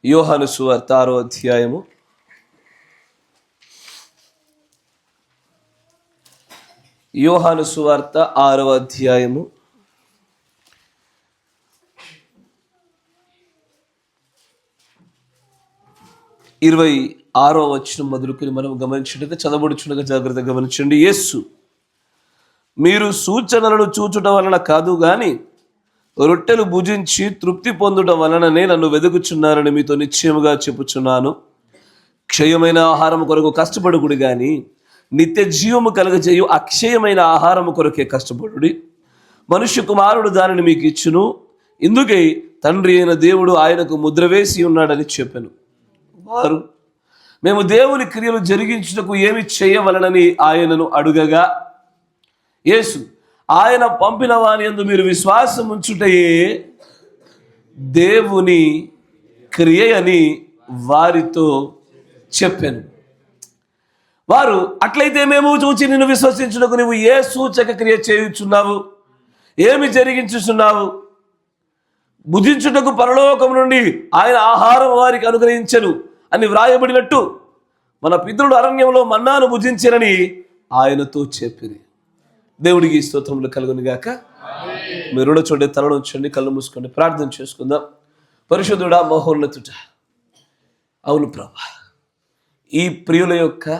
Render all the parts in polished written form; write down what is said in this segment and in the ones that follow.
యోహాను సువార్త 6వ అధ్యాయము. యోహాను సువార్త 6వ అధ్యాయము 26వ వచనం మొదలుకొని మనం గమనించినట్లయితే చదవబడుచుండగా జాగ్రత్తగా గమనించండి. యేసు, మీరు సూచనలను చూచుట వలన కాదు గాని రొట్టెలు భుజించి తృప్తి పొందుట వలననే నన్ను వెదుకుచున్నారని మీతో నిశ్చయముగా చెప్పుచున్నాను. క్షయమైన ఆహారం కొరకు కష్టపడుకుడి గాని నిత్య జీవము కలుగజేయు అక్షయమైన ఆహారము కొరకే కష్టపడుడి. మనుష్య కుమారుడు దానిని మీకు ఇచ్చును. ఇందుకే తండ్రి అయిన దేవుడు ఆయనకు ముద్ర వేసి ఉన్నాడని చెప్పాను. వారు, మేము దేవుని క్రియలు జరిగించుటకు ఏమి చేయవలనని ఆయనను అడుగగా, యేసు, ఆయన పంపిన వాని యందు మీరు విశ్వాసం ఉంచుటయే దేవుని క్రియ అని వారితో చెప్పాను. వారు, అట్లయితే మేము చూచి నిన్ను విశ్వసించుటకు నువ్వు ఏ సూచక క్రియ చేయుచున్నావు, ఏమి జరిగించుచున్నావు? భుజించుటకు పరలోకం నుండి ఆయన ఆహారం వారికి అనుగ్రహించెను అని వ్రాయబడినట్టు మన పితరుడు అరణ్యంలో మన్నాను భుజించరని ఆయనతో చెప్పింది. దేవుడికి స్తోత్రములు కలుగును గాక. మీరు చూడండి, తలను ఉంచండి, కళ్ళు మూసుకోండి, ప్రార్థన చేసుకుందాం. పరిశుద్ధుడా, మహోన్నతుడా, అవును ప్రభా, ఈ ప్రియుల యొక్క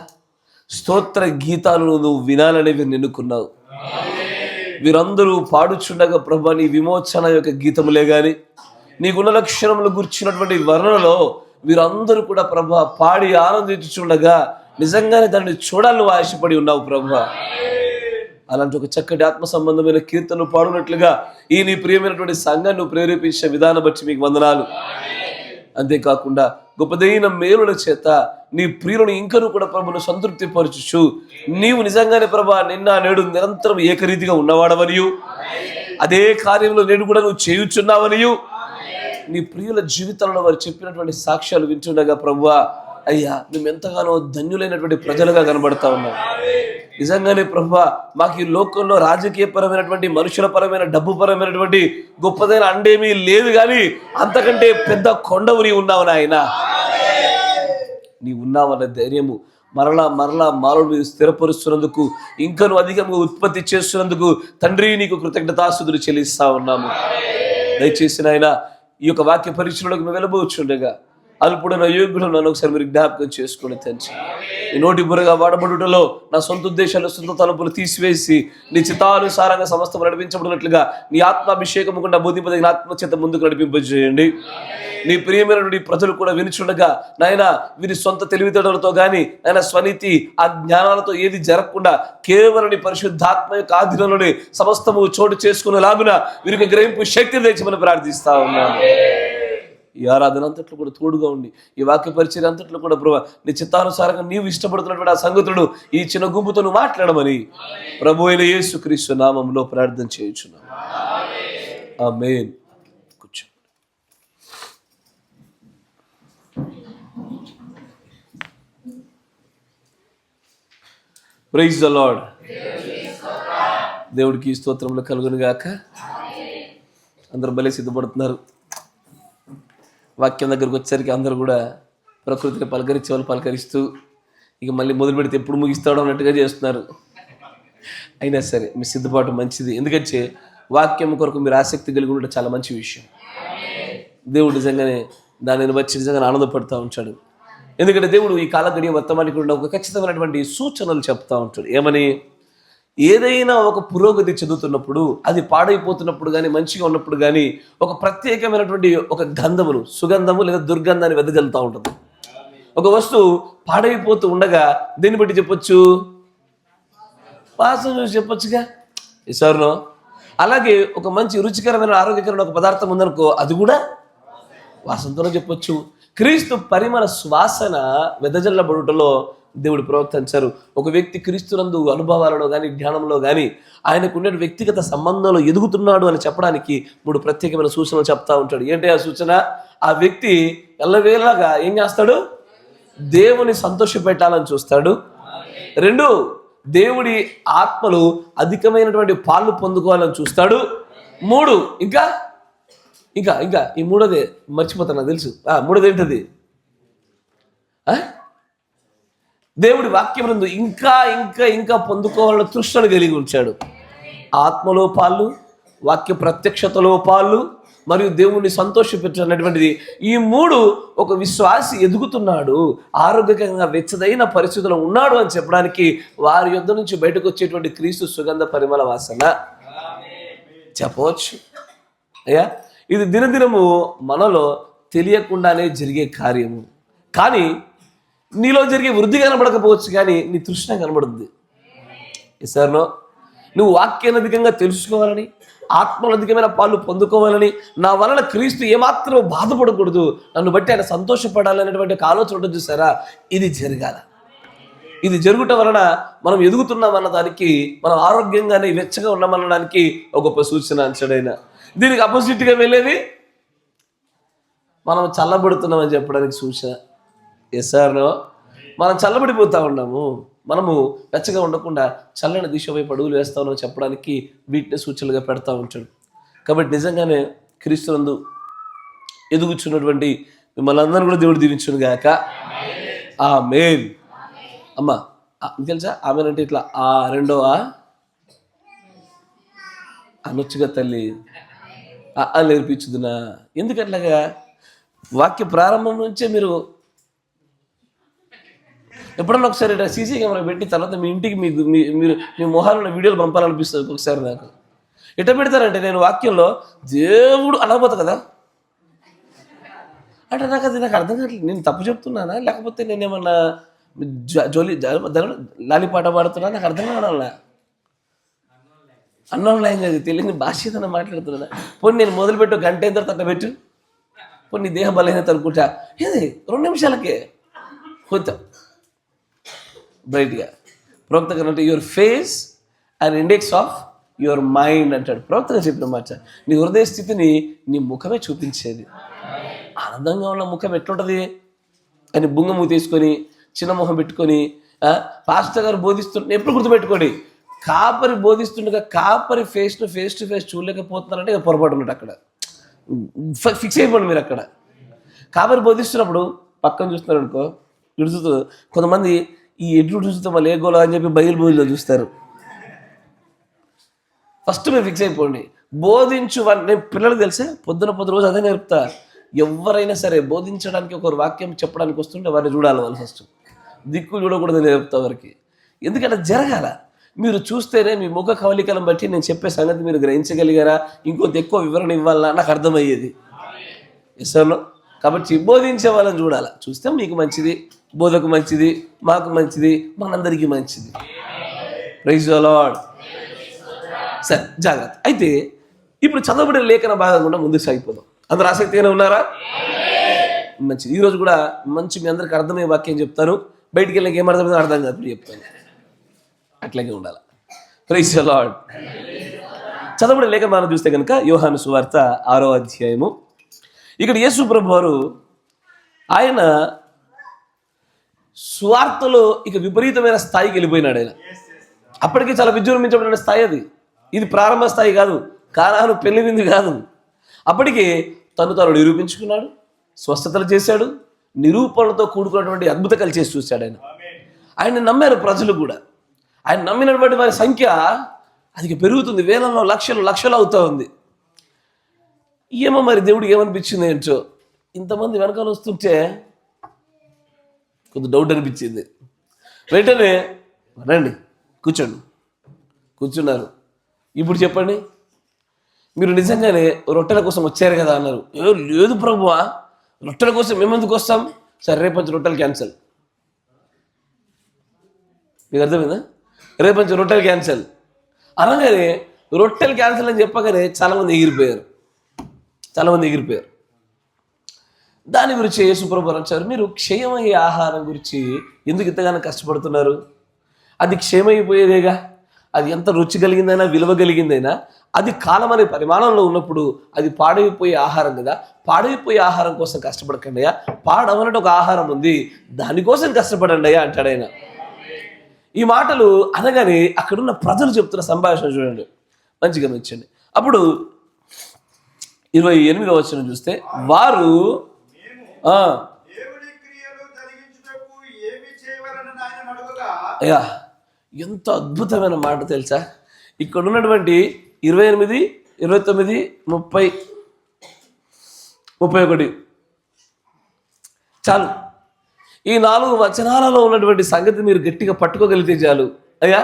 స్తోత్ర గీతాలను నువ్వు వినాలని వీరిని ఎన్నుకున్నావు. వీరందరూ పాడుచుండగా ప్రభా నీ విమోచన యొక్క గీతములే గాని నీ గుణ లక్షణములు గుర్చినటువంటి వర్ణనలో వీరందరూ కూడా ప్రభా పాడి ఆనందించుచుండగా నిజంగానే దాన్ని చూడాలని ఆశపడి ఉన్నావు ప్రభా. అలాంటి ఒక చక్కటి ఆత్మ సంబంధమైన కీర్తనలు పాడునట్లుగా ఈ నీ ప్రియమైనటువంటి సంఘాన్ని ప్రేరేపించే విధానం బట్టి మీకు వందనాలు. అంతేకాకుండా గొప్పదైన మేలుల చేత నీ ప్రియులను ఇంకనూ కూడా ప్రభును సంతృప్తి పరచుచు నీవు నిజంగానే ప్రభా నిన్న నేడు నిరంతరం ఏకరీతిగా ఉన్నవాడవనియు అదే కార్యంలో నేడు కూడా నువ్వు చేయుచున్నావనియు నీ ప్రియుల జీవితంలో వారు చెప్పినటువంటి సాక్ష్యాలు వింటుండగా ప్రభువా, అయ్యా మేము ఎంతగానో ధన్యులైనటువంటి ప్రజలుగా కనబడతా ఉన్నాం. నిజంగానే ప్రభువా, మాకు ఈ లోకంలో రాజకీయపరమైనటువంటి మనుషుల పరమైన డబ్బు పరమైనటువంటి గొప్పదైన అండేమీ లేదు, కానీ అంతకంటే పెద్ద కొండవు నీ ఉన్నావు నాయన. నీ ఉన్నావన్న ధైర్యము మరలా మానవుడు మీరు స్థిరపరుస్తున్నందుకు, ఇంకా నువ్వు అధికంగా ఉత్పత్తి చేస్తున్నందుకు తండ్రి నీకు కృతజ్ఞతాస్తుతులు చెల్లిస్తా ఉన్నాము. దయచేసి నాయన ఈ యొక్క వాక్య పరీక్షలోకి మేము వెళ్ళబోచుండగా అల్పుడైన యోగ్యుడు నన్ను ఒకసారి మీరు జ్ఞాపకం చేసుకుని తండ్రి, ఈ నోటి బుర్రగా వాడబడుటలో నా సొంత ఉద్దేశాలు సొంత తలుపులు తీసివేసి నీ చిత్తానుసారంగా సమస్తం నడిపించబడినట్లుగా నీ ఆత్మాభిషేకం కూడా బోధింపదగిన ఆత్మచేత ముందుకు నడిపింపజేయండి. నీ ప్రియమైనటువంటి ప్రజలు కూడా వినుచుండగా నాయన వీరి సొంత తెలివితేటలతో కానీ నాయన స్వనీతి ఆ జ్ఞానాలతో ఏది జరగకుండా కేవలం నీ పరిశుద్ధాత్మ యొక్క ఆధీనంలోనే సమస్తము చోటు చేసుకునేలాగున వీరికి గ్రహింపు శక్తి తెచ్చమని ప్రార్థిస్తా ఉన్నాను. ఈ ఆరాధన అంతట్లో కూడా తోడుగా ఉండి ఈ వాక్య పరిచయం అంతట్లో కూడా ప్రభు నీ చిత్తానుసారంగా నీవు ఇష్టపడుతున్నటువంటి ఆ సంగతులను ఈ చిన్న గుంపుతో నువ్వు మాట్లాడమని ప్రభు అయిన యేసుక్రీస్తు నామములో ప్రార్థన చేయుచున్నాం. ఆమేన్. కూర్చో. Praise the lord. దేవుడికి స్తోత్రములు కలుగును గాక. అందరూ భలే సిద్ధపడుతున్నారు. వాక్యం దగ్గరకు వచ్చేసరికి అందరూ కూడా ప్రకృతిని పలకరించే వాళ్ళు పలకరిస్తూ ఇక మళ్ళీ మొదలు పెడితే ఎప్పుడు ముగిస్తాడో అన్నట్టుగా చేస్తున్నారు. అయినా సరే మీ సిద్ధపాటు మంచిది, ఎందుకంటే వాక్యం కొరకు మీరు ఆసక్తి కలిగి ఉండడం చాలా మంచి విషయం. దేవుడు నిజంగానే దానిని బట్టి నిజంగానే ఆనందపడుతూ ఉంటాడు. ఎందుకంటే దేవుడు ఈ కాల గడియ వర్తమానికి కూడా ఒక ఖచ్చితమైనటువంటి సూచనలు చెప్తూ ఉంటాడు. ఏమని? ఏదైనా ఒక పురోగతి చెందుతున్నప్పుడు, అది పాడైపోతున్నప్పుడు కానీ మంచిగా ఉన్నప్పుడు కానీ ఒక ప్రత్యేకమైనటువంటి ఒక గంధమును, సుగంధము లేదా దుర్గంధాన్ని వెదజల్లుతూ ఉంటుంది. ఒక వస్తువు పాడైపోతూ ఉండగా దీన్ని బట్టి చెప్పొచ్చు, వాసన చూసి చెప్పొచ్చుగా ఈసారిలో. అలాగే ఒక మంచి రుచికరమైన ఆరోగ్యకరమైన ఒక పదార్థం ఉందనుకో, అది కూడా వాసనతోనే చెప్పొచ్చు. క్రీస్తు పరిమళ శ్వాసన వెదజల్లబడుటలో దేవుడు ప్రవర్తించారు. ఒక వ్యక్తి క్రీస్తునందు అనుభవాలలో కానీ ధ్యానంలో కానీ ఆయనకు ఉండే వ్యక్తిగత సంబంధంలో ఎదుగుతున్నాడు అని చెప్పడానికి 3 ప్రత్యేకమైన సూచనలు చెప్తా ఉంటాడు. ఏంటి ఆ సూచన? ఆ వ్యక్తి ఎల్లవేళగా ఏం చేస్తాడు? దేవుని సంతోషపెట్టాలని చూస్తాడు. 2, దేవుడి ఆత్మలు అధికమైనటువంటి పాలు పొందుకోవాలని చూస్తాడు. 3, ఇంకా ఇంకా ఇంకా ఈ మూడోదే మర్చిపోతాను, నాకు తెలుసు. మూడోది ఏంటది? దేవుడి వాక్యమునందు ఇంకా ఇంకా ఇంకా పొందుకోవాలని తృష్ణను కలిగి ఉంచాడు. ఆత్మలో పాలు, వాక్య ప్రత్యక్షతలో పాలు, మరియు దేవుణ్ణి సంతోషపెట్టినటువంటిది. ఈ మూడు ఒక విశ్వాసి ఎదుగుతున్నాడు, ఆరోగ్యకంగా వెచ్చదైన పరిస్థితుల్లో ఉన్నాడు అని చెప్పడానికి వారి యొద్ద నుంచి బయటకు వచ్చేటువంటి క్రీస్తు సుగంధ పరిమళ వాసన చెప్పవచ్చు. అయ్యా, ఇది దినదినము మనలో తెలియకుండానే జరిగే కార్యము. కానీ నీలో జరిగే వృద్ధి కనబడకపోవచ్చు, కానీ నీ తృష్ణ కనబడుద్ది. ఎసార్నో, నువ్వు వాక్యానధికంగా తెలుసుకోవాలని, ఆత్మలధికమైన పాలు పొందుకోవాలని, నా వలన క్రీస్తు ఏమాత్రం బాధపడకూడదు, నన్ను బట్టి ఆయన సంతోషపడాలనేటువంటి ఒక ఆలోచన ఉంటుంది చూసారా, ఇది జరగాల. ఇది జరుగుట వలన మనం ఎదుగుతున్నామన్న దానికి, మనం ఆరోగ్యంగానే వెచ్చగా ఉన్నామనడానికి ఒక గొప్ప సూచన అంచడైనా. దీనికి అపోజిట్గా వెళ్ళేది మనం చల్లబడుతున్నామని చెప్పడానికి సూచన. ఎస్ఆర్నో, మనం చల్లబడిపోతూ ఉన్నాము, మనము వెచ్చగా ఉండకుండా చల్లని దిశ వైపు అడుగులు వేస్తా ఉన్నామని చెప్పడానికి వీటిని సూచనలుగా పెడతా ఉంటాడు. కాబట్టి నిజంగానే క్రీస్తునందు ఎదుగుచున్నటువంటి మిమ్మల్ని అందరూ కూడా దేవుడు దీవించును గాక. ఆమేన్. అమ్మా తెలుసా, ఆమెన్ అంటే ఇట్లా రెండవ అనొచ్చుగా తల్లి, నేర్పించుదునా. ఎందుకట్లాగా? వాక్య ప్రారంభం నుంచే మీరు ఎప్పుడన్నా ఒకసారి సీసీ కెమెరా పెట్టి తర్వాత మీ ఇంటికి మీరు మీ మొహాలను వీడియోలు పంపాలనిపిస్తుంది ఒకసారి. నాకు ఎట్లా పెడతారంటే, నేను వాక్యంలో దేవుడు అనబోతా కదా అంటే నాకు అర్థం కావట్లేదు. నేను తప్పు చెప్తున్నానా, లేకపోతే నేనేమన్నా లాలిపాట పాడుతున్నా, నాకు అర్థం కావడాలా. అన్నం లాంగ్వేజ్ తెలియని భాష ఏదైనా మాట్లాడుతున్నా. పోనీ నేను మొదలుపెట్టు గంట అయిన తర్వాత అట్లా పెట్టు, పోనీ నీ దేహ బలహీనత అనుకుంటా, ఏది 2 నిమిషాలకే కొంత బ్రైట్గా. ప్రవక్త గారు అంటే your face and index of your mind అంటాడు. ప్రవక్తగా చెప్పిన మాట, నీ హృదయ స్థితిని నీ ముఖమే చూపించేది. ఆనందంగా ఉన్న ముఖం ఎట్లుంటుంది అని బుంగము తీసుకొని చిన్న ముఖం పెట్టుకొని పాస్టర్ గారు బోధిస్తుంటే ఎప్పుడు గుర్తుపెట్టుకోండి, కాపరి బోధిస్తుండగా కాపరి ఫేస్ టు ఫేస్ చూడలేకపోతున్నారంటే పొరపాటు ఉన్నట్టు. అక్కడ ఫిక్స్ అయిపోండి మీరు. అక్కడ కాపరి బోధిస్తున్నప్పుడు పక్కన చూస్తున్నారు అనుకో, ఇడుచుతూ కొంతమంది ఈ ఎడ్లు చూస్తే మళ్ళీ ఏ గోలా అని చెప్పి బయలులో చూస్తారు. ఫస్ట్ మీరు ఫిక్స్ అయిపోండి. బోధించు నేను పిల్లలకు తెలిసే పొద్దున రోజు అదే నేర్పుతా. ఎవరైనా సరే బోధించడానికి ఒకరు వాక్యం చెప్పడానికి వస్తుంటే వారిని చూడాలి. వాళ్ళు ఫస్ట్ దిక్కు చూడకూడదు నేర్పుతా వారికి. ఎందుకంటే జరగాల. మీరు చూస్తేనే మీ ముఖ కవలికలను బట్టి నేను చెప్పే సంగతి మీరు గ్రహించగలిగారా, ఇంకొంత ఎక్కువ వివరణ ఇవ్వాలా నాకు అర్థమయ్యేది. ఎస్ఆర్లో. కాబట్టి బోధించే వాళ్ళని చూడాలి. చూస్తే మీకు మంచిది, బోధకు మంచిది, మాకు మంచిది, మనందరికీ మంచిది. Praise the lord. సరే, జాగ్రత్త. అయితే ఇప్పుడు చదవబడిన లేఖన భాగం కూడా ముందుకు సాగిపోదాం. అందరూ ఆసక్తిగానే ఉన్నారా? మంచిది. ఈరోజు కూడా మంచి మీ అందరికి అర్థమయ్యే వాక్యం చెప్తాను. బయటికి వెళ్ళక ఏమర్థమైందో అర్థం కాదు చెప్తాను. అట్లాగే ఉండాలి. Praise the lord. చదవబడిన లేఖన భాగం చూస్తే కనుక యోహాను సువార్త 6వ అధ్యాయము. ఇక్కడ యేసు ప్రభు వారు ఆయన సువార్తలో ఇక విపరీతమైన స్థాయికి వెళ్ళిపోయినాడు. ఆయన అప్పటికే చాలా విజృంభించబడిన స్థాయి అది. ఇది ప్రారంభ స్థాయి కాదు, కానాను పెళ్లి విందు కాదు. అప్పటికే తను నిరూపించుకున్నాడు, స్వస్థతలు చేశాడు, నిరూపణలతో కూడుకున్నటువంటి అద్భుతాలు చేసి చూశాడు. ఆయన నమ్మారు ప్రజలు కూడా. ఆయన నమ్మినటువంటి వారి సంఖ్య అది పెరుగుతుంది, వేలలో లక్షలు అవుతా ఉంది. ఏమో మరి దేవుడికి ఏమనిపించింది ఏంటో, ఇంతమంది వెనకాల వస్తుంటే కొంత డౌట్ అనిపించింది. వెంటనే రండి కూర్చున్నారు. ఇప్పుడు చెప్పండి, మీరు నిజంగానే రొట్టెల కోసం వచ్చారు కదా అన్నారు. లేదు ప్రభువా, రొట్టెల కోసం మేమెందుకు వస్తాం? సరే రేపంచి రొట్టెలు క్యాన్సల్. మీకు అర్థమైందా? రేపంచి రొట్టెలు క్యాన్సల్ అనగానే రొట్టెలు క్యాన్సల్ అని చెప్పగానే చాలామంది ఎగిరిపోయారు. దాని గురించి యేసు ప్రభువు అంటారు, మీరు క్షయమయ్యే ఆహారం గురించి ఎందుకు ఇంతగానో కష్టపడుతున్నారు? అది క్షయమైపోయేదేగా. అది ఎంత రుచి కలిగిందైనా విలువ కలిగిందైనా అది కాలం అనే పరిమాణంలో ఉన్నప్పుడు అది పాడైపోయే ఆహారం కదా. పాడైపోయే ఆహారం కోసం కష్టపడకండి అయ్యా, పాడవనట్టు ఒక ఆహారం ఉంది, దానికోసం కష్టపడండి అయ్యా అంటాడు ఆయన. ఈ మాటలు అనగానే అక్కడున్న ప్రజలు చెప్తున్న సంభాషణ చూడండి, మంచిగా మెచ్చండి. అప్పుడు 28వ వచనం చూస్తే వారు అయ్యా ఎంత అద్భుతమైన మాట తెలుసా. ఇక్కడ ఉన్నటువంటి 28, 29, 30, 31 చాలు. ఈ 4 వచనాలలో ఉన్నటువంటి సంగతి మీరు గట్టిగా పట్టుకోగలిగితే చాలు. అయ్యా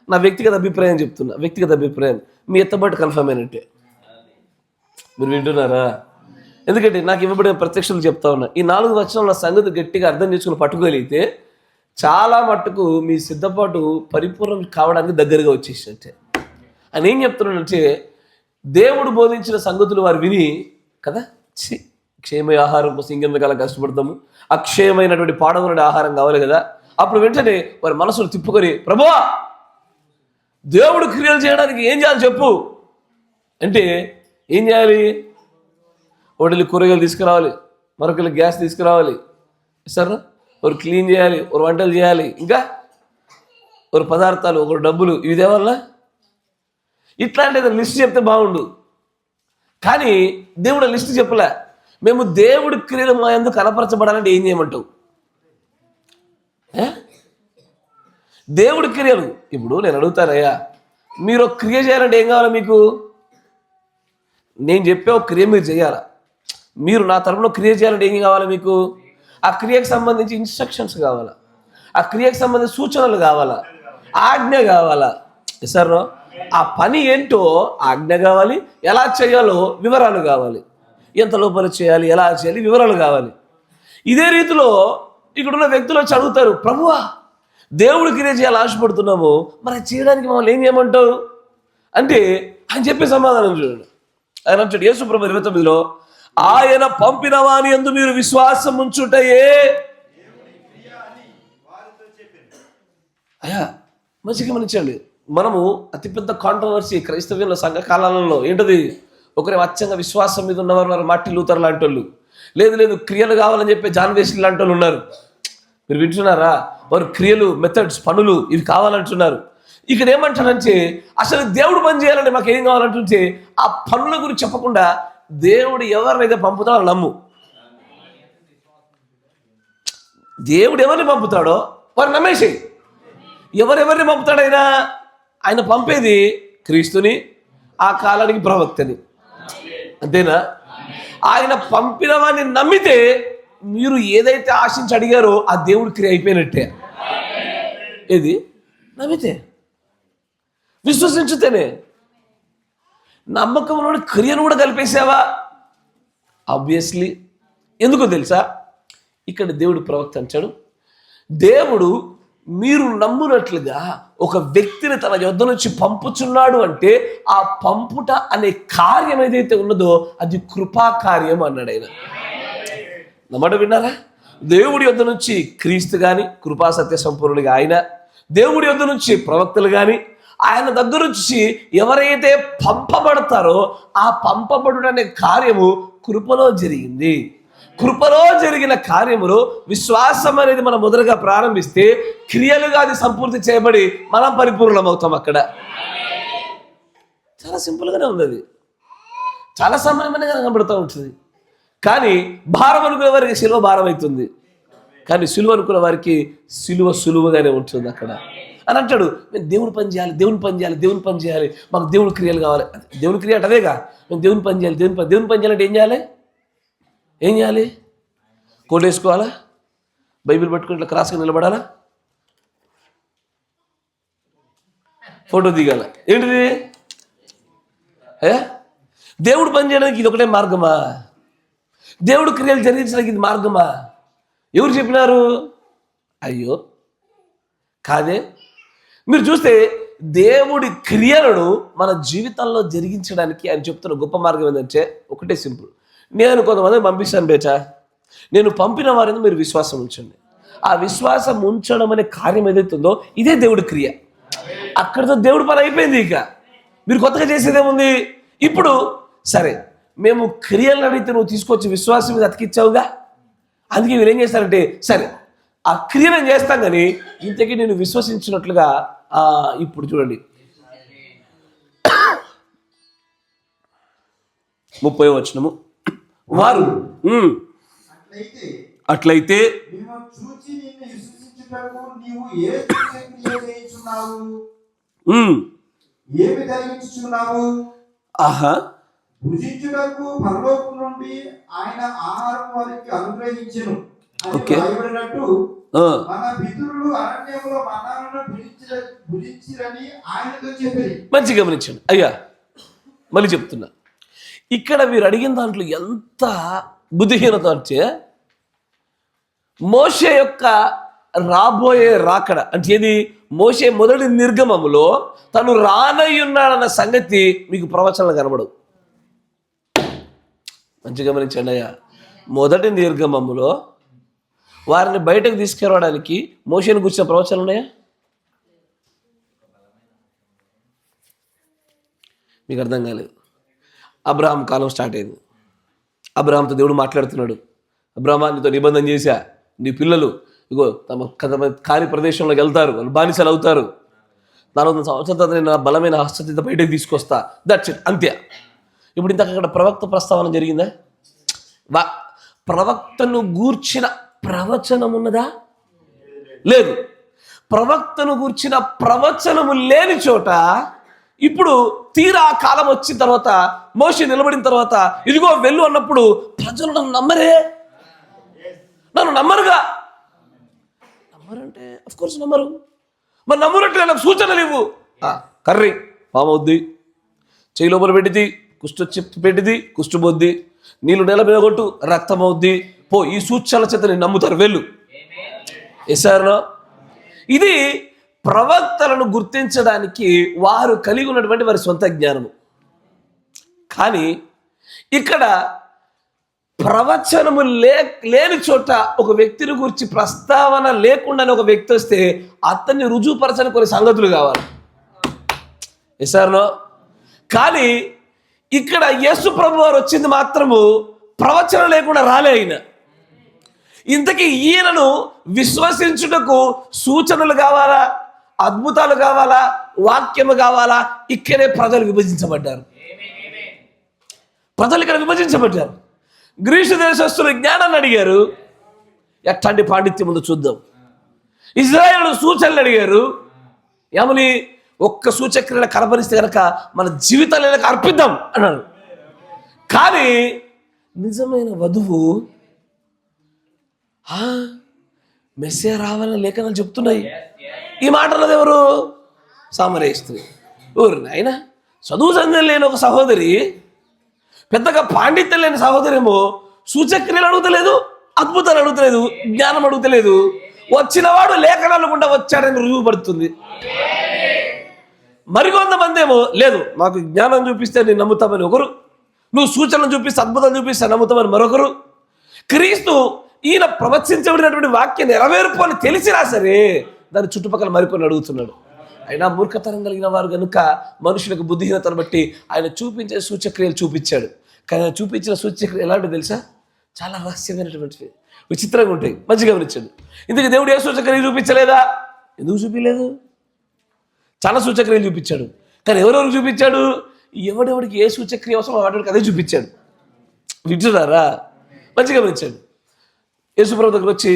నా వ్యక్తిగత అభిప్రాయం చెప్తున్నా, వ్యక్తిగత అభిప్రాయం మీ ఎత్తబాటు కన్ఫర్మ్ అయినట్టే. మీరు వింటున్నారా? ఎందుకంటే నాకు ఇవ్వబడిన ప్రత్యక్షలు చెప్తా ఉన్నా. ఈ 4 వచనాల సంగతి గట్టిగా అర్థం చేసుకుని పట్టుకోగలిగితే చాలా మట్టుకు మీ సిద్ధపాటు పరిపూర్ణం కావడానికి దగ్గరగా వచ్చేసినట్టే. అని ఏం చెప్తున్నానంటే, దేవుడు బోధించిన సంగతులు వారు విని కదా, క్షేమయ ఆహారం కోసం ఇంకెందుకలా కష్టపడతాము, అక్షయమైనటువంటి పాడవనుడి ఆహారం కావాలి కదా. అప్పుడు వెంటనే వారి మనసును తిప్పుకొని, ప్రభువా దేవుడు క్రియలు చేయడానికి ఏం చేయాలి చెప్పు అంటే, ఏం చేయాలి? ఒకటి కూరగాయలు తీసుకురావాలి, మరొకరు గ్యాస్ తీసుకురావాలి, సరే ఒకరు క్లీన్ చేయాలి, ఒకరు వంటలు చేయాలి, ఇంకా ఒకరు పదార్థాలు, ఒకరు డబ్బులు, ఇవి దేవల్ల ఇట్లాంటిది లిస్ట్ చెప్తే బాగుండు. కానీ దేవుడు లిస్ట్ చెప్పలే. మేము దేవుడి క్రియలు మా ఎందుకు కనపరచబడాలంటే ఏం చేయమంటావు? దేవుడి క్రియలు ఇప్పుడు నేను అడుగుతానయ్యా, మీరు ఒక క్రియ చేయాలంటే ఏం కావాలి మీకు? నేను చెప్పే ఒక క్రియ మీరు చేయాలా? మీరు నా తరపున క్రియ చేయాలంటే ఏం కావాలి మీకు? ఆ క్రియకు సంబంధించి ఇన్స్ట్రక్షన్స్ కావాలా, ఆ క్రియకు సంబంధించి సూచనలు కావాలా, ఆజ్ఞ కావాలా? సార్ ఆ పని ఏంటో ఆజ్ఞ కావాలి, ఎలా చేయాలో వివరాలు కావాలి, ఎంత లోపల చేయాలి, ఎలా చేయాలి, వివరాలు కావాలి. ఇదే రీతిలో ఇక్కడున్న వ్యక్తులు వచ్చి అడుగుతారు, ప్రభువా దేవుడి క్రియ చేయాలి ఆశపడుతున్నాము, మరి చేయడానికి మమ్మల్ని ఏం చేయమంటావు అంటే ఆయన చెప్పే సమాధానం చూడండి. ఆయన అంటాడు యేసు ప్రభు 29లో, ఆయన పంపిన వాని యందు మీరు విశ్వాసం ఉంచుటయే. అయ్యా మంచిగా గమనించండి, మనము అతిపెద్ద కాంట్రవర్సీ క్రైస్తవ్యంలో సంఘ కాలంలో ఏంటది? ఒకరి అచ్చంగా విశ్వాసం మీద ఉన్నవారు వారు మార్టిన్ లూథర్ లాంటి వాళ్ళు, లేదు క్రియలు కావాలని చెప్పి జాన్ వెస్లీ లాంటి వాళ్ళు ఉన్నారు. మీరు వింటున్నారా? వారు క్రియలు, మెథడ్స్, పనులు ఇవి కావాలంటున్నారు. ఇక్కడ ఏమంటారంటే అసలు దేవుడు పని చేయాలంటే మాకు ఏం కావాలంటుంటే ఆ పనుల గురించి చెప్పకుండా దేవుడు ఎవరినైతే పంపుతాడో నమ్ము. దేవుడు ఎవరిని పంపుతాడో వారు నమ్మేసేయి. ఎవరెవరిని పంపుతాడైనా ఆయన పంపేది క్రీస్తుని, ఆ కాలానికి ప్రవక్తని, అంతేనా? ఆయన పంపిన వాడిని నమ్మితే మీరు ఏదైతే ఆశించి అడిగారో ఆ దేవుడి క్రియ అయిపోయినట్టే. ఏది? నమ్మితే, విశ్వసించితేనే. నమ్మకంలో క్రియను కూడా కలిపేసావా? ఆబ్వియస్లీ. ఎందుకో తెలుసా? ఇక్కడ దేవుడు ప్రవక్త అంటాడు, దేవుడు మీరు నమ్మునట్లుగా ఒక వ్యక్తిని తన యొద్ద నుంచి పంపుచున్నాడు అంటే ఆ పంపుట అనే కార్యం ఏదైతే ఉన్నదో అది కృపా కార్యం అన్నాడు ఆయన. నమ్మడం విన్నారా? దేవుడి యొద్ద నుంచి క్రీస్తు కానీ, కృపా సత్య సంపూర్ణుడిగా ఆయన, దేవుడి యొద్ద నుంచి ప్రవక్తలు కానీ, ఆయన దగ్గర నుంచి ఎవరైతే పంపబడతారో ఆ పంపబడుట అనే కార్యము కృపలో జరిగింది. కృపలో జరిగిన కార్యములు విశ్వాసం అనేది మనం మొదలుగా ప్రారంభిస్తే క్రియలుగా అది సంపూర్తి చేయబడి మనం పరిపూర్ణమవుతాం. అక్కడ చాలా సింపుల్గానే ఉంది, అది చాలా సామాన్యంగా కనబడుతూ ఉంటుంది. కానీ భారం అనుకునే వారికి సిలువ భారం అవుతుంది, కానీ సిలువ అనుకున్న వారికి సిలువ సులువుగానే ఉంటుంది అక్కడ అని అంటాడు. మేము దేవుని పని చేయాలి, దేవుని పని చేయాలి, దేవుని పని చేయాలి, మాకు దేవుని క్రియలు కావాలి. దేవుని క్రియ అంటే అదేగా, మేము దేవుని పని చేయాలి. దేవుని పని చేయాలంటే ఏం చేయాలి? కోట్ వేసుకోవాలా? బైబిల్ పట్టుకుని ఇట్లా క్రాస్గా నిలబడాలా? ఫోటో దిగాల? ఏంటిది? దేవుడు పని చేయడానికి ఇది ఒకటే మార్గమా? దేవుడు క్రియలు జరిగించడానికి ఇది మార్గమా? ఎవరు చెప్పినారు? అయ్యో కాదే. మీరు చూస్తే దేవుడి క్రియలను మన జీవితంలో జరిగించడానికి ఆయన చెప్తున్న గొప్ప మార్గం ఏంటంటే ఒకటే సింపుల్. నేను కొంతమందిని పంపిస్తాను బేటా, నేను పంపిన వారిని మీరు విశ్వాసం ఉంచండి. ఆ విశ్వాసం ఉంచడం అనే కార్యం ఏదైతే ఉందో ఇదే దేవుడి క్రియ. అక్కడితో దేవుడి పని అయిపోయింది. ఇక మీరు కొత్తగా చేసేదేముంది? ఇప్పుడు సరే మేము క్రియలను అడిగితే నువ్వు తీసుకొచ్చి విశ్వాసం మీద అతికిచ్చావుగా, అందుకే మీరు ఏం చేస్తారంటే సరే ఆ క్రియ నేను చేస్తాం కానీ ఇంతకీ నేను విశ్వసించినట్లుగా ఇప్పుడు చూడండి 30వ వచనము. వారు అట్లయితే ఆహా భుజించుటకు పరలోకం నుండి ఆయన ఆహారం వారికి అనుగ్రహించెను అని రాయబడినట్టు మన పితరులు అరణ్యంలో మన్నాను భుజించిరని ఆయనతో చెప్పారు. మంచి గమనించండి అయ్యా, మళ్ళీ చెప్తున్నా. ఇక్కడ వీరు అడిగిన దాంట్లో ఎంత బుద్ధిహీనత అంటే, మోషే యొక్క రాబోయే రాకడ అంటే ఏది, మోషే మొదటి నిర్గమములో తను రానయ్యున్నాడన్న సంగతి మీకు ప్రవచనాలు కనబడవు. మంచి గమనించండి అయ్యా, మొదటి నిర్గమములో వారిని బయటకు తీసుకురావడానికి మోషేను కూర్చున్న ప్రవచనాలు ఉన్నాయా? మీకు అర్థం కాలేదు. అబ్రహాం కాలం స్టార్ట్ అయింది. అబ్రహాంతో దేవుడు మాట్లాడుతున్నాడు. అబ్రహామా, నీతో నిబంధన చేశా, నీ పిల్లలు ఇగో తమ కాని ప్రదేశంలోకి వెళ్తారు, వాళ్ళు బానిసలు అవుతారు, 40 సంవత్సరాల తర్వాత నేను బలమైన హస్తత బయటకు తీసుకొస్తా, దట్స్ ఇట్, అంతే. ఇప్పుడు ఇంతకు అక్కడ ప్రవక్త ప్రస్తావన జరిగిందా? ప్రవక్తను గూర్చిన ప్రవచనం ఉన్నదా? లేదు. ప్రవక్తను గూర్చిన ప్రవచనము లేని చోట ఇప్పుడు తీరా కాలం వచ్చిన తర్వాత, మోషే నిలబడిన తర్వాత ఇదిగో వెళ్ళు అన్నప్పుడు ప్రజలు నన్ను నమ్మరే, నన్ను నమ్మరుగా. నమ్మరంటే అఫ్కోర్స్ నమ్మరు. మరి నమ్మునట్లే నాకు సూచనలు ఇవ్వు. కర్రీ పామవుద్ది, చేయి లోపల పెట్టింది, కుష్టి పెట్టింది, కుష్టి పోద్ది, నీళ్ళు నెల మీద కొట్టు రక్తం అవుద్ది, పో, ఈ సూచనల చేత నేను నమ్ముతారు వెళ్ళు. ఎసారో ఇది ప్రవక్తలను గుర్తించడానికి వారు కలిగి ఉన్నటువంటి వారి సొంత జ్ఞానము. కానీ ఇక్కడ ప్రవచనము లేని చోట ఒక వ్యక్తిని గురించి ప్రస్తావన లేకుండానే ఒక వ్యక్తి వస్తే అతన్ని రుజువుపరచని కొన్ని సంగతులు కావాలి. ఎసారో కానీ ఇక్కడ యేసు ప్రభు వారు వచ్చింది మాత్రము ప్రవచనం లేకుండా రాలే. ఆయన ఇంతకీ ఈయనను విశ్వసించుటకు సూచనలు కావాలా, అద్భుతాలు కావాలా, వాక్యము కావాలా? ఇక్కడే ప్రజలు విభజించబడ్డారు. ప్రజలు ఇక్కడ విభజించబడ్డారు. గ్రీసు దేశస్తులు జ్ఞానాన్ని అడిగారు, ఎట్లాంటి పాండిత్యం ఉందో చూద్దాం. ఇజ్రాయేలు సూచనలు అడిగారు, ఏమని, ఒక్క సూచక్రియలు కనపరిస్తే కనుక మన జీవితాలకు అర్పిద్దాం అన్నాడు. కానీ నిజమైన వధువు మెస్సియా రావాలని లేఖనాలు చెప్తున్నాయి. ఈ మాటలది ఎవరు? సామరియా స్త్రీ. ఎవరు నాయన? చదువు సందేహం లేని ఒక సహోదరి, పెద్దగా పాండిత్యం లేని సహోదరి ఏమో సూచక్రియలు అడుగుతలేదు, అద్భుతాలు అడుగుతలేదు, జ్ఞానం అడుగుతలేదు. వచ్చినవాడు లేఖనాలు గుండా వచ్చాడని రుజువు పడుతుంది. మరికొంతమంది ఏమో లేదు, మాకు జ్ఞానం చూపిస్తే నేను నమ్ముతామని ఒకరు, నువ్వు సూచనలు చూపిస్తే అద్భుతాలు చూపిస్తే నమ్ముతామని మరొకరు. క్రీస్తు ఈయన ప్రవచించబడినటువంటి వాక్యం నెరవేర్పు అని తెలిసినా సరే దాని చుట్టుపక్కల మరికొన్ని అడుగుతున్నాడు. అయినా మూర్ఖతరం కలిగిన వారు కనుక మనుషులకు బుద్ధిహీనతను బట్టి ఆయన చూపించే సూచక్రియలు చూపించాడు. కానీ ఆయన చూపించిన సూచక్రియలు ఎలాంటివి తెలుసా? చాలా రహస్యమైనటువంటివి, విచిత్రంగా ఉంటాయి. మంచిగా గమనించండి. ఇందుకు దేవుడు ఏ సూచక్రియలు చూపించలేదా? ఎందుకు చూపించలేదు? చాలా సూచక్రియలు చూపించాడు. కానీ ఎవరెవరు చూపించాడు? ఎవడెవడికి ఏ సూచక్రియ అవసరం వాడికి అదే చూపించాడు. వింటున్నారా? మంచిగా గమనించండి. యేసుప్రభు దగ్గర వచ్చి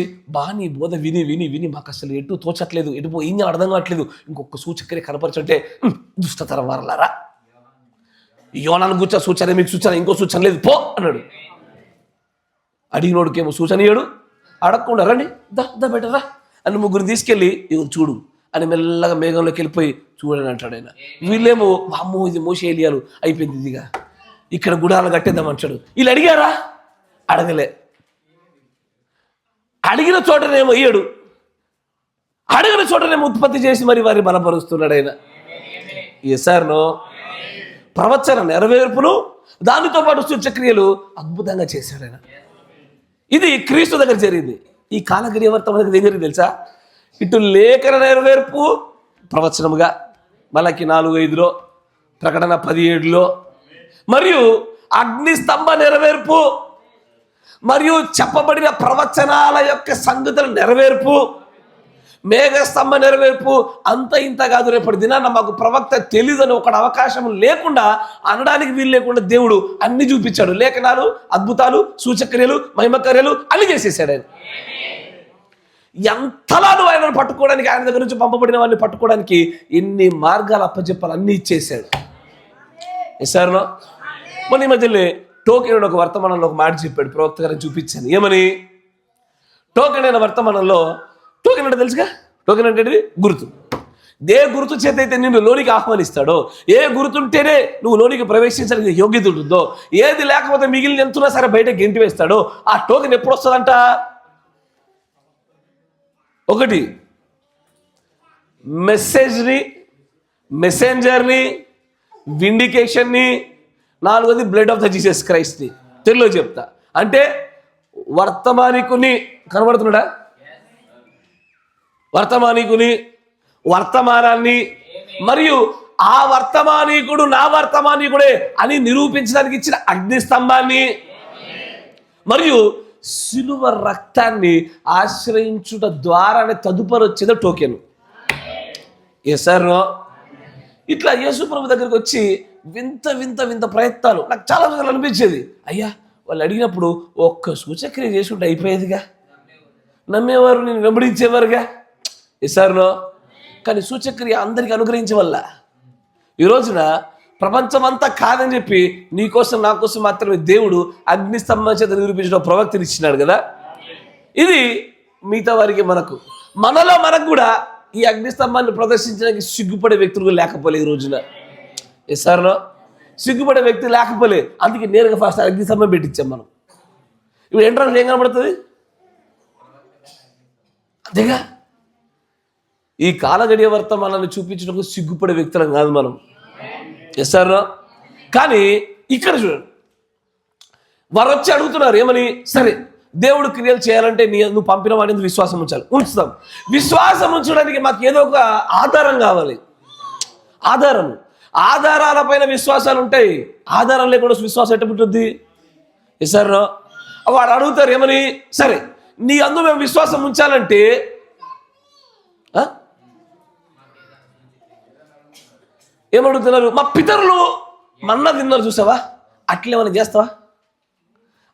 నీ బోధ విని విని విని మాకు అసలు ఎటు తోచట్లేదు, ఎటు ఏం అర్థం కావట్లేదు, ఇంకొక సూచక్రియ కనపరచంటే దుష్టతరం వారలారా, యోనాను కూర్చో సూచన, మీకు సూచన, ఇంకో సూచన లేదు పో అన్నాడు. అడిగినోడికేమో సూచన ఇయ్యాడు, అడగకుండా రండి దా బెటరా అని ముగ్గురు తీసుకెళ్ళి ఇవ్వరు చూడు అని మెల్లగా మేఘంలోకి వెళ్ళిపోయి చూడని అంటాడు ఆయన. వీళ్ళేమో అమ్మో ఇది మోషే ఏలియాలు అయిపోయింది, ఇదిగా ఇక్కడ గుడాలు కట్టేద్దాం అంటాడు. వీళ్ళు అడిగారా? అడగలే. అడిగిన చోటనేమో ఇయ్యడు, అడిగిన చోటనేమో ఉత్పత్తి చేసి మరి వారిని బలపరుస్తున్నాడు ఆయన. ఎసార్నో ప్రవచన నెరవేర్పును దానితో పాటు సూచక్రియలు అద్భుతంగా చేశాడు ఆయన. ఇది క్రీస్తు దగ్గర జరిగింది. ఈ కాలగిరి వర్తమానికి ఏం జరిగింది తెలుసా? ఇటు లేఖన నెరవేర్పు ప్రవచనముగా మలకి 4:5లో, ప్రకటన 17లో, మరియు అగ్నిస్తంభ నెరవేర్పు, మరియు చెప్పబడిన ప్రవచనాల యొక్క సంగతుల నెరవేర్పు, మేఘస్తంభ నెరవేర్పు అంత ఇంత కాదు, రేపటి దినాన్న మాకు ప్రవక్త తెలియదని ఒక అవకాశం లేకుండా అనడానికి వీలు లేకుండా దేవుడు అన్ని చూపించాడు. లేఖనాలు, అద్భుతాలు, సూచక్రియలు, మహిమకార్యాలు అన్ని చేసేసాడు ఆయన. ఎంతలా నువ్వు ఆయనను పట్టుకోవడానికి, ఆయన దగ్గర నుంచి పంపబడిన వాళ్ళని పట్టుకోవడానికి ఎన్ని మార్గాలు అప్పచెప్పాలి అన్నీ ఇచ్చేసాడు. ఇస్తారునో మొన్న ఈ మధ్యలో టోకెన్ ఒక వర్తమానంలో ఒక మాట చెప్పాడు, ప్రవక్త గారిని చూపించాను. ఏమని? టోకెన్ అయిన వర్తమానంలో, టోకెన్ అంటే తెలుసుగా, టోకెన్ అంటే గుర్తు. ఏ గుర్తు చేత అయితే నిన్ను లోనికి ఆహ్వానిస్తాడో, ఏ గుర్తుంటేనే నువ్వు లోనికి ప్రవేశించడానికి యోగ్యత ఉంటుందో, ఏది లేకపోతే మిగిలిన ఎంతున్నా సరే బయట గెంటి వేస్తాడో, ఆ టోకెన్ ఎప్పుడు వస్తుందంట? ఒకటి మెసేజ్ని, మెసెంజర్ని, విండికేషన్ని, నాలుగోది బ్లడ్ ఆఫ్ ద జీసస్ క్రైస్ట్ని. తెలుగులో చెప్తా అంటే వర్తమానికుని కనబడుతున్నాడా? వర్తమానికుని, వర్తమానాన్ని, మరియు ఆ వర్తమానికుడు నా వర్తమానికుడే అని నిరూపించడానికి ఇచ్చిన అగ్నిస్తంభాన్ని, మరియు సిలువ రక్తాన్ని ఆశ్రయించుట ద్వారానే తదుపరి వచ్చేది టోకెన్. ఇట్లా యేసు ప్రభు దగ్గరికి వచ్చి వింత వింత వింత ప్రయత్నాలు నాకు చాలా రోజులు అనిపించేది. అయ్యా వాళ్ళు అడిగినప్పుడు ఒక్క సూచక్రియ చేసుకుంటే అయిపోయేదిగా, నమ్మేవారు, నేను వెంబడించేవారుగా. కానీ సూచక్రియ అందరికి అనుగ్రహించే వల్ల ఈ రోజున ప్రపంచమంతా కాదని చెప్పి నీకోసం నా కోసం మాత్రమే దేవుడు అగ్నిస్తంభం చేత నిరూపించిన ప్రవక్తని ఇచ్చినాడు కదా. ఇది మిగతా వారికి, మనలో మనకు కూడా ఈ అగ్నిస్తంభాన్ని ప్రదర్శించడానికి సిగ్గుపడే వ్యక్తులు లేకపోలే ఈ రోజున. సిగ్గుపడే వ్యక్తి లేకపోలే, అందుకే నేరుగా ఫస్ట్ అగ్నిస్తంభం పెట్టించాం మనం. ఇప్పుడు ఎంట్రన్స్ ఏం కనబడుతుంది? అంతేగా. ఈ కాలగడియ వర్తమానాన్ని చూపించడానికి సిగ్గుపడే వ్యక్తులం కాదు మనం. కానీ ఇక్కడ చూడండి, వారు వచ్చి అడుగుతున్నారు ఏమని? సరే దేవుడు క్రియలు చేయాలంటే నువ్వు పంపిన వాడిని విశ్వాసం ఉంచాలి, ఉంచుతాం. విశ్వాసం ఉంచడానికి మాకు ఏదో ఒక ఆధారం కావాలి. ఆధారాలపైన విశ్వాసాలు ఉంటాయి, ఆధారం లేకుండా విశ్వాసం ఎట్ట పుట్టుద్ది? వాడు అడుగుతారు ఏమని? సరే నీ అందు మేము విశ్వాసం ఉంచాలంటే ఏమడుగుతున్నారు? మా పితరులు మన్నా తిన్నారు చూసావా, అట్లేమైనా చేస్తావా?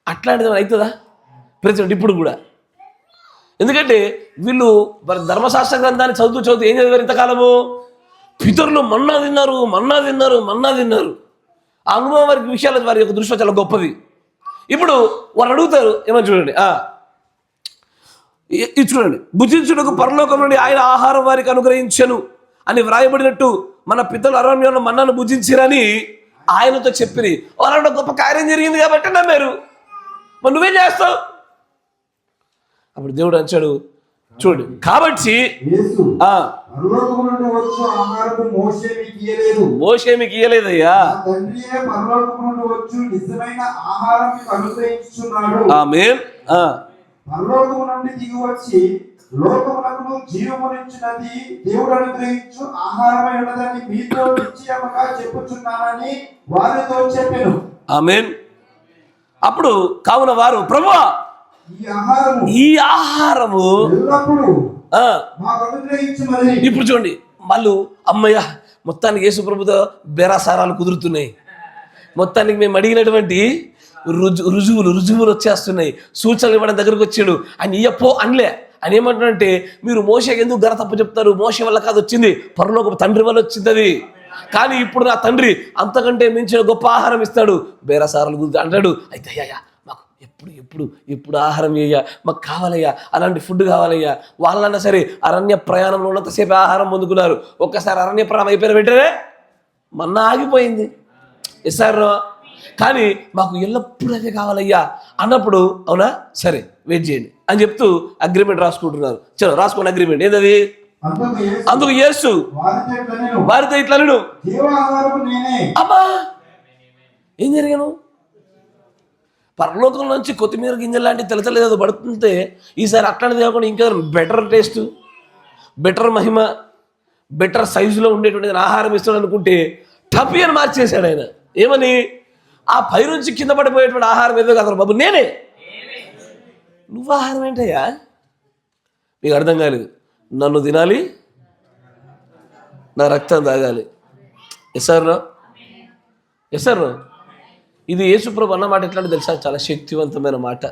అట్లాంటిది ఏమైనా అవుతుందా ప్రతి ఇప్పుడు కూడా? ఎందుకంటే వీళ్ళు ధర్మశాస్త్ర గ్రంథాన్ని చదువుతూ ఏం చదివారు ఇంతకాలము? పితరులు మన్నా తిన్నారు. ఆ అనుభవం వారికి విషయాలు వారి యొక్క దృష్టిలో చాలా గొప్పది. ఇప్పుడు వారు అడుగుతారు ఏమని చూడండి, ఇది చూడండి, భుజించుటకు పరలోకం నుండి ఆయన ఆహారం వారికి అనుగ్రహించెను అని వ్రాయబడినట్టు మన పితరులు అరణ్యంలో మన్నాను భుజించిరని ఆయనతో చెప్పిరి. వాళ్ళ గొప్ప కార్యం జరిగింది కాబట్టి నమ్మారు. మరి నువ్వేం చేస్తావు? అప్పుడు దేవుడు అంచాడు, చూడు, కాబట్టి మోషే మీకు ఇయ్యలేదయ్యా, ఆమేన్. పరలోకము నుండి దిగి వచ్చి లోకమునకు జీవమునిచ్చినది దేవుడు అనుగ్రహించు ఆహారమై ఉన్నదని మీతో నిశ్చయముగా చెప్పుచున్నానని వారితో చెప్పెను. ఆమేన్. అప్పుడు కావున వారు, ప్రభువా ఈ ఆహారము ఇప్పుడు చూడండి, వాళ్ళు అమ్మయ్య మొత్తానికి యేసు ప్రభుతో బేరాసారాలు కుదురుతున్నాయి, మొత్తానికి మేము అడిగినటువంటి రుజువులు వచ్చేస్తున్నాయి, సూచనలు ఇవ్వడం దగ్గరకు వచ్చాడు. ఆయన ఇయ్యపో అనలే. ఆయన ఏమంటాడంటే, మీరు మోషేకి ఎందుకు ఘన తప్పు చెప్తారు? మోషే వల్ల కాదు వచ్చింది, పరలోకపు తండ్రి వల్ల వచ్చింది అది. కానీ ఇప్పుడు నా తండ్రి అంతకంటే మించిన గొప్ప ఆహారం ఇస్తాడు. బేరసారాలు గురించి అంటాడు. అయితే అయ్యా మాకు ఎప్పుడు ఆహారం అయ్యా, మాకు కావాలయ్యా, అలాంటి ఫుడ్ కావాలయ్యా. వాళ్ళన్నా సరే అరణ్య ప్రయాణంలో ఉన్నంతసేపు ఆహారం పొందుకున్నారు. ఒక్కసారి అరణ్య ప్రయాణం అయిపోయిన వెంటనే మన్నా ఆగిపోయింది. కానీ మాకు ఎల్లప్పుడూ అదే కావాలయ్యా అన్నప్పుడు, అవునా సరే వెయిట్ చేయండి అని చెప్తూ అగ్రిమెంట్ రాసుకుంటున్నారు. చలో రాసుకోండి అగ్రిమెంట్. ఏంటది? అందుకు యేసు వారితో ఇట్లా అన్నాడు, అమ్మా ఏం జరిగాను? పరలోకం నుంచి కొత్తిమీర గింజలు లాంటి తెలతలేదు పడుతుంటే ఈసారి అట్లాంటిది కాకుండా ఇంకా బెటర్ టేస్ట్, బెటర్ మహిమ, బెటర్ సైజులో ఉండేటువంటి ఆహారం ఇస్తాడు అనుకుంటే టపి అని మార్చేశాడు ఆయన. ఏమని? ఆ పై నుంచి కింద పడిపోయేటువంటి ఆహారం ఏదో కదా బాబు, నేనే. నువ్వు ఆహారం ఏంటయ్యా? మీకు అర్థం కాలేదు. నన్ను తినాలి, నా రక్తం తాగాలి. ఎస్ సార్ ఇది యేసుప్రభు అన్న మాట ఎట్లాంటి తెలుసా? చాలా శక్తివంతమైన మాట.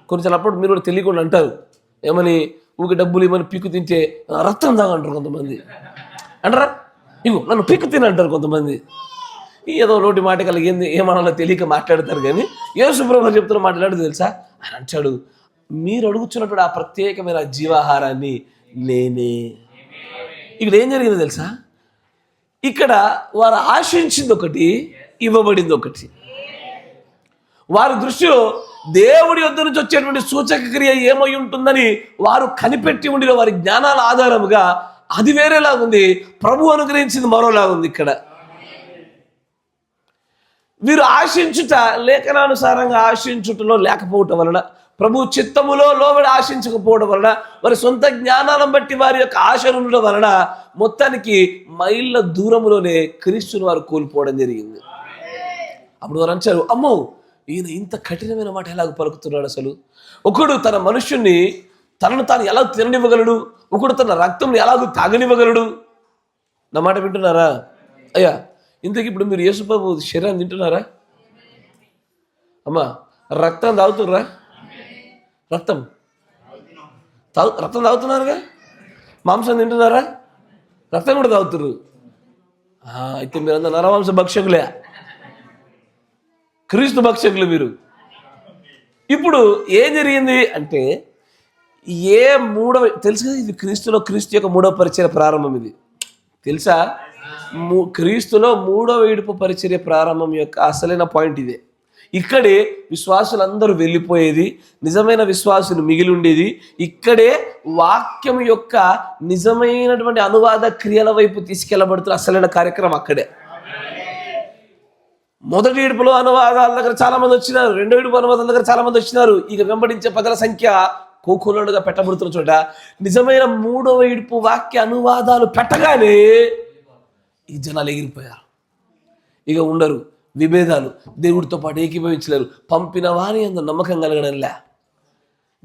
కొంచెం అప్పుడు మీరు కూడా తెలియకుండా అంటారు, ఏమని ఊరికి డబ్బులు ఇవ్వని పీకు తింటే రక్తం తాగంటారు కొంతమంది. అంటారా? ఇగో నన్ను పీకు తినంటారు కొంతమంది. ఏదో నోటి మాట కలిగింది ఏమన్నా తెలియక మాట్లాడతారు. కానీ యేసుప్రభు చెప్తున్న మాట్లాడదు తెలుసా? ఆయన అంటాడు, మీరు అడుగుతున్నటువంటి ఆ ప్రత్యేకమైన జీవాహారాన్ని నేనే. ఇక్కడ ఏం జరిగిందో తెలుసా? ఇక్కడ వారు ఆశించింది ఒకటి, ఇవ్వబడింది ఒకటి. వారి దృష్టిలో దేవుడి యొద్ద నుంచి వచ్చేటువంటి సూచక క్రియ ఏమై ఉంటుందని వారు కనిపెట్టి ఉండిన వారి జ్ఞానాల ఆధారముగా అది వేరేలాగా ఉంది, ప్రభు అనుగ్రహించింది మరోలాగా ఉంది. ఇక్కడ వీరు ఆశించుట లేఖనానుసారంగా ఆశించుటలో లేకపోవటం వలన, ప్రభు చిత్తములో లోబడి ఆశించకపోవడం వలన, వారి సొంత జ్ఞానాలను బట్టి వారి యొక్క ఆశలు ఉండడం వలన మొత్తానికి మైళ్ళ దూరంలోనే క్రీస్తుని వారు కోల్పోవడం జరిగింది. అప్పుడు వారు అంటారు, అమ్మో ఈయన ఇంత కఠినమైన మాట ఎలాగ పలుకుతున్నాడు? అసలు ఒకడు తన మనుష్యుణ్ణి తనను తాను ఎలా తిననివ్వగలడు? ఒకడు తన రక్తం ఎలాగూ తాగనివ్వగలడు? నా మాట వింటున్నారా? అయ్యా, ఇంతకీ ఇప్పుడు మీరు యేసుప్రభు శరీరాన్ని తింటున్నారా? అమ్మా, రక్తం తాగుతుర్రా? రక్తం తాగుతున్నారుగా. మాంసం తింటున్నారా? రక్తం కూడా తాగుతుర్రు. అయితే మీరంతా నరమాంస భక్షకులే, క్రీస్తు భక్షకులు మీరు. ఇప్పుడు ఏం జరిగింది అంటే, తెలుసు కదా, ఇది క్రీస్తు యొక్క 3వ పరిచర్య ప్రారంభం. ఇది తెలుసా? క్రీస్తులో 3వ విడుపు పరిచర్య ప్రారంభం యొక్క అసలైన పాయింట్ ఇదే. ఇక్కడే విశ్వాసులందరూ వెళ్ళిపోయేది, నిజమైన విశ్వాసులు మిగిలి ఉండేది. ఇక్కడే వాక్యం యొక్క నిజమైనటువంటి అనువాద క్రియల వైపు తీసుకెళ్లబడుతున్న అసలైన కార్యక్రమం అక్కడే. మొదటి విడుపులో అనువాదాల దగ్గర చాలా మంది వచ్చినారు, 2వ విడుపు అనువాదాల దగ్గర చాలా మంది వచ్చినారు. ఇక వెంబడించే ప్రజల సంఖ్య కోకొల్లలుగా పెట్టబడుతున్న చోట నిజమైన 3వ విడుపు వాక్య అనువాదాలు పెట్టగానే ఈ జనాలు ఎగిరిపోయారు. ఇక ఉండరు, విభేదాలు, దేవుడితో పాటు ఏకీభవించలేరు. పంపిన వారి అంత నమ్మకం కలగడంలే.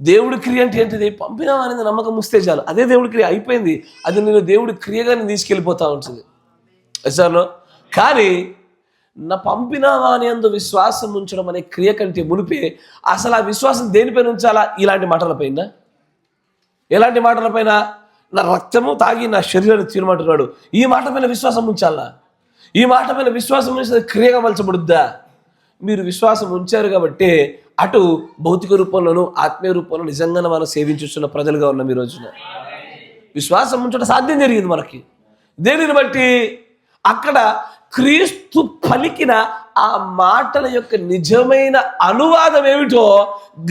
దేవుడి క్రియ అంటే ఏంటిది? పంపిన వారి నమ్మకం ముస్తే చాలు, అదే దేవుడి క్రియ అయిపోయింది. అది నేను దేవుడి క్రియగానే తీసుకెళ్ళిపోతా ఉంటుంది. సార్లో కానీ నా పంపిన వాని అందు విశ్వాసం ఉంచడం అనే క్రియ కంటే మునిపే అసలు ఆ విశ్వాసం దేనిపైన ఉంచాలా? ఇలాంటి మాటలపైన. ఎలాంటి మాటలపైన? నా రక్తము తాగి నా శరీరాన్ని తీరమంటున్నాడు, ఈ మాట పైన విశ్వాసం ఉంచాలా? ఈ మాట పైన విశ్వాసం ఉంచి క్రియగా మలచబడుద్దా? మీరు విశ్వాసం ఉంచారు కాబట్టి అటు భౌతిక రూపంలోనూ ఆత్మీయ రూపంలో నిజంగానే మనం సేవించుతున్న ప్రజలుగా ఉన్నాం. ఈ రోజున విశ్వాసం ఉంచడం సాధ్యం జరిగింది మనకి. దేనిని బట్టి? అక్కడ క్రీస్తు పలికిన ఆ మాటల యొక్క నిజమైన అనువాదం ఏమిటో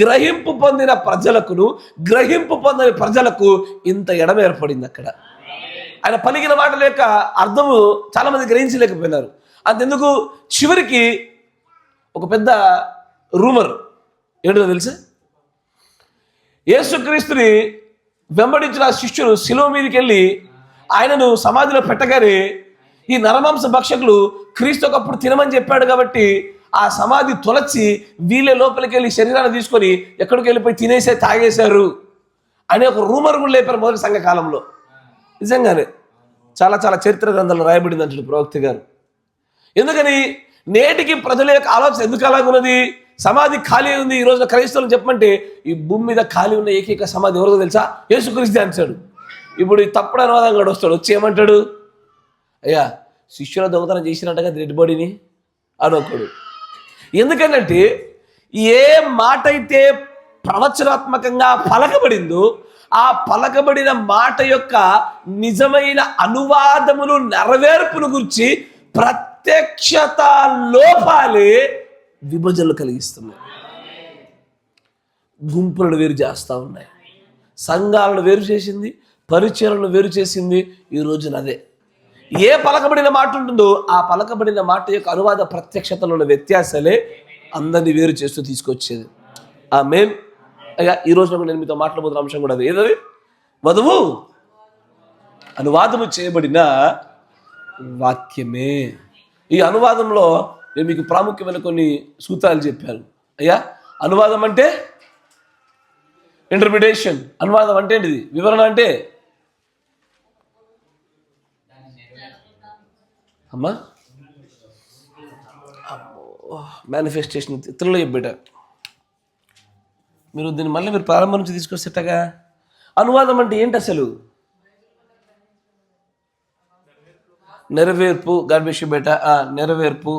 గ్రహింపు పొందిన ప్రజలకును గ్రహింపు పొందని ప్రజలకు ఇంత ఎడమ ఏర్పడింది. అక్కడ ఆయన పలికిన మాటల యొక్క అర్థము చాలా మంది గ్రహించలేకపోయినారు. అంతెందుకు, చివరికి ఒక పెద్ద రూమర్ ఏంటో తెలుసా? యేసుక్రీస్తుని వెంబడించిన శిష్యులు శిలువ మీదకి వెళ్ళి ఆయనను సమాధిలో పెట్టగానే ఈ నరమాంస భక్షకులు క్రీస్తు ఒకప్పుడు తినమని చెప్పాడు కాబట్టి ఆ సమాధి తొలచి వీళ్ళే లోపలికి వెళ్ళి శరీరాన్ని తీసుకొని ఎక్కడికి వెళ్ళిపోయి తినేసే తాగేశారు అనే ఒక రూమర్ కూడా లేపారు మొదటి సంఘకాలంలో. నిజంగానే చాలా చాలా చరిత్ర గ్రంథాలు రాయబడింది అంటాడు ప్రవక్త గారు. ఎందుకని? నేటికి ప్రజల యొక్క ఆలోచన ఎందుకు అలాగున్నది? సమాధి ఖాళీ ఉంది. ఈ రోజున క్రైస్తవులు చెప్పమంటే ఈ భూమి మీద ఖాళీ ఉన్న ఏకైక సమాధి ఎవరికో తెలుసా? యేసుక్రీస్తు అంటాడు. ఇప్పుడు ఈ తప్పుడు అనువాదం కూడా వస్తాడు, వచ్చి ఏమంటాడు? అయ్యా, శిష్యుల దొంగతనం చేసినట్టుగా డెడ్ బాడీని అనొకడు. ఎందుకంటే ఏ మాట అయితే ప్రవచనాత్మకంగా పలకబడిందో ఆ పలకబడిన మాట యొక్క నిజమైన అనువాదములు నెరవేర్పును గురించి ప్రత్యక్షత లోపాలే విభజనలు కలిగిస్తున్నాయి. గుంపులను వేరు చేస్తూ ఉన్నాయి, సంఘాలను వేరు చేసింది, పరిచయాలను వేరు చేసింది. ఈ రోజున అదే ఏ పలకబడిన మాట ఉంటుందో ఆ పలకబడిన మాట యొక్క అనువాద ప్రత్యక్షతలో ఉన్న వ్యత్యాసాలే అందరినీ వేరు చేస్తూ తీసుకొచ్చేది. ఆమేన్. అయ్యా, ఈ రోజున నేను మీతో మాట్లాడబోతున్న అంశం కూడా అది. ఏదది? వధువు అనువాదము చేయబడిన వాక్యమే. ఈ అనువాదంలో నేను మీకు ప్రాముఖ్యమైన కొన్ని సూత్రాలు చెప్పాను. అయ్యా, అనువాదం అంటే ఇంటర్ప్రిటేషన్, అనువాదం అంటే ఏంటిది? వివరణ అంటే అమ్మా మేనిఫెస్టేషన్ ఇతరులు చెప్పేట. దీన్ని మళ్ళీ మీరు ప్రారంభం నుంచి తీసుకొస్తేటగా. అనువాదం అంటే ఏంటి అసలు? నెరవేర్పు. గర్భిషి బేట నెరవేర్పు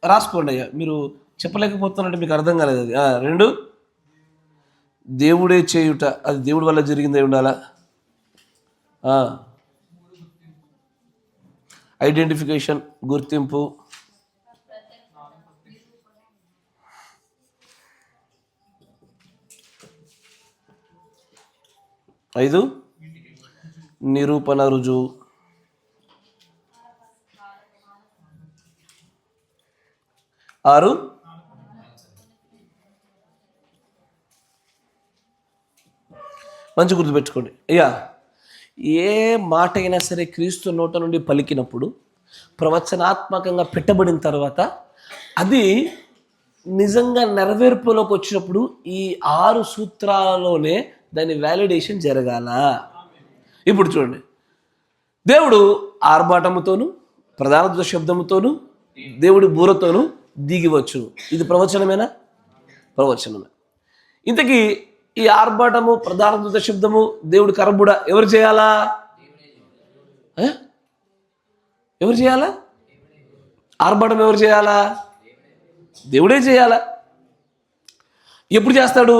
రాసుకోండి అయ్యా. మీరు చెప్పలేకపోతున్నట్టు మీకు అర్థం కాలేదు అది. 2 దేవుడే చేయుట, అది దేవుడి వల్ల జరిగిందే ఉండాలా. ఐడెంటిఫికేషన్, గుర్తింపు. 5 నిరూపణ, రుజువు. 6 మంచి గుర్తుపెట్టుకోండి అయ్యా, ఏ మాట అయినా సరే క్రీస్తు నోట నుండి పలికినప్పుడు, ప్రవచనాత్మకంగా పెట్టబడిన తర్వాత అది నిజంగా నెరవేర్పులోకి వచ్చినప్పుడు ఈ 6 సూత్రాలలోనే దాని వ్యాలిడేషన్ జరగాల. ఇప్పుడు చూడండి, దేవుడు ఆర్భాటముతోను, ప్రధాన దూత శబ్దముతోను, దేవుడి బూరతోను దిగివచ్చును. ఇది ప్రవచనమేనా? ప్రవచనమే. ఇంతకీ ఈ ఆర్భాటము, ప్రధాన దూత శబ్దము, దేవుడి కరబుడ ఎవరు చేయాలా? ఎవరు చేయాలా? ఆర్భాటం ఎవరు చేయాలా? దేవుడే చేయాలా. ఎప్పుడు చేస్తాడు?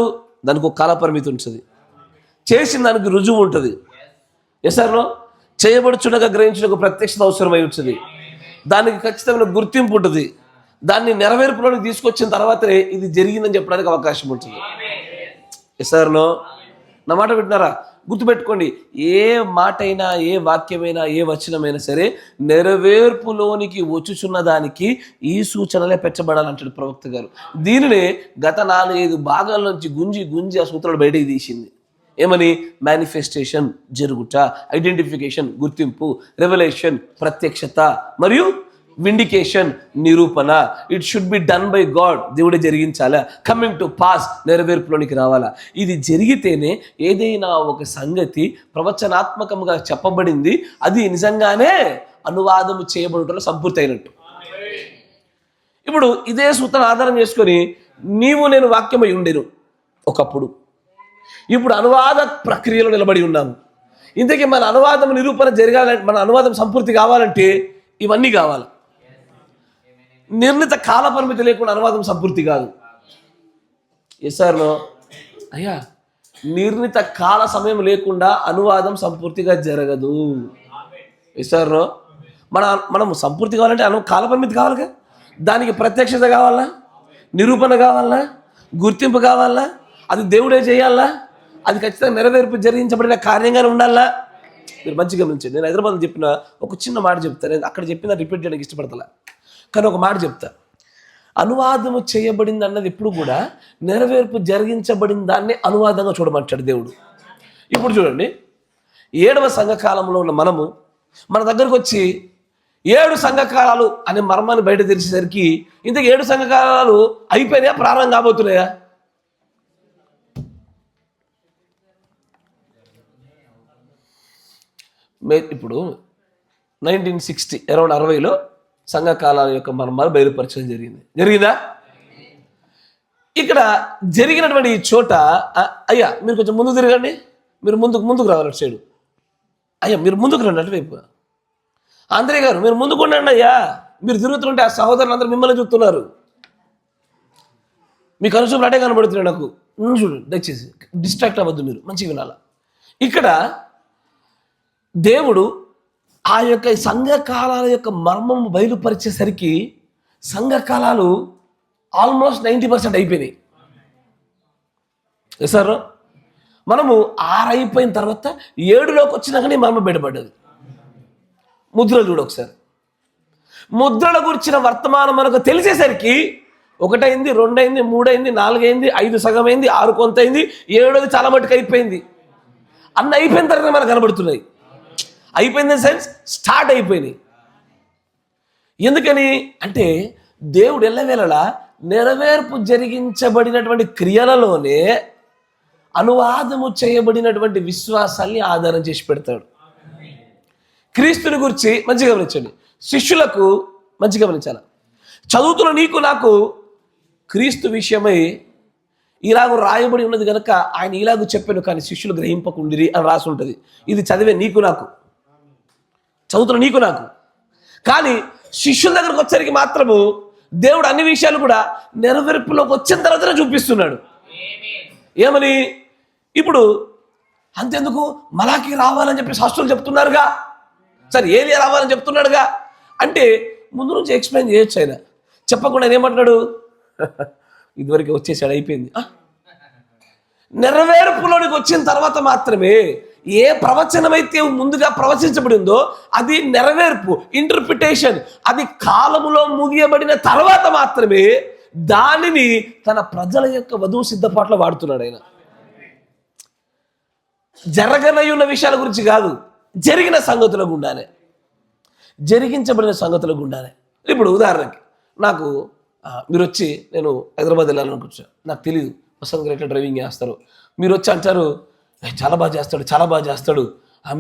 దానికి ఒక కాల పరిమితి ఉంటుంది, చేసిన దానికి రుజువు ఉంటుంది. ఎసార్లో చేయబడుచుండగా గ్రహించుటకు ప్రత్యక్షత అవసరమై ఉంటుంది. దానికి ఖచ్చితమైన గుర్తింపు ఉంటుంది. దాన్ని నెరవేర్పులోకి తీసుకొచ్చిన తర్వాతనే ఇది జరిగిందని చెప్పడానికి అవకాశం ఉంటుంది. ఎసార్లో నా మాట వింటున్నారా? గుర్తుపెట్టుకోండి, ఏ మాట అయినా, ఏ వాక్యమైనా, ఏ వచనమైనా సరే నెరవేర్పులోనికి వచ్చుచున్న దానికి ఈ సూచనలే పెట్టబడాలంటాడు ప్రవక్త గారు. దీనినే గత 4-5 భాగాల నుంచి గుంజి ఆ సూత్రాలు బయటకు తీసింది. ఏమని? మేనిఫెస్టేషన్ జరుగుట, ఐడెంటిఫికేషన్ గుర్తింపు, రెవల్యూషన్ ప్రత్యక్షత, మరియు విండికేషన్ నిరూపణ. It should be done by God, దేవుడే జరిగించాలా. కమింగ్ టు పాస్, నెరవేర్పులోనికి రావాలా. ఇది జరిగితేనే ఏదైనా ఒక సంగతి ప్రవచనాత్మకంగా చెప్పబడింది అది నిజంగానే అనువాదము చేయబడటంలో సంపూర్తి అయినట్టు. ఇప్పుడు ఇదే సూత్రం ఆధారం చేసుకొని నీవు నేను వాక్యమై ఉండేను ఒకప్పుడు, ఇప్పుడు అనువాద ప్రక్రియలో నిలబడి ఉన్నాము. ఇంతకీ మన అనువాదం నిరూపణ జరగాలంటే, మన అనువాదం సంపూర్తి కావాలంటే ఇవన్నీ కావాలి. నిర్ణీత కాల పరిమితి లేకుండా అనువాదం సంపూర్తి కాదు. ఎసార్నో అయ్యా, నిర్ణీత కాల సమయం లేకుండా అనువాదం సంపూర్తిగా జరగదు. ఎసార్నో మనం సంపూర్తి కావాలంటే కాల పరిమితి కావాలిగా. దానికి ప్రత్యక్షత కావాలా, నిరూపణ కావాలా, గుర్తింపు కావాలా, అది దేవుడే చేయాలా, అది ఖచ్చితంగా నెరవేర్పు జరిగించబడిన కార్యంగానే ఉండాలా. మీరు మంచిగా గమనించండి. నేను హైదరాబాద్లో చెప్పిన ఒక చిన్న మాట చెప్తాను. నేను అక్కడ చెప్పిన రిపీట్ చేయడానికి ఇష్టపడతా, కానీ ఒక మాట చెప్తా. అనువాదము చేయబడింది అన్నది ఎప్పుడు కూడా నెరవేర్పు జరిగించబడిన దాన్ని అనువాదంగా చూడమంటాడు దేవుడు. ఇప్పుడు చూడండి, 7వ సంఘకాలంలో ఉన్న మనము మన దగ్గరకు వచ్చి 7 సంఘకాలాలు అనే మర్మాన్ని బయట తెరిచేసరికి ఇంతకు 7 సంఘకాలాలు అయిపోయినాయా, ప్రారంభం కాబోతున్నాయా? ఇప్పుడు 1960 అరౌండ్ 60లో సంఘకాలాల యొక్క మర్మాలు బయలుపరచడం జరిగిందా? ఇక్కడ జరిగినటువంటి ఈ చోట అయ్యా మీరు కొంచెం ముందుకు తిరగండి, మీరు ముందుకు రావాలి అటు సైడు. అయ్యా మీరు ముందుకు రండి అటువైపు. ఆంధ్రే గారు మీరు ముందుకు ఉండండి అయ్యా. మీరు తిరుగుతుంటే ఆ సహోదరులు అందరూ మిమ్మల్ని చూస్తున్నారు. మీకు అనుసూపులు అటే కనబడుతున్నాయి నాకు. చూడండి దయచేసి, డిస్ట్రాక్ట్ అవ్వద్దు, మీరు మంచిగా వినాలా. ఇక్కడ దేవుడు ఆ యొక్క సంఘకాలాల యొక్క మర్మం బయలుపరిచేసరికి సంఘకాలాలు ఆల్మోస్ట్ 90% అయిపోయినాయి. సార్ మనము 6 అయిపోయిన తర్వాత 7లోకి వచ్చినాకనే మర్మం బయటపడ్డది. ముద్రలు చూడు ఒకసారి. ముద్రల గురించిన వర్తమానం మనకు తెలిసేసరికి 1 అయింది, 2 అయింది, 3 అయింది, 4 అయింది, 5 సగం అయింది, 6 కొంత అయింది, 7ది చాలా మటుకు అయిపోయింది. అన్నీ అయిపోయిన తర్వాత మనకు కనబడుతున్నాయి. అయిపోయింది సెన్స్ స్టార్ట్ అయిపోయినాయి. ఎందుకని అంటే దేవుడు ఎల్లవేళలా నెరవేర్పు జరిగించబడినటువంటి క్రియలలోనే అనువాదము చేయబడినటువంటి విశ్వాసాన్ని ఆధారం చేసి పెడతాడు. క్రీస్తుని గురించి మంచిగా గమనించండి. శిష్యులకు మంచిగా గమనించాలి. చదువుతున్న నీకు నాకు క్రీస్తు విషయమై ఇలాగ రాయబడి ఉన్నది కనుక ఆయన ఇలాగ చెప్పాను కానీ శిష్యులు గ్రహింపకుండిరి అని రాసి ఉంటుంది. ఇది చదివే నీకు నాకు, చదువుతున్న నీకు నాకు. కానీ శిష్యుల దగ్గరకు వచ్చరికి మాత్రము దేవుడు అన్ని విషయాలు కూడా నెరవేర్పులోకి వచ్చిన తర్వాతనే చూపిస్తున్నాడు. ఏమని? ఇప్పుడు అంతెందుకు మలాకి రావాలని చెప్పి శాస్త్రులు చెప్తున్నారుగా, సరే ఏలియా రావాలని చెప్తున్నాడుగా అంటే ముందు నుంచి ఎక్స్ప్లెయిన్ చేయొచ్చు. ఆయన చెప్పకుండా ఆయన ఏమంటున్నాడు? ఇదివరకు వచ్చేసాడు, అయిపోయింది. నెరవేర్పులోనికి వచ్చిన తర్వాత మాత్రమే ఏ ప్రవచనమైతే ముందుగా ప్రవచించబడిందో అది నెరవేర్పు, ఇంటర్ప్రిటేషన్, అది కాలములో ముగియబడిన తర్వాత మాత్రమే దానిని తన ప్రజల యొక్క వధువు సిద్ధపాట్లో వాడుతున్నాడు. ఆయన జరగనయ్యున్న విషయాల గురించి కాదు, జరిగిన సంగతుల గుండానే, జరిగించబడిన సంగతుల గుండానే. ఇప్పుడు ఉదాహరణకి నాకు మీరు వచ్చి నేను హైదరాబాద్ వెళ్ళాలనుకుంటా, నాకు తెలియదు వసంత్ గారు ఎట్లా డ్రైవింగ్ చేస్తారు. మీరు వచ్చి అంటారు చాలా బాగా చేస్తాడు, చాలా బాగా చేస్తాడు,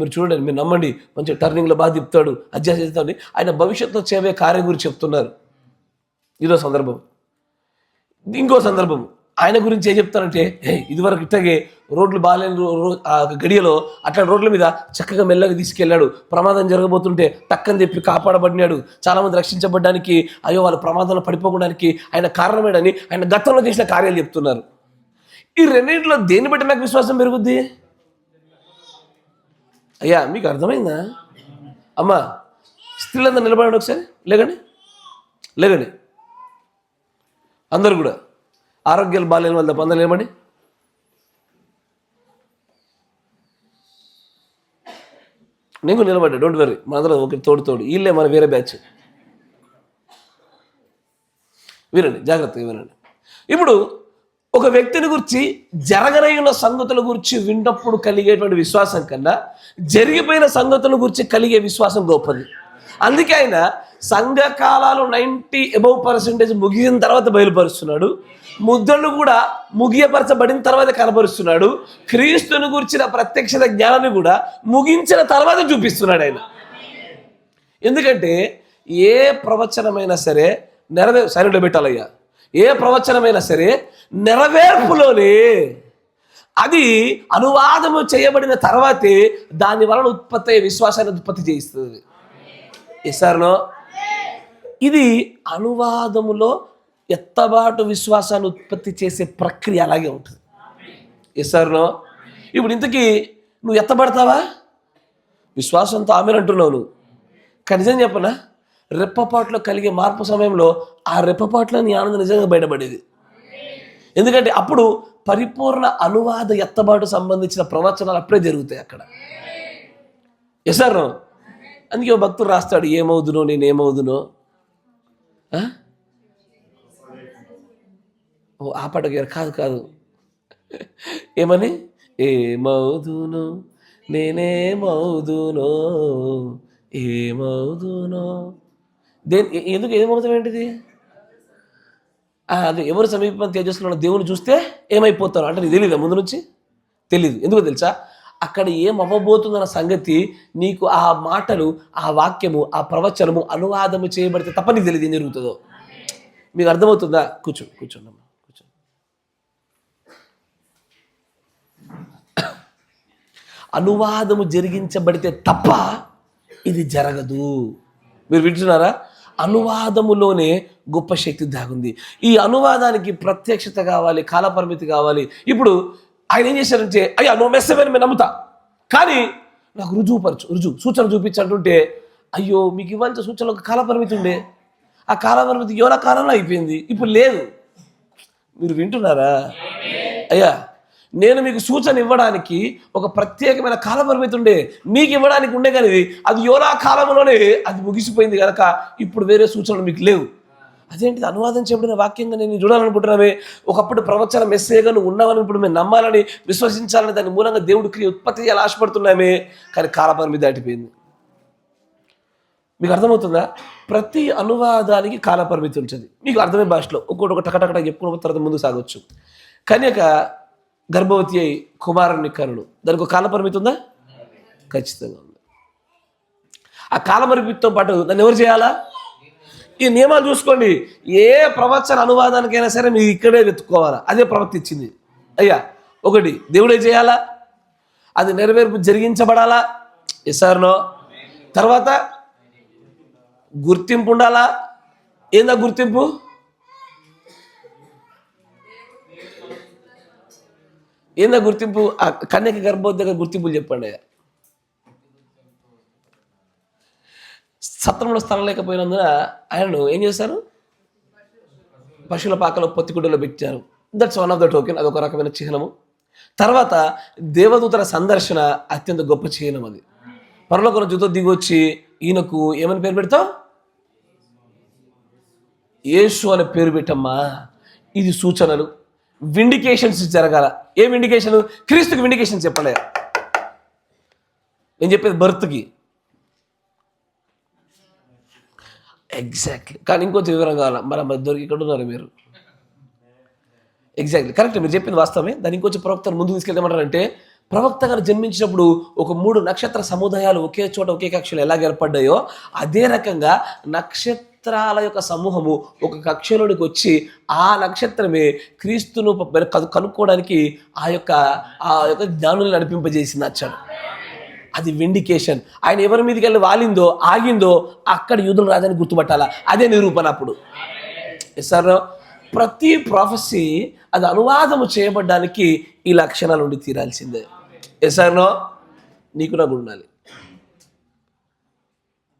మీరు చూడండి, మీరు నమ్మండి, మంచి టర్నింగ్లో బాగా తిప్పుతాడు, అడ్జస్ట్ చేస్తాడు. ఆయన భవిష్యత్తులో చేయబోయే కార్యం గురించి చెప్తున్నారు. ఇదో సందర్భం. ఇంకో సందర్భం ఆయన గురించి ఏం చెప్తారంటే, ఇదివరకు ఇట్లాగే రోడ్లు బాగాలేని గడియలో అట్లా రోడ్ల మీద చక్కగా మెల్లగా తీసుకెళ్ళాడు, ప్రమాదం జరగబోతుంటే టక్కని చెప్పి కాపాడబడినాడు, చాలామంది రక్షించబడ్డానికి, అయ్యో వాళ్ళు ప్రమాదంలో పడిపోవడానికి ఆయన కారణమేడని ఆయన గతంలో చేసిన కార్యాలు చెప్తున్నారు. ఈ రెండింటిలో దేన్ని బట్టి నాకు విశ్వాసం పెరుగుద్ది? అయ్యా మీకు అర్థమైందా? అమ్మా స్త్రీలందరూ నిలబడండి ఒకసారి, లేకండి లేకండి అందరు కూడా. ఆరోగ్యాలు బాగాలేని వాళ్ళ తప్ప అందరూ నిలబడి. నేను నిలబడ్డా, డోంట్ వెరీ, మన అందరం ఒకటి తోడు వీళ్ళే మన వేరే బ్యాచ్. వినండి, జాగ్రత్తగా వినండి. ఇప్పుడు ఒక వ్యక్తిని గురించి జరగనైన సంగతుల గురించి విన్నప్పుడు కలిగేటువంటి విశ్వాసం కన్నా జరిగిపోయిన సంగతుల గురించి కలిగే విశ్వాసం గొప్పది. అందుకే ఆయన సంఘకాలాలు 90% ముగిసిన తర్వాత బయలుపరుస్తున్నాడు, ముద్రలు కూడా ముగియపరచబడిన తర్వాత కనపరుస్తున్నాడు, క్రీస్తుని గురించిన ప్రత్యక్షత జ్ఞానాన్ని కూడా ముగించిన తర్వాత చూపిస్తున్నాడు ఆయన. ఎందుకంటే ఏ ప్రవచనమైనా సరే సైలెంట్లో పెట్టాలయ్యా, ఏ ప్రవచనమైనా సరే నెరవేర్పులోనే, అది అనువాదము చేయబడిన తర్వాతే దాని వలన ఉత్పత్తి అయ్యే విశ్వాసాన్ని ఉత్పత్తి చేయిస్తుంది. ఎస్ఆర్నో? ఇది అనువాదములో ఎత్తబాటు విశ్వాసాన్ని ఉత్పత్తి చేసే ప్రక్రియ అలాగే ఉంటుంది. ఎస్ఆర్నో? ఇప్పుడు ఇంతకీ నువ్వు ఎత్తబడతావా? విశ్వాసంతో ఆమెను అంటున్నావు నువ్వు, కానీ నిజం చెప్పనా, రెప్పపాట్లో కలిగే మార్పు సమయంలో ఆ రెప్పపాట్లో నీ ఆనందం నిజంగా బయటపడేది. ఎందుకంటే అప్పుడు పరిపూర్ణ అనువాద ఎత్తబాటు సంబంధించిన ప్రవచనాలు అప్పుడే జరుగుతాయి అక్కడ. ఎస్ఆర్నో? అందుకే భక్తుడు రాస్తాడు, ఏమవుదునో నేనేమవుదునో. ఆ పాట కాదు, ఏమని, ఏమవుదునో నేనేమవుదునో, ఏమవుదునో. ఎందుకు ఏమవుతాం ఏంటిది? అది ఎవరు సమీపం తేజస్సులో దేవుని చూస్తే ఏమైపోతారు అంటే నీకు తెలియదా? ముందు నుంచి తెలీదు. ఎందుకో తెలుసా? అక్కడ ఏం అవ్వబోతుందన్న సంగతి నీకు ఆ మాటలు, ఆ వాక్యము, ఆ ప్రవచనము అనువాదము చేయబడితే తప్ప నీకు తెలియదు ఏం జరుగుతుందో. మీకు అర్థమవుతుందా? కూర్చోండి. అనువాదము జరిగించబడితే తప్ప ఇది జరగదు. మీరు వింటున్నారా? అనువాదములోనే గొప్ప శక్తి దాగుంది. ఈ అనువాదానికి ప్రత్యక్షత కావాలి, కాలపరిమితి కావాలి. ఇప్పుడు ఆయన ఏం చేశారంటే, అయ్యా నువ్వు మెస్సవేని నేను నమ్ముతా, కానీ నాకు రుజువు సూచన చూపించంటుంటే, అయ్యో మీకు ఇవ్వాల్సిన సూచనలకు కాలపరిమితి ఉండే, ఆ కాలపరిమితి యోనా కాలంలో అయిపోయింది, ఇప్పుడు లేదు. మీరు వింటున్నారా? అయ్యా నేను మీకు సూచన ఇవ్వడానికి ఒక ప్రత్యేకమైన కాలపరిమితి ఉండే, మీకు ఇవ్వడానికి ఉండే, కానీ అది యోనా కాలంలోనే అది ముగిసిపోయింది కనుక ఇప్పుడు వేరే సూచనలు మీకు లేవు. అదేంటిది? అనువాదం చేయబడిన వాక్యంగా నేను చూడాలనుకుంటున్నామే. ఒకప్పుడు ప్రవచన మెస్సేగా నువ్వు ఉన్నావని ఇప్పుడు మేము నమ్మాలని, విశ్వసించాలని, దాని మూలంగా దేవుడికి ఉత్పత్తి చేయాలని ఆశపడుతున్నామే, కానీ కాలపరిమితి దాటిపోయింది. మీకు అర్థమవుతుందా? ప్రతి అనువాదానికి కాలపరిమితి ఉంటుంది. మీకు అర్థమయ్యే భాషలో ఒక్కొక్కటి టకటకట చెప్పుకున్న తర్వాత ముందుకు సాగొచ్చు. కనుక గర్భవతి అయి కుమారుని కనుడు. దానికి ఒక కాలపరిమితి ఉందా? ఖచ్చితంగా ఉంది. ఆ కాలపరిమితితో పాటు దాన్ని ఎవరు చేయాలా? ఈ నియమాలు చూసుకోండి. ఏ ప్రవచన అనువాదానికైనా సరే మీరు ఇక్కడే వెతుక్కోవాలా. అదే ప్రవక్త ఇచ్చింది. అయ్యా, ఒకటి దేవుడే చేయాలా, అది నెరవేర్పు జరిగించబడాలా, ఎస్ఆర్నో. తర్వాత గుర్తింపు ఉండాలా. ఏందా గుర్తింపు? ఏందా గుర్తింపు? ఆ కన్యక గర్భవతి దగ్గర గుర్తింపులు చెప్పండి. సత్రంలో స్థలం లేకపోయినందున ఆయనను ఏం చేశారు? పశువుల పాకలో పొత్తిగుడ్డలో పెట్టారు. That's one of the token. అదొక రకమైన చిహ్నము. తర్వాత దేవదూతల సందర్శన అత్యంత గొప్ప చిహ్నం. అది పరలోకం జుతో దిగొచ్చి ఈయనకు ఏమని పేరు పెడతావు? యేసు అనే పేరు పెట్టమ్మా. ఇది సూచనలు, విండికేషన్స్ జరగాల. ఏం విండికేషన్? క్రీస్తుకి విండికేషన్ చెప్పలే. నేను చెప్పేది బర్త్కి ఎగ్జాక్ట్లీ. కానీ ఇంకొంచెం వివరం కావాలా. మరి దొరికి ఇక్కడ ఉన్నారు మీరు. ఎగ్జాక్ట్లీ కరెక్ట్, మీరు చెప్పింది వాస్తవమే. దాన్ని ఇంకొంచెం ప్రవక్తను ముందుకు తీసుకెళ్ళమంటారంటే, ప్రవక్త గారు జన్మించినప్పుడు ఒక 3 నక్షత్ర సముదాయాలు ఒకే చోట ఒకే కక్షలో ఎలాగ ఏర్పడ్డాయో, అదే రకంగా నక్షత్రాల యొక్క సమూహము ఒక కక్షలోనికి వచ్చి ఆ నక్షత్రమే క్రీస్తును కనుక్కోవడానికి ఆ యొక్క జ్ఞానులు నడిపింపజేసింది వచ్చాడు. అది విండికేషన్. ఆయన ఎవరి మీదకి వెళ్ళి వాలిందో ఆగిందో అక్కడ యూదులు రాజాన్ని గుర్తుపట్టాలా. అదే నిరూపణ. అప్పుడు సార్ ప్రతి ప్రాఫెసీ అది అనువాదము చేయబడ్డానికి ఈ లక్షణాలు ఉండి తీరాల్సిందే. ఎస్ఆర్నో. నీకు నాకు ఉండాలి.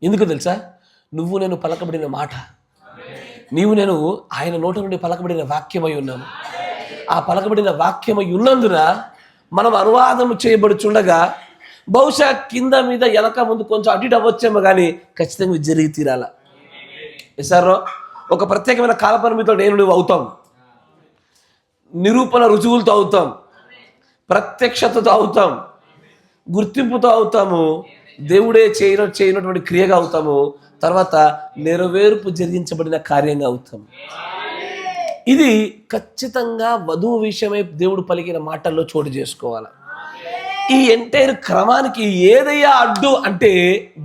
ఎందుకు తెలుసా? నువ్వు నేను పలకబడిన మాట, నీవు నేను ఆయన నోట నుండి పలకబడిన వాక్యమై ఉన్నాము. ఆ పలకబడిన వాక్యమై ఉన్నందున మనం అనువాదము చేయబడుచుండగా బహుశా కింద మీద వెనక ముందు కొంచెం అటు ఇటు అవ్వచ్చేమో కానీ ఖచ్చితంగా జరిగి తీరాల. ఎస్ఆర్నో. ఒక ప్రత్యేకమైన కాలపరిమితితో నేను నువ్వు అవుతాం. నిరూపణ రుజువులతో అవుతాం, ప్రత్యక్షతతో అవుతాం, గుర్తింపుతో అవుతాము, దేవుడే చేయనటువంటి క్రియగా అవుతాము, తర్వాత నెరవేర్పు జరిగించబడిన కార్యంగా అవుతాము. ఇది ఖచ్చితంగా వధువు విషయమై దేవుడు పలికిన మాటల్లో చోటు చేసుకోవాలి. ఈ ఎంటైర్ క్రమానికి ఏదయ్యా అడ్డు అంటే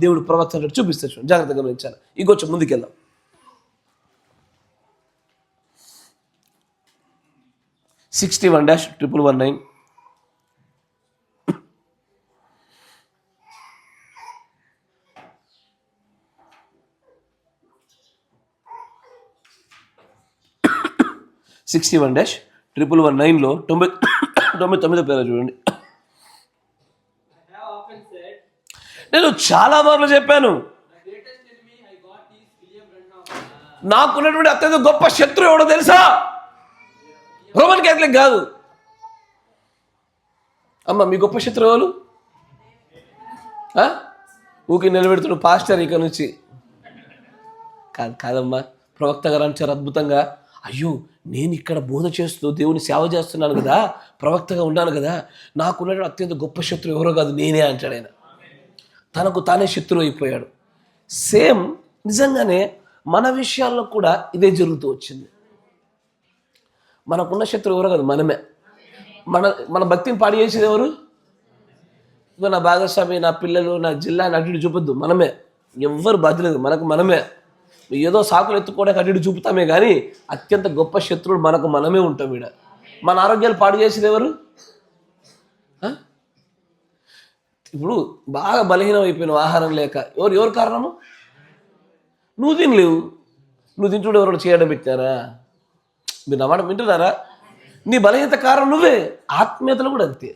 దేవుడు ప్రవక్తను చూపిస్తాడు. జాగ్రత్తగా గమనించాలి. ఇంకొంచెం ముందుకెళ్దాం. 61-119. లో 99 పేరు చూడండి. నేను చాలా మార్లు చెప్పాను, నాకున్నటువంటి అత్యంత గొప్ప శత్రువు ఎవడో తెలుసా? రోమన్ క్యాథలిక్ కాదు. అమ్మ, మీ గొప్ప శత్రువు ఎవరు? ఊకి నిలబెడుతున్న పాస్టర్ ఇక నుంచి కాదమ్మా. ప్రవక్త గారు అంటారు అద్భుతంగా, అయ్యో నేను ఇక్కడ బోధ చేస్తూ దేవుని సేవ చేస్తున్నాను కదా, ప్రవక్తగా ఉన్నాను కదా, నాకున్నటువంటి అత్యంత గొప్ప శత్రువు ఎవరో కాదు నేనే అంటాడు. ఆయన తనకు తానే శత్రువు అయిపోయాడు. సేమ్ నిజంగానే మన విషయాల్లో కూడా ఇదే జరుగుతూ వచ్చింది. మనకున్న శత్రువు ఎవరో కాదు, మనమే. మన భక్తిని పాడు చేసేది ఎవరు? ఇక నా భాగస్వామి, నా పిల్లలు, నా జిల్లా అటు చూపొద్దు. మనమే. ఎవ్వరు బాధ్యలేదు, మనకు మనమే. ఏదో సాకులు ఎత్తుకోవడానికి అటు చూపుతామే కానీ అత్యంత గొప్ప శత్రువులు మనకు మనమే ఉంటాం. ఈడ మన ఆరోగ్యాలు పాడు చేసేది ఎవరు? ఇప్పుడు బాగా బలహీనం అయిపోయినావు ఆహారం లేక. ఎవరు కారణము? నువ్వు తినలేవు. నువ్వు తింటుండే ఎవరు చేయడం పెట్టారా? మీరు నా మాట వింటున్నారా? నీ బలహీనత కారణం నువ్వే. ఆత్మీయతలు కూడా అంతే.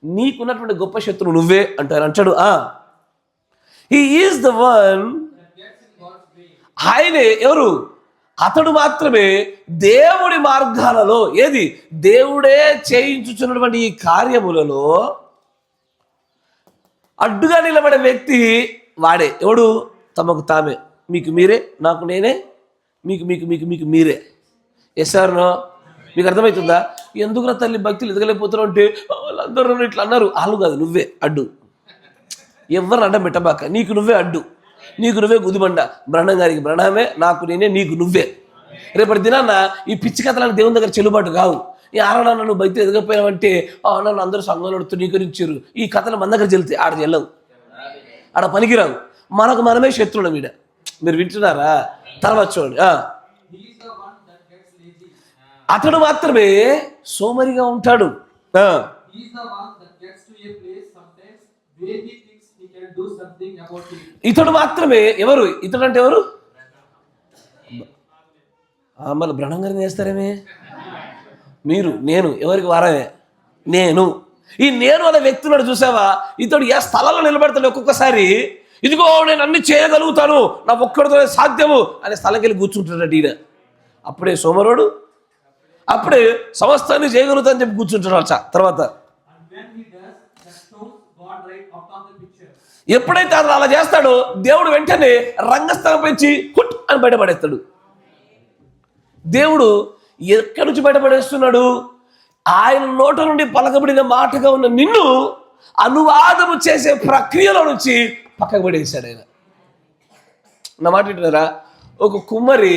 నీకున్నటువంటి గొప్ప శత్రువు నువ్వే అంటాడు. He is the one. ఆయనే ఎవరు? అతడు మాత్రమే దేవుడి మార్గాలలో, ఏది దేవుడే చేయించుచున్నటువంటి ఈ కార్యములలో అడ్డుగా నిలబడే వ్యక్తి వాడే. ఎవడు? తమకు తామే. మీకు మీరే, నాకు నేనే, మీకు మీకు మీకు మీకు మీరే. ఎస్ఆర్నో. మీకు అర్థమవుతుందా? ఎందుకురా తల్లి భక్తులు ఎదగలేకపోతున్నావు అంటే వాళ్ళందరూ ఇట్లా అన్నారు. వాళ్ళు కాదు, నువ్వే అడ్డు. ఎవరిని అడ్డం పెట్టబాక. నీకు నువ్వే అడ్డు, నీకు నువ్వే గుదిబండ. బ్రహ్మం గారికి బ్రహ్మమే, నాకు నేనే, నీకు నువ్వే. రేపటి దినాన్న ఈ పిచ్చి కథలకు దేవుని దగ్గర చెల్లుబాటు కావు. ఆరణ నన్ను బయట ఎదగపోయావంటే నన్ను అందరూ సంఘంలో తృణీకరించారు. ఈ కథలు మన దగ్గర చెల్తే ఆడ చెల్లవు, ఆడ పనికిరావు. మనకు మనమే శత్రువుల మీద. మీరు వింటున్నారా? తర్వాత చూడండి. అతడు మాత్రమే సోమరిగా ఉంటాడు. ఇతడు మాత్రమే. ఎవరు ఇతడు అంటే? ఎవరు? మళ్ళీ బ్రహ్మంగారిని చేస్తారేమే మీరు. నేను ఎవరికి వారమే? నేను. ఈ నేను అనే వ్యక్తులను చూసావా? ఇతడు ఏ స్థలంలో నిలబడతాడు ఒక్కొక్కసారి, ఇదిగో నేను అన్ని చేయగలుగుతాను, నా ఒక్కడితో సాధ్యము అనే స్థలంకి వెళ్ళి కూర్చుంటాడు ఈయన. అప్పుడే సోమరుడు, అప్పుడే సమస్తాన్ని చేయగలుగుతానని చెప్పి కూర్చుంటాడు. తర్వాత ఎప్పుడైతే అతను అలా చేస్తాడో దేవుడు వెంటనే రంగస్థలం పెంచి కుట్ అని బయటపడేస్తాడు. దేవుడు ఎక్కడి నుంచి బయటపడేస్తున్నాడు? ఆయన నోట నుండి పలకబడిన మాటగా ఉన్న నిన్ను అనువాదము చేసే ప్రక్రియలో నుంచి పక్కకు పడేశాడు ఆయన. నా మాట వింటున్నారా? ఒక కుమ్మరి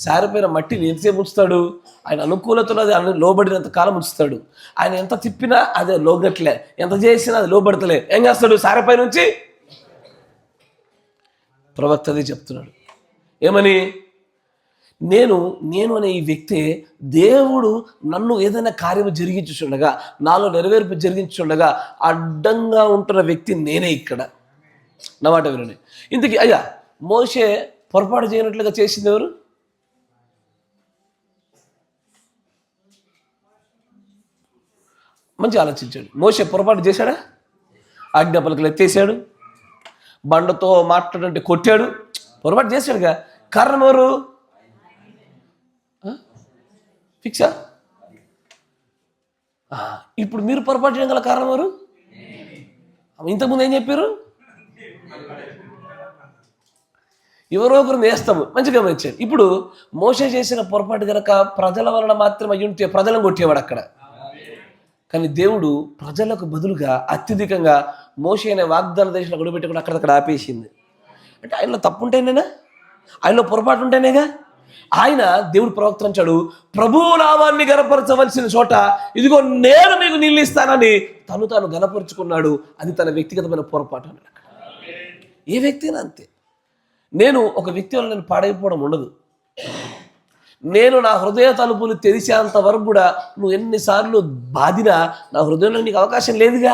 సారిపోయిన మట్టిని ఎంతసేపు ఉంచుతాడు? ఆయన అనుకూలతలో అది లోబడినంత కాలం ఉంచుతాడు. ఆయన ఎంత తిప్పినా అదే లోగట్లే, ఎంత చేసినా అది లోబడతలే. ఏం చేస్తాడు? సారిపై నుంచి ప్రవక్త అదే చెప్తున్నాడు. ఏమని? నేను అనే ఈ వ్యక్తి, దేవుడు నన్ను ఏదైనా కార్యము జరిగించుండగా, నాలో నెరవేర్పు జరిగించుండగా అడ్డంగా ఉంటున్న వ్యక్తి నేనే ఇక్కడ. నా మాట వినండి. ఇంతకీ అయ్యా మోషే పొరపాటు చేయనట్లుగా చేసింది ఎవరు? మంచి ఆలోచించాడు. మోషే పొరపాటు చేశాడా? ఆజ్ఞాపలకలు ఎత్తేసాడు, బండతో మాట్లాడంటే కొట్టాడు, పొరపాటు చేశాడుగా. కారణం ఎవరు? ఫిక్సా? ఇప్పుడు మీరు పొరపాటు చేయడం గల కారణం ఎవరు? ఇంతకుముందు ఏం చెప్పారు? ఎవరో ఒకరు వేస్తాము. మంచిగా గమనించాడు. ఇప్పుడు మోషే చేసిన పొరపాటు కనుక ప్రజల వలన మాత్రం అయ్యుంటే ప్రజలను కొట్టేవాడు అక్కడ. కానీ దేవుడు ప్రజలకు బదులుగా అత్యధికంగా మోషే అనే వాగ్దాన దేశంలో గొడవపెట్టకుండా అక్కడక్కడ ఆపేసింది. అంటే ఆయనలో తప్పు ఉంటేనేనా? ఆయనలో పొరపాటు ఉంటేనేగా? ఆయన దేవుడు ప్రవక్త అంటాడు, ప్రభువు నామాన్ని గనపరచవలసిన చోట ఇదిగో నేను మీకు నీళ్ళు ఇస్తానని తాను గనపరుచుకున్నాడు. అది తన వ్యక్తిగతమైన పొరపాటు అన్నాడు. ఏ వ్యక్తినా అంతే. నేను ఒక వ్యక్తి వల్ల నేను పాడైపోవడం ఉండదు. నేను నా హృదయ తలుపులు తెరిచేంత వరకు కూడా నువ్వు ఎన్నిసార్లు బాధినా నా హృదయంలో నీకు అవకాశం లేదుగా.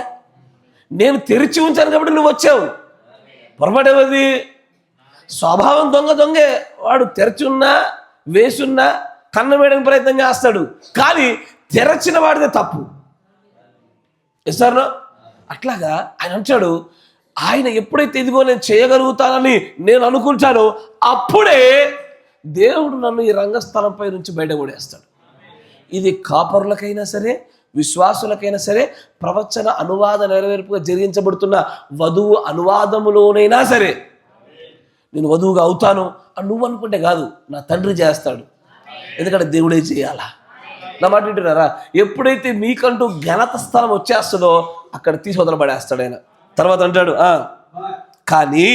నేను తెరిచి ఉంచాను కాబట్టి నువ్వు వచ్చావు. పొరపాటేది? స్వభావం దొంగే. వాడు తెరచున్నా వేసున్నా కన్ను వేయడానికి ప్రయత్నం చేస్తాడు, కానీ తెరచిన వాడిదే తప్పు. ఇస్తారో అట్లాగా ఆయన అంటాడు, ఆయన ఎప్పుడైతే ఇదిగో నేను చేయగలుగుతానని నేను అనుకుంటానో అప్పుడే దేవుడు నన్ను ఈ రంగస్థలంపై నుంచి బయటపడేస్తాడు. ఇది కాపరులకైనా సరే, విశ్వాసులకైనా సరే, ప్రవచన అనువాద నెరవేర్పుగా జరిగించబడుతున్న వధువు అనువాదములోనైనా సరే నేను వధువుగా అవుతాను అని నువ్వు అనుకుంటే కాదు, నా తండ్రి చేస్తాడు. ఎందుకంటే దేవుడే చేయాలా. నా మాట వింటున్నారా? ఎప్పుడైతే మీకంటూ ఘనత స్థలం వచ్చేస్తుందో అక్కడ తీసి వదలబడేస్తాడు ఆయన. తర్వాత అంటాడు, కానీ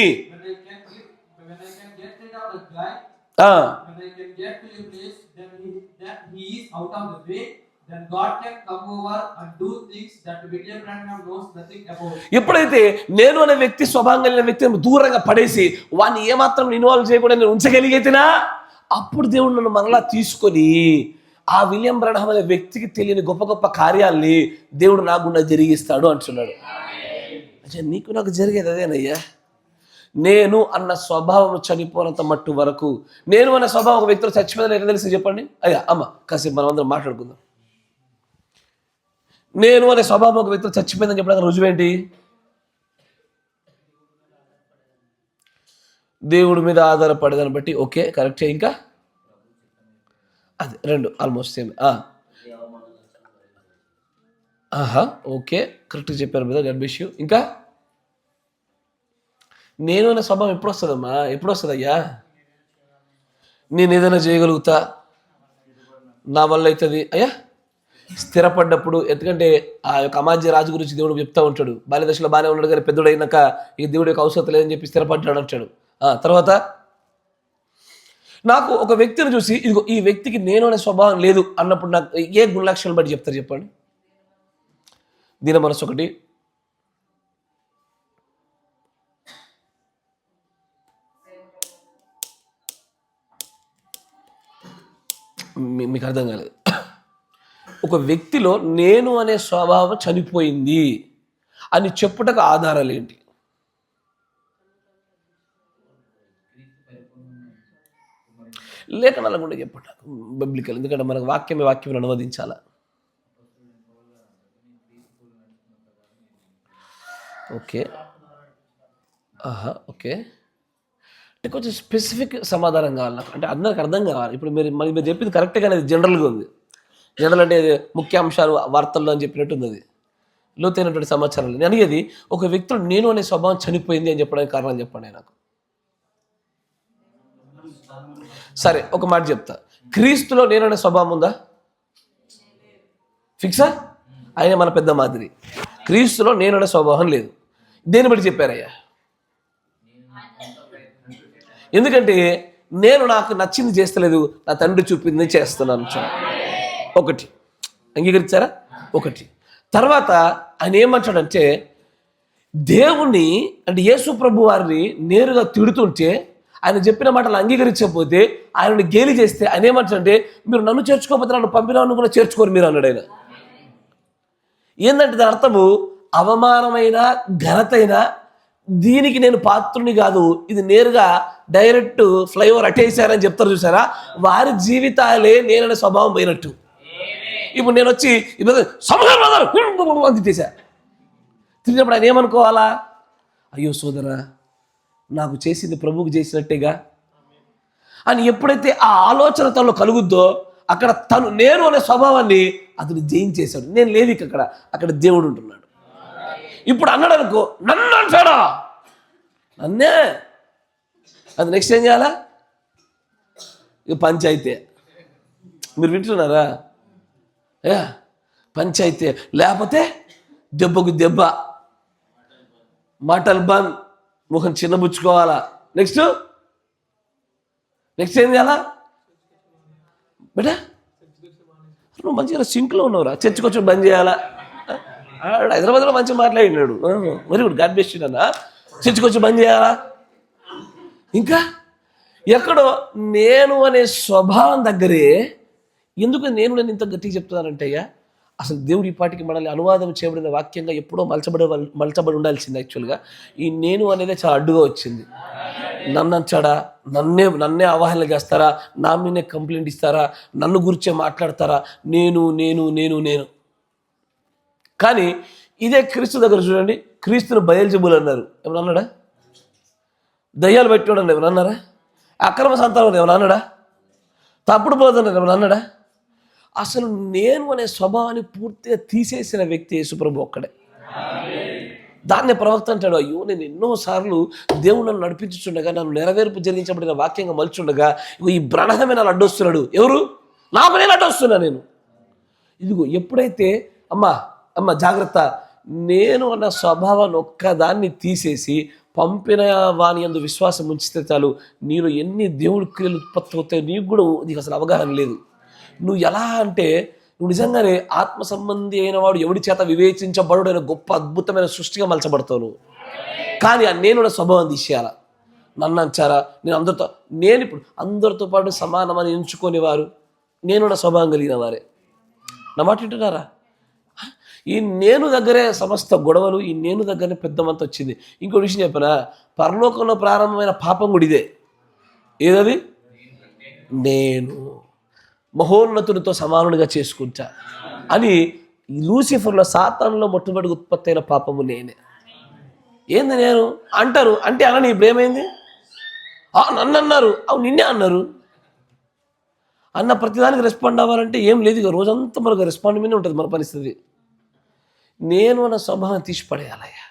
ఎప్పుడైతే నేను అనే వ్యక్తి స్వభావం కలిగిన వ్యక్తిని దూరంగా పడేసి వాడిని ఏమాత్రం ఇన్వాల్వ్ చేయకుండా నేను ఉంచగలిగేతినా, అప్పుడు దేవుడు నన్ను మనలా తీసుకొని ఆ విలియం బ్రహ్మ్ అనే వ్యక్తికి తెలియని గొప్ప గొప్ప కార్యాల్ని దేవుడు నా గుండా జరిగిస్తాడు అంటున్నాడు. అంటే నీకు నాకు జరిగేది అదేనయ్యా. నేను అన్న స్వభావం చనిపోనంత మట్టు వరకు, నేను అన్న స్వభావం ఒక వ్యక్తిలో చచ్చిపోయిందని ఎట్లా తెలిసి చెప్పండి? అయ్యా అమ్మ కాసేపు మనం అందరం మాట్లాడుకుందాం. నేను అనే స్వభావం ఒక వ్యక్తిలో చచ్చిపోయిందని చెప్పడానికి రుజువేంటి? దేవుడి మీద ఆధారపడేదాన్ని బట్టి ఓకే కరెక్టే. ఇంకా అది రెండు ఆల్మోస్ట్ సేమ్. ఓకే కరెక్ట్గా చెప్పారు మీద గర్భిష్యూ. ఇంకా నేను అనే స్వభావం ఎప్పుడు వస్తుందమ్మా? ఎప్పుడు వస్తుంది అయ్యా? నేను ఏదైనా చేయగలుగుతా, నా వల్ల అవుతుంది అయ్యా స్థిరపడ్డప్పుడు. ఎందుకంటే ఆ యొక్క అమాజ్య రాజు గురించి దేవుడు చెప్తా ఉంటాడు, బాల్యదశలో బాగానే ఉన్నాడు కానీ పెద్దోడు అయినాక ఇక దేవుడి యొక్క అవసరం లేదని చెప్పి స్థిరపడ్డాడు అంటాడు. తర్వాత నాకు ఒక వ్యక్తిని చూసి ఇదిగో ఈ వ్యక్తికి నేను అనే స్వభావం లేదు అన్నప్పుడు నాకు ఏ గుణలక్షణాలు బట్టి చెప్తారు చెప్పండి? దీని మనసు ఒకటి, మీకు అర్థం కాలేదు. ఒక వ్యక్తిలో నేను అనే స్వభావం చనిపోయింది అని చెప్పుటకు ఆధారాలు ఏంటి? లేఖనాల గుండా చెప్పట బిబ్లికల్, ఎందుకంటే మనకు వాక్యం అనువదించాల. ఓకే ఓకే, అంటే కొంచెం స్పెసిఫిక్ సమాధానం కావాలి నాకు, అంటే అందరికి అర్థం కావాలి. ఇప్పుడు మీరు చెప్పింది కరెక్ట్గానే జనరల్గా ఉంది. జనరల్ అంటే ముఖ్యాంశాలు వార్తల్లో అని చెప్పినట్టు ఉంది, అది లోతైనటువంటి సమాచారాలు. నేను అనేది ఒక వ్యక్తుడు నేను అనే స్వభావం చనిపోయింది అని చెప్పడానికి కారణం చెప్పండి నాకు. సరే, ఒక మాట చెప్తా, క్రీస్తులో నేను అనే స్వభావం ఉందా? ఫిక్సా? ఆయన మన పెద్ద మాదిరి. క్రీస్తులో నేను అనే స్వభావం లేదు. దేని బట్టి చెప్పారయ్యా? ఎందుకంటే నేను నాకు నచ్చింది చేస్తలేదు, నా తండ్రి చూపింది చేస్తున్నాను. ఒకటి అంగీకరించారా? ఒకటి. తర్వాత ఆయన ఏమంటాడంటే, దేవుణ్ణి అంటే యేసు ప్రభు వారిని నేరుగా తిడుతుంటే ఆయన చెప్పిన మాటలు అంగీకరించకపోతే, ఆయనను గేలి చేస్తే ఆయన ఏమంటాడంటే, మీరు నన్ను చేర్చుకోకపోతే నన్ను పంపిన కూడా చేర్చుకోరు మీరు అన్నాడు ఆయన. ఏంటంటే దాని అర్థము అవమానమైన ఘనతైన దీనికి నేను పాత్రుని కాదు, ఇది నేరుగా డైరెక్ట్ ఫ్లైఓవర్ అటేసారని చెప్తారు చూసారా, వారి జీవితాలే నేననే స్వభావం పోయినట్టు. ఇప్పుడు నేను వచ్చి అని తిట్టేశా, తిరిగినప్పుడు ఆయన ఏమనుకోవాలా? అయ్యో సోదరా, నాకు చేసింది ప్రభువుకు చేసినట్టేగా అని ఎప్పుడైతే ఆ ఆలోచన తనలో కలుగుద్దో, అక్కడ తను నేను అనే స్వభావాన్ని అతను జయించేశాడు. నేను లేదు అక్కడ దేవుడు ఉంటున్నాడు. ఇప్పుడు అన్నాడు అనుకో, నన్ను అంటాడా, నన్నే, అది నెక్స్ట్ ఏం చేయాలా? ఇక పంచాయితీ. మీరు వింటున్నారా? పంచాయితీ, లేకపోతే దెబ్బకు దెబ్బ, మాటలు బంద్, ముఖం చిన్నబుచ్చుకోవాలా. నెక్స్ట్ ఏం చేయాలా? బేటా నువ్వు మంచిగా సింక్లో ఉన్నావురా, చర్చకొచ్చి బంద్ చేయాలా? హైదరాబాద్లో మంచిగా మాట్లాడినాడు, వెరీ గుడ్, గాడ్ బెస్ట్ అన్న. చర్చకొచ్చి బంద్ చేయాలా? ఇంకా ఎక్కడో నేను అనే స్వభావం దగ్గరే. ఎందుకు నేను ఇంత గట్టిగా చెప్తున్నానంటే, అయ్యా అసలు దేవుడి ఈ పాటికి మనల్ని అనువాదం చేయబడిన వాక్యంగా ఎప్పుడో మలచబడి ఉండాల్సింది. యాక్చువల్గా ఈ నేను అనేది చాలా అడ్డుగా వచ్చింది. నన్ను అంచాడా, నన్నే అవహేళన చేస్తారా, నా మీదే కంప్లైంట్ ఇస్తారా, నన్ను గురించే మాట్లాడతారా, నేను నేను నేను నేను కానీ ఇదే క్రీస్తు దగ్గర చూడండి, క్రీస్తును బయల్జెబూల్ అన్నారు. ఏమన్నా అన్నాడా? దయ్యాలు పెట్టినాడు అని ఏమన్నా అన్నారా? అక్రమ సంతానం ఏమన్నా అన్నాడా? తప్పుడు బోధన ఏమన్నా అన్నాడా? అసలు నేను అనే స్వభావాన్ని పూర్తిగా తీసేసిన వ్యక్తి యేసుప్రభు ఒక్కడే. దాన్ని ప్రవక్త అంటాడు, అయ్యో నేను ఎన్నోసార్లు దేవుడు నన్ను నడిపించుండగా, నన్ను నెరవేర్పు జరిగించబడిన వాక్యంగా మలుచుండగా ఈ బ్రహ్మే నన్ను అడ్డొస్తున్నాడు. ఎవరు? నాకు నేను అడ్డొస్తున్నా. నేను ఇదిగో ఎప్పుడైతే అమ్మ జాగ్రత్త, నేను అన్న స్వభావాన్ని ఒక్కదాన్ని తీసేసి పంపిన వాని యందు విశ్వాసం ఉంచితే చాలు, నీలో ఎన్ని దేవుడి క్రియలు ఉత్పత్తి అవుతాయో నీకు అసలు అవగాహన లేదు. నువ్వు ఎలా అంటే, నువ్వు నిజంగానే ఆత్మ సంబంధి అయిన వాడు ఎవడి చేత వివేచించబడుడైన గొప్ప అద్భుతమైన సృష్టిగా మలచబడతావు నువ్వు. కానీ ఆ నేను స్వభావం తీసేయాల. నన్ను అంచారా, నేను ఇప్పుడు అందరితో పాటు సమానమని ఎంచుకొని వారు నేను స్వభావం కలిగిన వారే. నా మాట వింటున్నారా? ఈ నేను దగ్గరే సమస్త గొడవలు, ఈ నేను దగ్గరనే పెద్దమంత వచ్చింది. ఇంకో విషయం చెప్పనా, పరలోకంలో ప్రారంభమైన పాపం కూడా ఇదే. ఏదది? నేను మహోన్నతునితో సమానుడిగా చేసుకుంటా అని లూసిఫర్లో, సాతానులో మొట్టమొదటి ఉత్పత్తి అయిన పాపము నేనే. ఏంది నేను అంటారు అంటే అనని ఇప్పుడు ఏమైంది? నన్ను అన్నారు, అవు నిన్నే అన్నారు అన్న ప్రతిదానికి రెస్పాండ్ అవ్వాలంటే ఏం లేదు. ఇక రోజంతా మనకు రెస్పాండ్ మీదే ఉంటుంది మన పరిస్థితి. నేను అన్న స్వభావం తీసి పడేయాలయ్యా.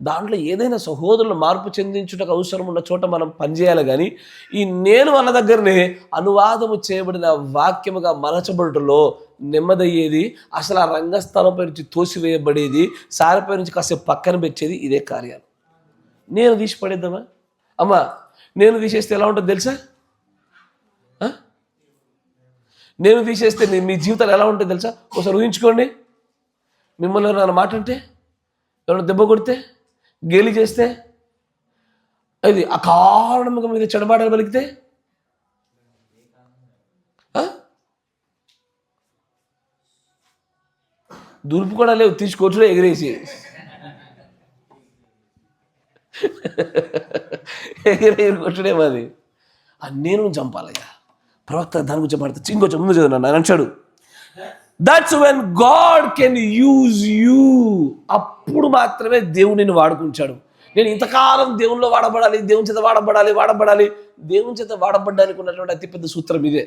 దాంట్లో ఏదైనా సహోదరులు మార్పు చెందించుటకు అవసరం ఉన్న చోట మనం పనిచేయాలి. కానీ ఈ నేను అన్న దగ్గరనే అనువాదము చేయబడిన వాక్యముగా మలచబడుటలో నెమ్మదయ్యేది, అసలు ఆ రంగస్థలంపై నుంచి తోసివేయబడేది, సారిపై నుంచి కాసేపు పక్కన పెట్టేది ఇదే కార్యాలు. నేను తీసి పడేద్దామా? నేను తీసేస్తే ఎలా ఉంటుందో తెలుసా? నేను తీసేస్తే మీ జీవితాలు ఎలా ఉంటుంది తెలుసా? ఒకసారి ఊహించుకోండి. మిమ్మల్ని ఎవరైనా మాట అంటే, ఎవరైనా దెబ్బ కొడితే, గేలి చేస్తే, అది అకారణంగా మీద చెడబాటలు పలికితే, దురుపు కూడా లేవు, తీసుకొచ్చుడే ఎగిరేసి ఎగిరేసి కొట్టుడే మాది. నేను చంపాలయ్యా. ప్రవక్త దాని గురించి మాట్లాడుతూ ఇంకొంచెం ముందు చదువు ఆయన అంటాడు, that's when God can use you. అప్పుడు మాత్రమే దేవుడు నిన్ను వాడుకుంటాడు. నేను ఇంతకాలం దేవునిలో వాడబడాలి, దేవుని చేత వాడబడాలి. దేవుని చేత వాడబడ్డానికి ఉన్నటువంటి అతిపెద్ద సూత్రం ఇదే.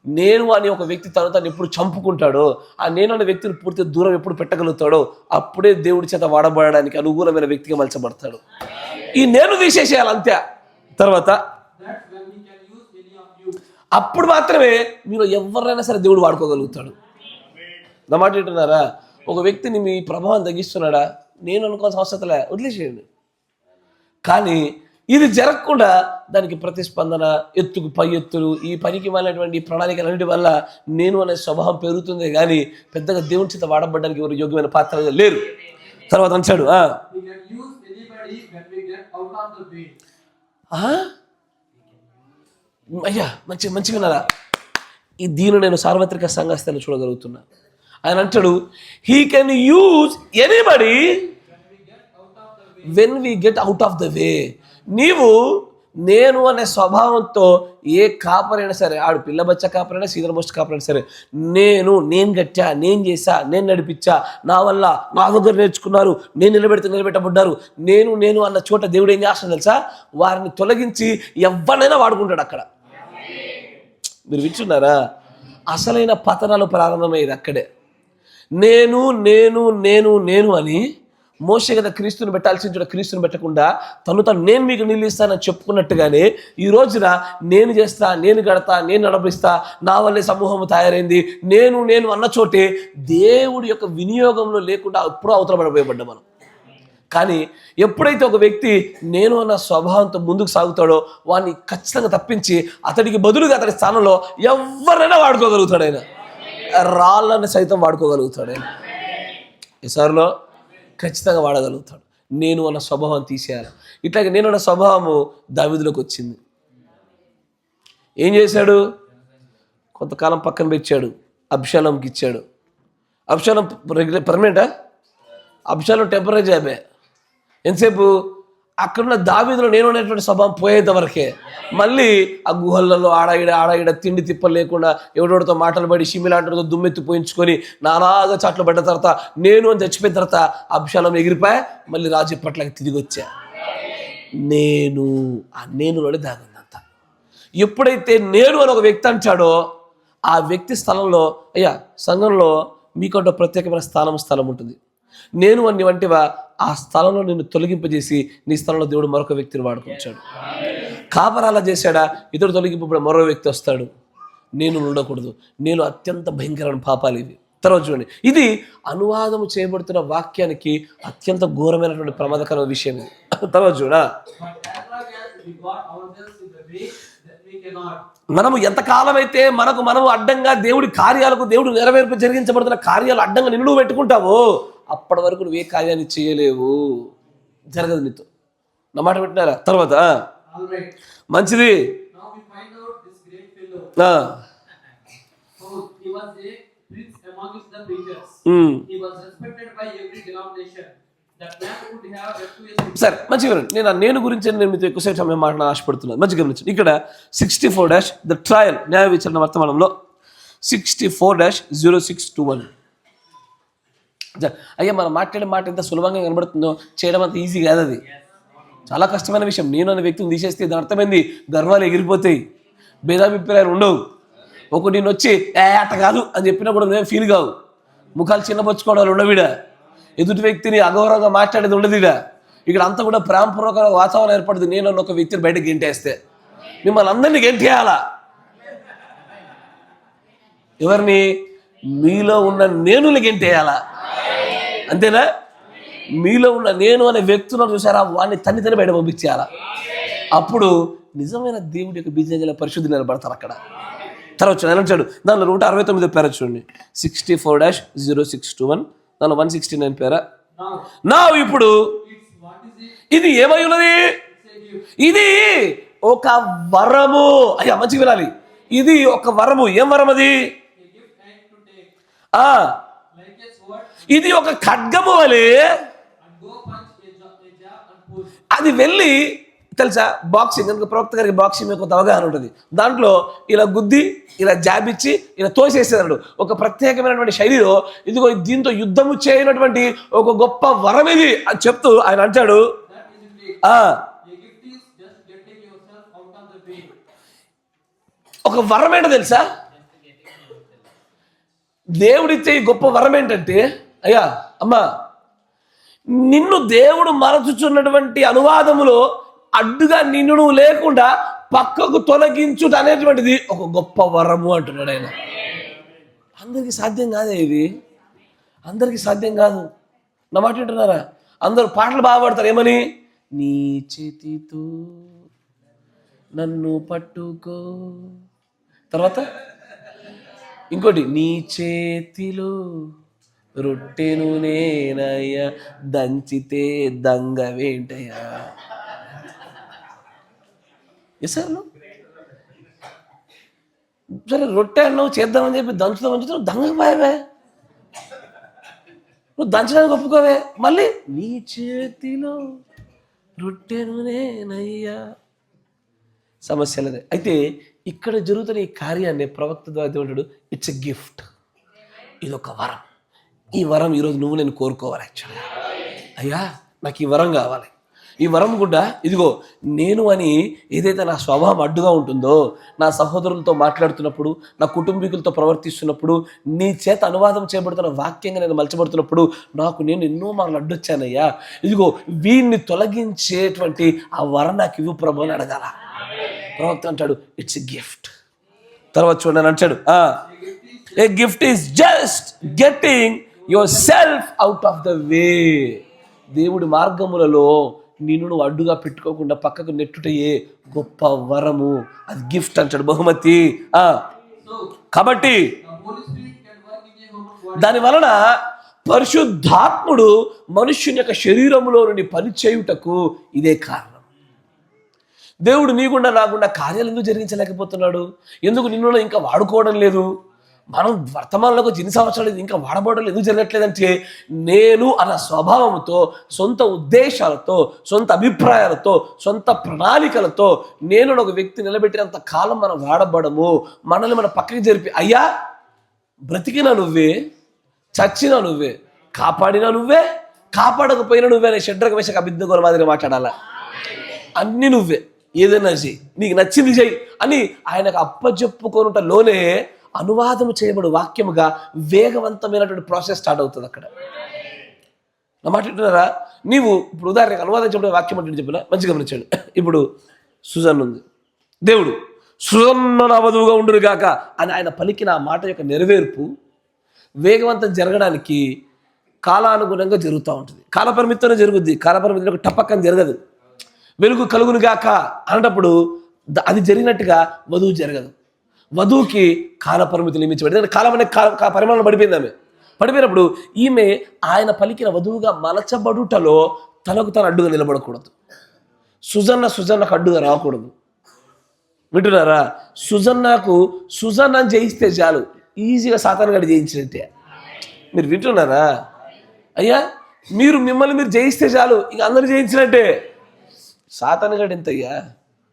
నేను అని ఒక వ్యక్తి తను ఎప్పుడు చంపుకుంటాడో, ఆ నేను అనే వ్యక్తిని పూర్తి దూరం ఎప్పుడు పెట్టగలుగుతాడో, అప్పుడే దేవుడి చేత వాడబడడానికి అనుకూలమైన వ్యక్తిగా మలచబడతాడు. ఈ నేను తీసేసేయాలి అంతే. తర్వాత అప్పుడు మాత్రమే మీరు ఎవరైనా సరే దేవుడు వాడుకోగలుగుతాడు. నా మాట వింటున్నారా? ఒక వ్యక్తిని మీ ప్రభావం తగ్గిస్తున్నాడా, నేను అనుకోవాల్సిన అవసరం లే, వదిలేసేయండి. కానీ ఇది జరగకుండా దానికి ప్రతిస్పందన, ఎత్తుకు పై ఎత్తులు, ఈ పనికి మాలినటువంటి ప్రణాళికలన్నిటి వల్ల నేను అనే స్వభావం పెరుగుతుంది. కానీ పెద్దగా దేవుని చేత వాడబడ్డానికి ఎవరు యోగ్యమైన పాత్రగా లేరు. తర్వాత అంటాడు, అయ్యా మంచిగా ఉన్నారా? ఈ దీన్ని నేను సార్వత్రిక సంఘస్థాన్ని చూడగలుగుతున్నా. ఆయన అంటాడు, he can use anybody when we get out of the వే. నీవు నేను అనే స్వభావంతో ఏ కాపరైనా సరే, ఆడు పిల్లబచ్చ కాపరైనా సీనియర్ మోస్ట్ కాపరైనా సరే, నేను గట్టా, నేను చేశా, నేను నడిపించా, నా వల్ల నా దగ్గర నేర్చుకున్నారు, నేను నిలబెట్టబడ్డారు, నేను అన్న చోట దేవుడు ఏం చేస్తాడు తెలుసా? వారిని తొలగించి ఎవరినైనా వాడుకుంటాడు అక్కడ. మీరు వింటున్నారా? అసలైన పతనాలు ప్రారంభమయ్యేది అక్కడే. నేను అని మోషే కదా క్రీస్తుని పెట్టాల్సిన చోట క్రీస్తుని పెట్టకుండా తను నేను మీకు నీళ్ళు ఇస్తానని చెప్పుకున్నట్టుగానే ఈ రోజున నేను చేస్తా, నేను గడతా, నేను నడిపిస్తా, నా వల్లే సమూహం తయారైంది, నేను అన్న చోటే దేవుడి యొక్క వినియోగంలో లేకుండా ఎప్పుడూ అవతల పడిపోయబడ్డా మనం. కానీ ఎప్పుడైతే ఒక వ్యక్తి నేను అన్న స్వభావంతో ముందుకు సాగుతాడో వాడిని ఖచ్చితంగా తప్పించి అతడికి బదులుగా అతడి స్థానంలో ఎవరైనా వాడుకోగలుగుతాడు. ఆయన రాళ్ళని సైతం వాడుకోగలుగుతాడు. ఆయన ఈసారిలో ఖచ్చితంగా వాడగలుగుతాడు. నేను అన్న స్వభావం తీసేయాలి. ఇట్లాగే నేను అన్న స్వభావము దావీదులోకి వచ్చింది. ఏం చేశాడు? కొంతకాలం పక్కన పెట్టాడు, అబ్షాలోంకి ఇచ్చాడు. అబ్షాలోం పర్మనెంటా? అబ్షాలోం టెంపరీ జాబే. ఎంతసేపు? అక్కడున్న దావీదులో నేను అనేటువంటి స్వభావం పోయేంత వరకే. మళ్ళీ ఆ గుహలలో ఆడాయిడ తిండి తిప్పలు లేకుండా ఎవడోడితో మాటలు పడి షిమిలాంటితో దుమ్మెత్తి పోయించుకొని నానాగా చాట్లు పడ్డ తర్వాత నేను అని చచ్చిపోయిన తర్వాత అబ్షాలోం ఎగిరిపోయా, మళ్ళీ రాజు ఇప్పట్లాగా తిరిగి వచ్చా. నేనులోనే దాగుందంత. ఎప్పుడైతే నేను అని ఒక వ్యక్తి అంటాడో ఆ వ్యక్తి స్థలంలో, అయ్యా సంఘంలో మీకంటూ ప్రత్యేకమైన స్థలం ఉంటుంది. నేను అన్ని వంటివా ఆ స్థలంలో నిన్ను తొలగింపజేసి నీ స్థలంలో దేవుడు మరొక వ్యక్తిని వాడుకొచ్చాడు. కాపరాలా చేశాడా? ఇతడు తొలగింపబడి మరో వ్యక్తి వస్తాడు. నేను ఉండకూడదు. నేను అత్యంత భయంకరమైన పాపాలు ఇవి. తర్వాత చూడండి, ఇది అనువాదం చేయబడుతున్న వాక్యానికి అత్యంత ఘోరమైనటువంటి ప్రమాదకరమైన విషయం ఇది. తర్వాత చూడా, మనము ఎంతకాలం అయితే మనము అడ్డంగా దేవుడి కార్యాలకు, దేవుడు నెరవేర్పు జరిగించబడుతున్న కార్యాలు అడ్డంగా నిన్ను పెట్టుకుంటావో అప్పటి వరకు నువ్వు ఏ కార్యాన్ని చేయలేవు, జరగదు నీతో. నా మాట పెట్టినారా? తర్వాత మంచిది. సరే మంచిగా వినండి. నేను గురించి నేను మీతో ఎక్కువసేపు సమయం మాట్లాడాలని ఆశపడుతున్నాను. మంచిగా గమనించండి. ఇక్కడ 64- ద ట్రయల్, న్యాయ విచారణ వర్తమానంలో 64-0621. అయ్యా మనం మాట్లాడే మాట ఎంత సులభంగా కనబడుతుందో చేయడం అంత ఈజీ కాదు. అది చాలా కష్టమైన విషయం. నేను అనే వ్యక్తిని తీసేస్తే దాని అర్థమైంది గర్వాలు ఎగిరిపోతాయి, భేదాభిప్రాయాలు ఉండవు. ఒక నేను వచ్చి అట్ట కాదు అని చెప్పినా కూడా నువ్వేం ఫీల్ కావు. ముఖాలు చిన్నపరుచుకోవడాలు ఉండవిడ. ఎదుటి వ్యక్తిని అగౌరవంగా మాట్లాడేది ఉండదు. ఇక్కడ అంతా కూడా ప్రేమపూర్వక వాతావరణం ఏర్పడుతుంది. నేను అన్న ఒక వ్యక్తిని బయటకు గెంటేస్తే మిమ్మల్ని అందరినీ గెంటేయాలా? ఎవరిని? మీలో ఉన్న నేనుని గెంటేయాలా? అంతేనా? మీలో ఉన్న నేను అనే వ్యక్తులను చూసారా, వాడిని తన్ని బయట పంపించేయాలా? అప్పుడు నిజమైన దేవుడి యొక్క బీజంగా పరిశుద్ధి నిలబడతారు. అక్కడ తర్వాత ఆయన అంటాడు దానిలో 169 పేర చూడండి, 64-0621, దానిలో 169 పేర. నా ఇప్పుడు ఇది ఏమై ఉన్నది? ఇది ఒక వరము. అయ్యా మంచిగా వినాలి, ఇది ఒక వరము. ఏం వరం అది? ఇది ఒక ఖడ్గము వలె అది వెళ్ళి, తెలుసా బాక్సింగ్, కనుక ప్రవక్త గారికి బాక్సింగ్ మీద కొంత అవగాహన ఉంటుంది. దాంట్లో ఇలా గుద్ది ఇలా జాబిచ్చి ఇలా తోసేసేదాడు. ఒక ప్రత్యేకమైనటువంటి శైలిలో ఇదిగో దీంతో యుద్ధము చేయనటువంటి ఒక గొప్ప వరం ఇది అని చెప్తూ ఆయన అంటాడు, ఒక వరం ఏంటో తెలుసా? దేవుడిచ్చే ఈ గొప్ప వరం ఏంటంటే, అయ్యా అమ్మా, నిన్ను దేవుడు మరచుచున్నటువంటి అనువాదములో అడ్డుగా నిన్ను నువ్వు లేకుండా పక్కకు తొలగించుట అనేటువంటిది ఒక గొప్ప వరము అంటున్నాడు ఆయన. అందరికీ సాధ్యం కాదే ఇది, అందరికీ సాధ్యం కాదు. నా మాట వింటున్నారా? అందరూ పాటలు బాగా పాడతారు, ఏమని? నీ చేతితో నన్ను పట్టుకో, తర్వాత ఇంకోటి, నీ చేతిలో రొట్టెను నేనయ్యా దంచితే దంగవేంటయ్యా. ఎసార్లు సరే రొట్టె అన్నావు చేద్దామని చెప్పి దంచుతావు దంగపోయావే, నువ్వు దంచడానికి ఒప్పుకోవే, మళ్ళీ నీ చేతిలో రొట్టెను నేనయ్యా. సమస్యలదే. అయితే ఇక్కడ జరుగుతున్న ఈ కార్యాన్ని ప్రవక్త ద్వారా ఏమంటాడు? ఇట్స్ ఎ గిఫ్ట్, ఇది ఒక వరం. ఈ వరం ఈరోజు నువ్వు నేను కోరుకోవాలి. యాక్చువల్గా అయ్యా నాకు ఈ వరం కావాలి, ఈ వరం కూడా ఇదిగో నేను అని ఏదైతే నా స్వభావం అడ్డుగా ఉంటుందో, నా సహోదరులతో మాట్లాడుతున్నప్పుడు, నా కుటుంబీకులతో ప్రవర్తిస్తున్నప్పుడు, నీ చేత అనువాదం చేయబడుతున్న వాక్యంగా నేను మలచబడుతున్నప్పుడు నాకు నేను ఎన్నో మార్లు అడ్డొచ్చానయ్యా, ఇదిగో వీడిని తొలగించేటువంటి ఆ వరం నాకు ఇవ్వు ప్రభు అని అడగాల. ప్రవక్త అంటాడు ఇట్స్ ఎ గిఫ్ట్. తర్వాత చూడండి అంటాడు, a gift is just getting yourself out of the way. దేవుడి మార్గములలో నిన్ను నువ్వు అడ్డుగా పెట్టుకోకుండా పక్కకు నెట్టుటయే గొప్ప వరము, అది గిఫ్ట్ అంటాడు, బహుమతి. కాబట్టి దాని వలన పరిశుద్ధాత్ముడు మనుష్యుని యొక్క శరీరములో నుండి పనిచేయుటకు ఇదే కారణం. దేవుడు నీకుండా నాకుండా కార్యాలు ఎందుకు జరిగించలేకపోతున్నాడు? ఎందుకు నిన్ను ఇంకా వాడుకోవడం లేదు? మనం వర్తమానంలోకి వచ్చి 2 సంవత్సరాలు ఇంకా వాడబడడం ఎందుకు జరగట్లేదంటే, నేను అన్న స్వభావంతో, సొంత ఉద్దేశాలతో, సొంత అభిప్రాయాలతో, సొంత ప్రణాళికలతో నేను ఒక వ్యక్తి నిలబెట్టినంత కాలం మనం వాడబడము. మనల్ని మన పక్కకి జరిపి, అయ్యా బ్రతికినా నువ్వే, చచ్చినా నువ్వే, కాపాడినా నువ్వే, కాపాడకపోయినా నువ్వే అనే షడ్రక మేషక అబేద్నెగోల మాదిరి మాట్లాడాలా. అన్నీ నువ్వే, ఏదైనా చెయ్యి, నీకు నచ్చింది చెయ్యి అని ఆయనకు అప్పచెప్పుకోనుటలోనే అనువాదం చేయబడు వాక్యముగా వేగవంతమైనటువంటి ప్రాసెస్ స్టార్ట్ అవుతుంది అక్కడ. నా మాట వింటున్నారా? నీవు ఇప్పుడు ఉదాహరణకు అనువాదం చెప్పిన వాక్యం అంటే చెప్పిన మంచిగా గమనించండి. ఇప్పుడు సుజన్ ఉంది, దేవుడు సుజన్న నా వధువుగా ఉండును గాక అని ఆయన పలికిన ఆ మాట యొక్క నెరవేర్పు వేగవంతం జరగడానికి కాలానుగుణంగా జరుగుతూ ఉంటుంది. కాలపరిమితితోనే జరుగుద్ది, కాలపరిమితిలో టపక్కని జరగదు. వెలుగు కలుగును గాక అన్నప్పుడు అది జరిగినట్టుగా వధువు జరగదు. వధువుకి కాలపరిమితులు నియమించబడింది. కాలం అనే పరిమాణం పడిపోయింది. ఆమె పడిపోయినప్పుడు ఈమె ఆయన పలికిన వధువుగా మలచబడుటలో తనకు తను అడ్డుగా నిలబడకూడదు. సుజన్నకు అడ్డుగా రాకూడదు. వింటున్నారా? సుజన్నని జయిస్తే చాలు, ఈజీగా సాతాను గడి జయించినట్టే. మీరు వింటున్నారా? అయ్యా మిమ్మల్ని మీరు జయిస్తే చాలు, ఇక అందరూ జయించినట్టే. సాతాను గడి ఎంతయ్యా?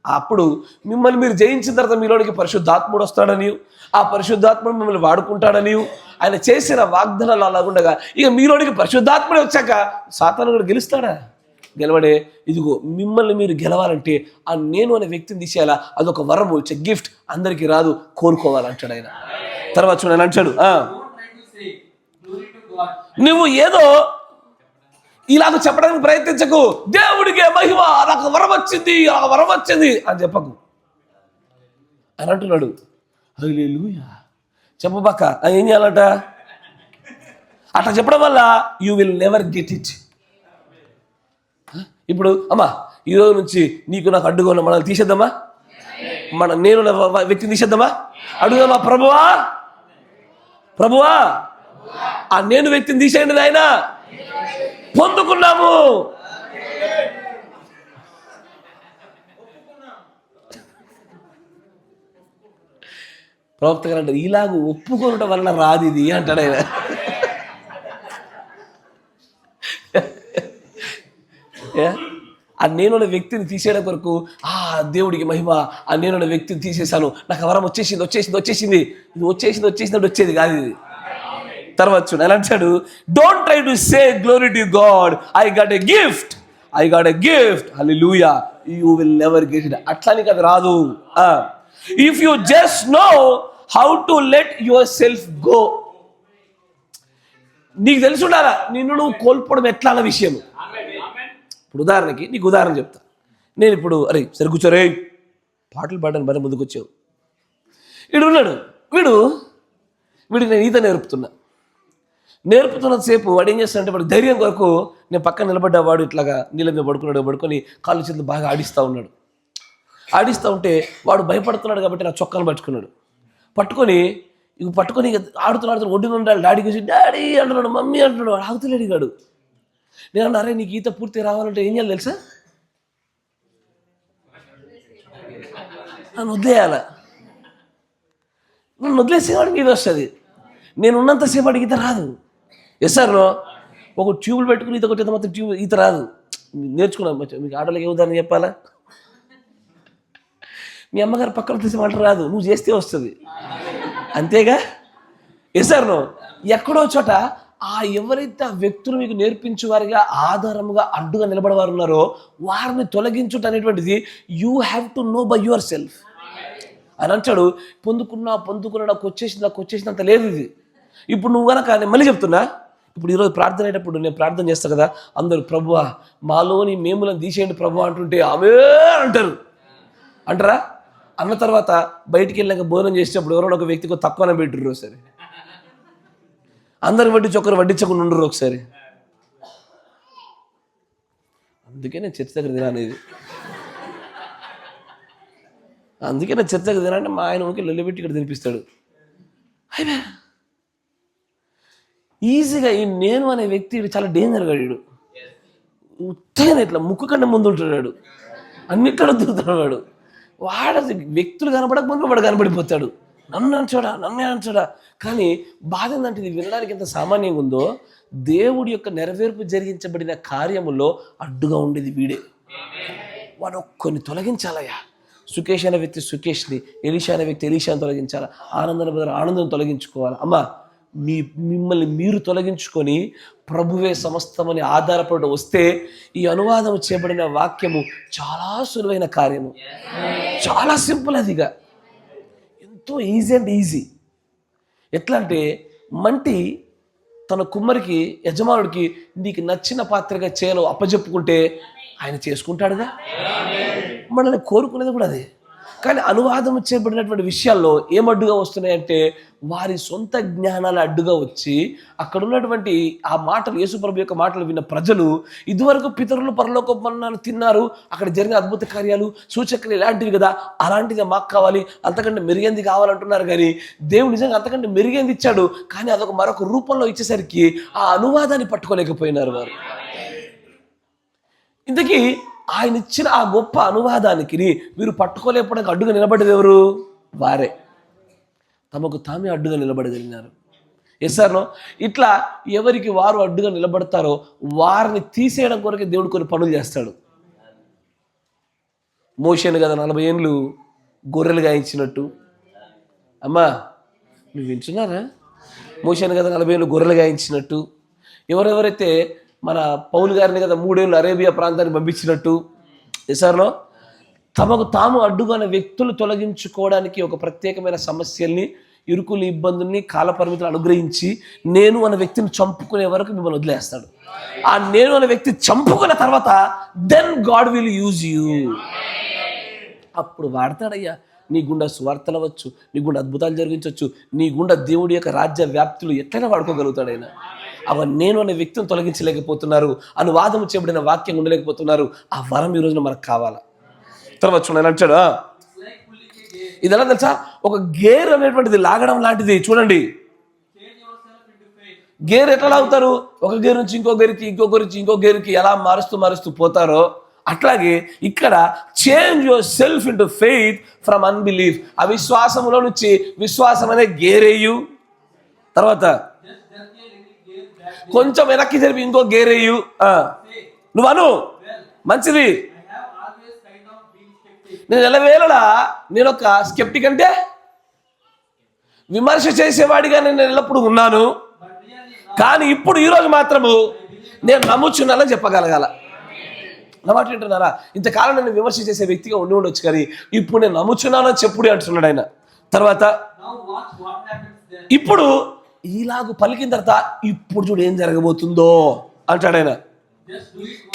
అప్పుడు మిమ్మల్ని మీరు జయించిన తర్వాత మీలోనికి పరిశుద్ధాత్ముడు వస్తాడని, ఆ పరిశుద్ధాత్ముడు మిమ్మల్ని వాడుకుంటాడని ఆయన చేసిన వాగ్దానాలు అలాగుండగా ఇక మీలోనికి పరిశుద్ధాత్ముడే వచ్చాక సాతాను కూడా గెలుస్తాడా? గెలవడే. ఇదిగో మిమ్మల్ని మీరు గెలవాలంటే ఆ నేను అనే వ్యక్తిని తీసేయాలా, అదొక వరము, ఇట్స్ ఎ గిఫ్ట్. అందరికీ రాదు, కోరుకోవాలంటాడు ఆయన. తర్వాత చూడండి అంటాడు, నువ్వు ఏదో ఇలాగ చెప్పడానికి ప్రయత్నించకు. దేవుడికే మహిమ, నాకు వరం వచ్చింది, ఆ వరం వచ్చింది అని చెప్పకు అని అంటున్నాడు. హల్లెలూయా. చెప్పబాక ఏం చేయాలంట? అట్లా చెప్పడం వల్ల you will never get it. ఇప్పుడు అమ్మా ఈరోజు నుంచి నీకు నాకు అడ్డుగా ఉన్న మనల్ని తీసేద్దామా? మన నేను వ్యక్తిని తీసేద్దామా? అడుగుదామా? ప్రభువా ఆ నేను వ్యక్తిని తీసేయండి నాయన. పొందుకున్నాము. ప్రవక్త గారు అంటారు, ఇలాగ ఒప్పుకోవటం వలన రాదు ఇది అంటాడు ఆయన. ఆ నేను వ్యక్తిని తీసేయడం కొరకు దేవుడికి మహిమ, ఆ నేను వ్యక్తిని తీసేశాను, నాకు వరం వచ్చేసింది ఇది వచ్చేసినట్టు వచ్చేది కాదు ఇది. తర్వాత చూడు ఎలా అంటాడు, don't try to say glory to God, I got a gift hallelujah, you will never get it. అట్లాని కదా రాదు. If you just know how to let your self go, నీకు తెలిసి ఉండాలా నిన్ను నువ్వు కోల్పోవడం ఎట్లా అన్న విషయం. ఇప్పుడు ఉదాహరణకి నీకు ఉదాహరణ చెప్తా. నేను ఇప్పుడు సరే కూర్చోరే, పాటలు పాడడానికి మరి ముందుకు వచ్చావు. వీడు ఉన్నాడు, వీడికి నేను ఈత నేర్పుతున్నంతసేపు వాడు ఏం చేస్తాడంటే, వాడు ధైర్యం కొరకు నేను పక్కన నిలబడ్డా, వాడు ఇట్లాగా నీళ్ళ మీద పడుకొని కాళ్ళు చేతులు బాగా ఆడిస్తూ ఉంటే వాడు భయపడుతున్నాడు కాబట్టి నా చొక్కాను పట్టుకొని ఆడుతున్న ఒడ్డున ఉండాలి. డాడీకి వచ్చి డాడీ అంటున్నాడు, మమ్మీ అంటున్నాడు, వాడు ఆగుతలేడు గాడు. నేను అన్నా, నీకు ఈత పూర్తి రావాలంటే ఏం చేయాలి తెలుసా? నన్ను వదిలేయాల. నన్ను వదిలేసేవాడికి ఈత వస్తుంది, నేను ఉన్నంతసేపు వాడికి ఈత రాదు. సార్ ఒక ట్యూబులు పెట్టుకుని ఈత కొట్టేది మాత్రం ఈత రాదు. నేర్చుకున్నాను. మీకు ఆటోలకి ఏ ఉదాహరణ చెప్పాలా? మీ అమ్మగారు పక్కన తీసి మాట రాదు, నువ్వు చేస్తే వస్తుంది, అంతేగా. సార్ ఎక్కడో చోట ఎవరైతే ఆ వ్యక్తులు మీకు నేర్పించేవారిగా ఆధారముగా అడ్డుగా నిలబడేవారు ఉన్నారో వారిని తొలగించుట అనేటువంటిది you have to know by your self అని అంటాడు. పొందుకున్నా నాకు వచ్చేసినంత లేదు ఇది. ఇప్పుడు నువ్వు కనుక, నేను మళ్ళీ చెప్తున్నా, ఇప్పుడు ఈరోజు ప్రార్థన అయ్యేటప్పుడు నేను ప్రార్థన చేస్తా కదా, అందరూ ప్రభువా మాలోని మేములను తీసేయండి ప్రభువా అంటుంటే ఆమె అంటారా? అన్న తర్వాత బయటికి వెళ్ళాక భోజనం చేసేటప్పుడు ఎవరో ఒక వ్యక్తికి తక్కువనే పెట్టిర్రు ఒకసారి, అందరికి వడ్డించకుండా ఉండరు ఒకసారి. అందుకే నేను చర్చ దగ్గర తినానేది. మా ఆయన ఊరికి లొల్లిపెట్టి ఇక్కడ తినిపిస్తాడు. అయినా ఈజీగా ఈ నేను అనే వ్యక్తి చాలా డేంజర్ గాడు. ఉత్తగానే ఇట్లా ముక్కు కంటే ముందు ఉంటున్నాడు, అన్నిట్లో తిరుగుతున్నాడు. వాడు వ్యక్తులు కనపడకపోతే వాడు కనపడిపోతాడు. నన్నే అంచాడా. కానీ బాధ ఏంటంటే, ఇది వినడానికి ఎంత సామాన్యంగా ఉందో, దేవుడి యొక్క నెరవేర్పు జరిగించబడిన కార్యములో అడ్డుగా ఉండేది వీడే. వాడు కొన్ని తొలగించాలయ్యా. సుకేష్ అనే వ్యక్తి సుకేష్ని, ఎలీషా అనే వ్యక్తి ఎలీషాని తొలగించాలా, ఆనందం తొలగించుకోవాలి. అమ్మా మిమ్మల్ని మీరు తొలగించుకొని ప్రభువే సమస్తమని ఆధారపడి వస్తే ఈ అనువాదం చేయబడిన వాక్యము చాలా సులువైన కార్యము, చాలా సింపుల్. అదిగా ఎంతో ఈజీ. ఎట్లా అంటే, మంటి తన కుమ్మరికి యజమానుడికి నీకు నచ్చిన పాత్రగా చేయను అప్పచెప్పుకుంటే ఆయన చేసుకుంటాడుగా. మనల్ని కోరుకునేది కూడా అదే. కానీ అనువాదం చేయబడినటువంటి విషయాల్లో ఏమడ్డుగా వస్తున్నాయంటే, వారి సొంత జ్ఞానాలు అడ్డుగా వచ్చి అక్కడ ఉన్నటువంటి ఆ మాటలు, యేసుప్రభు యొక్క మాటలు విన్న ప్రజలు ఇదివరకు పితరులు పరలోక మన్నాను తిన్నారు, అక్కడ జరిగిన అద్భుత కార్యాలు సూచకలు ఇలాంటివి కదా, అలాంటిది మాకు కావాలి, అంతకంటే మెరుగైంది కావాలంటున్నారు. కానీ దేవుడు నిజంగా అంతకంటే మెరుగైంది ఇచ్చాడు, కానీ అదొక మరొక రూపంలో ఇచ్చేసరికి ఆ అనువాదాన్ని పట్టుకోలేకపోయినారు వారు. ఇంతకీ ఆయన ఇచ్చిన ఆ గొప్ప అనువాదానికి వీరు పట్టుకోలేకపోవడానికి అడ్డుగా నిలబడేది ఎవరు? వారే. తమకు తామే అడ్డుగా నిలబడగలిగినారు. ఎస్ఆర్నో ఇట్లా ఎవరికి వారు అడ్డుగా నిలబడతారో వారిని తీసేయడం కొరకే దేవుడు కొన్ని పనులు చేస్తాడు. మోషేను కదా 40 ఏళ్ళు గొర్రెలు గాయించినట్టు. అమ్మా నువ్వు వింటున్నారా? మోషేను కదా 40 ఏళ్ళు గొర్రెలు గాయించినట్టు, ఎవరెవరైతే మన పౌలు గారిని కదా 3 ఏళ్ళు అరేబియా ప్రాంతానికి పంపించినట్టు, ఎస్ఆర్నో తమకు తాము అడ్డుగానే వ్యక్తులు తొలగించుకోవడానికి ఒక ప్రత్యేకమైన సమస్యల్ని, ఇరుకులు, ఇబ్బందుల్ని, కాల పరిమితులు అనుగ్రహించి నేను అనే వ్యక్తిని చంపుకునే వరకు మిమ్మల్ని వదిలేస్తాడు. ఆ నేను అనే వ్యక్తి చంపుకున్న తర్వాత then God will use you. అప్పుడు వాడతాడయ్యా. నీ గుండా సువార్తలు అవ్వచ్చు, నీ గుండా అద్భుతాలు జరిగించవచ్చు, నీ గుండా దేవుడి యొక్క రాజ్య వ్యాప్తులు ఎట్లయినా వాడుకోగలుగుతాడైనా. అవన్నీ నేను అనే వ్యక్తిని తొలగించలేకపోతున్నారు, అనువాదం చేయబడిన వాక్యం ఉండలేకపోతున్నారు. ఆ వరం ఈ రోజున మనకు కావాలా? తర్వాత చూడండి అంటాడు, ఇది ఎలా తెలుసా, ఒక గేర్ అనేటువంటిది లాగడం లాంటిది. చూడండి, గేర్ ఎట్లా లాగుతారు, ఒక గేర్ నుంచి ఇంకో గేర్కి, ఇంకో గేర్ నుంచి ఇంకో గేర్కి ఎలా మారుస్తూ పోతారో అట్లాగే ఇక్కడ change yourself into faith from unbelief. అవిశ్వాసములో నుంచి విశ్వాసం అనే గేరేయు, తర్వాత కొంచెం వెనక్కి జరిపి ఇంకో గేరేయు. నువ్వు అను, మంచిది. నేను ఎల్లవేళలా నేను ఒక స్కెప్టిక్, అంటే విమర్శ చేసేవాడిగా నేను ఎల్లప్పుడూ ఉన్నాను. కానీ ఇప్పుడు ఈరోజు మాత్రము నేను నమ్ముచున్నానని చెప్పగలగాల. నా మాట వింటున్నారా? ఇంతకాలం నేను విమర్శ చేసే వ్యక్తిగా ఉండవచ్చు, కానీ ఇప్పుడు నేను నమ్ముచున్నానని చెప్పుడే అంటున్నాడు ఆయన. తర్వాత ఇప్పుడు ఇలాగ పలికిన తర్వాత ఇప్పుడు చూడు ఏం జరగబోతుందో అంటాడు ఆయన.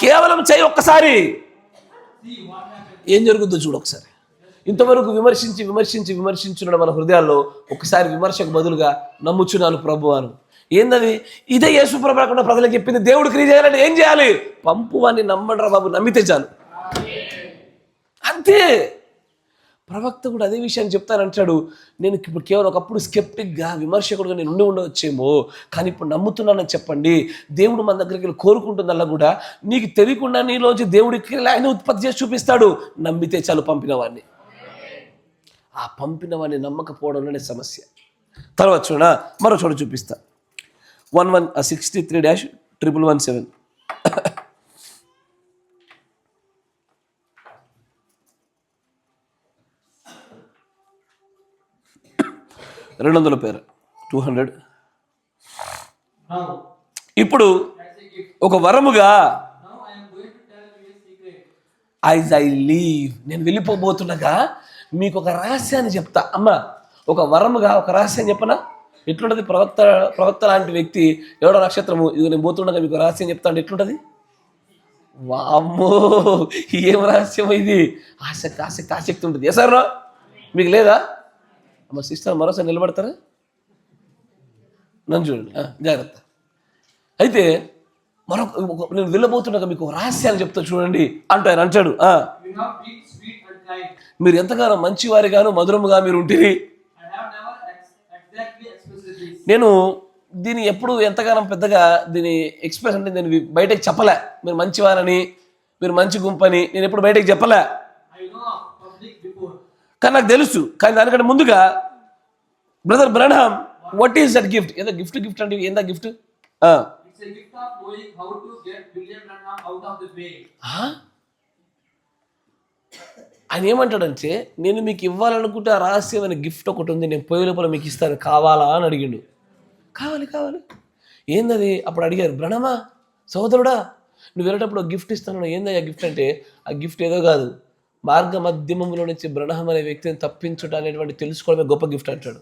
కేవలం చేయి ఒక్కసారి, ఏం జరుగుతుందో చూడు ఒకసారి. ఇంతవరకు విమర్శించున్నాడు మన హృదయాల్లో. ఒకసారి విమర్శకు బదులుగా నమ్ముచున్నాను ప్రభు అను. ఏందది? ఇదే యేసు ప్రభు రాకుండా ప్రజలకు చెప్పింది. దేవుడు క్రియ చేయాలంటే ఏం చేయాలి? పంపు వాడిని నమ్మండ్రా బాబు, నమ్మితే చాలు, అంతే. ప్రవక్త కూడా అదే విషయాన్ని చెప్తానంటాడు. నేను ఇప్పుడు కేవలం ఒకప్పుడు స్కెప్టిక్గా విమర్శకుడుగా నేను ఉండవచ్చేమో, కానీ ఇప్పుడు నమ్ముతున్నానని చెప్పండి. దేవుడు మన దగ్గరికి వెళ్ళి కోరుకుంటుందల్లా కూడా నీకు తెలియకుండా నీలోంచి దేవుడికి ఆయన ఉత్పత్తి చేసి చూపిస్తాడు. నమ్మితే చాలు పంపిన వాడిని. ఆ పంపిన వాడిని నమ్మకపోవడంలోనే సమస్య. తర్వాత చూడ మరో చోట చూపిస్తా. 63-117 200 పేరు 200. ఇప్పుడు ఒక వరముగా యాజ్ ఐ లీవ్, నేను వెళ్ళిపోబోతుండగా మీకు ఒక రహస్యాన్ని చెప్తా. అమ్మ, ఒక వరముగా ఒక రహస్యం చెప్పనా? ఎట్లుంటది? ప్రవక్త లాంటి వ్యక్తి, ఎవడో నక్షత్రము, ఇది నేను పోతుండగా మీకు రహస్యం చెప్తా అంటే ఎట్లుంటది? వామ్మో, ఏం రహస్యం ఇది! ఆసక్తి ఉంటుంది. ఎసారో మీకు లేదా? అమ్మ సిస్టర్ మరోసారి నిలబడతారా? నన్ను చూడండి, జాగ్రత్త. అయితే నేను వెళ్ళబోతుండగా మీకు రహస్యాన్ని చెప్తా చూడండి అంటాడు. మీరు ఎంతగానో మంచివారిగాను మధురముగా మీరు ఉంటుంది. నేను దీన్ని ఎప్పుడు ఎంతగానో పెద్దగా దీన్ని ఎక్స్ప్రెస్ అంటే నేను బయటకు చెప్పలే. మీరు మంచివారని, మీరు మంచి గుంపని నేను ఎప్పుడు బయటకు చెప్పలే, కానీ నాకు తెలుసు. కానీ దానికంటే ముందుగా brother Brahm, what is that gift? ఏదో గిఫ్ట్ అంటే ఏందా గిఫ్ట్? ఆయన ఏమంటాడంటే, నేను మీకు ఇవ్వాలనుకుంటే ఆ రహస్యమైన గిఫ్ట్ ఒకటి ఉంది, నేను పోయే లోపల మీకు ఇస్తాను, కావాలా అని అడిగిండు. కావాలి. ఏందది? అప్పుడు అడిగారు, బ్రహ్మా సోదరుడా, నువ్వు వెళ్ళేటప్పుడు గిఫ్ట్ ఇస్తాను. ఏందయ్యా గిఫ్ట్ అంటే? ఆ గిఫ్ట్ ఏదో కాదు, మార్గ మధ్యమంలో నుంచి బ్రహ్మ అనే వ్యక్తిని తప్పించుట అనేటువంటి తెలుసుకోవడమే గొప్ప గిఫ్ట్ అంటాడు.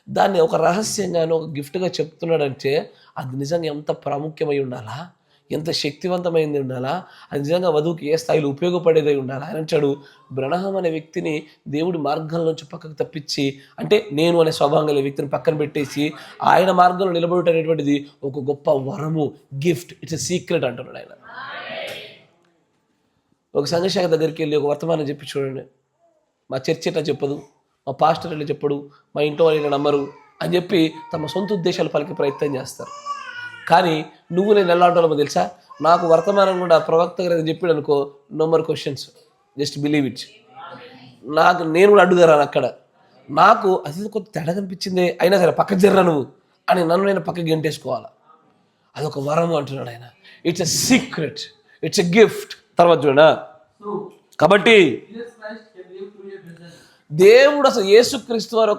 దాన్ని ఒక రహస్యంగానో ఒక గిఫ్ట్గా చెప్తున్నాడంటే అది నిజంగా ఎంత ప్రాముఖ్యమై ఉండాలా, ఎంత శక్తివంతమైంది ఉండాలా, అది నిజంగా వధువుకి ఏ స్థాయిలో ఉపయోగపడేదై ఉండాలా అని అంటాడు. బ్రహ్మ అనే వ్యక్తిని దేవుడి మార్గంలోంచి పక్కకు తప్పించి, అంటే నేను అనే స్వభావం గల వ్యక్తిని పక్కన పెట్టేసి ఆయన మార్గంలో నిలబడటం అనేటువంటిది ఒక గొప్ప వరము, గిఫ్ట్. ఇట్స్ ఎ సీక్రెట్ అంటున్నాడు ఆయన. ఒక సంఘశాఖ దగ్గరికి వెళ్ళి ఒక వర్తమానం చెప్పి చూడండి, మా చర్చ్ ఎట్లా చెప్పదు, మా పాస్టర్ ఎట్లా చెప్పడు, మా ఇంట్లో వాళ్ళు నమ్మరు అని చెప్పి తమ సొంత ఉద్దేశాలు పలికే ప్రయత్నం చేస్తారు. కానీ నువ్వు నేను ఎలా ఉంటామో తెలుసా? నాకు వర్తమానం కూడా ప్రవక్త గారు చెప్పాడు అనుకో, no more questions, just believe it. నేను కూడా అడ్డుగారాను అక్కడ. నాకు అది కొంత తేడా కనిపించింది, అయినా సరే పక్కకు జర్రా నువ్వు అని నన్ను నేను పక్కకి గెంటేసుకోవాలి. అదొక వరం అంటున్నాడు ఆయన. It's a secret, it's a gift. తర్వాత చూడ, కాబట్టి దేవుడు అసలు యేసుక్రీస్తు వారు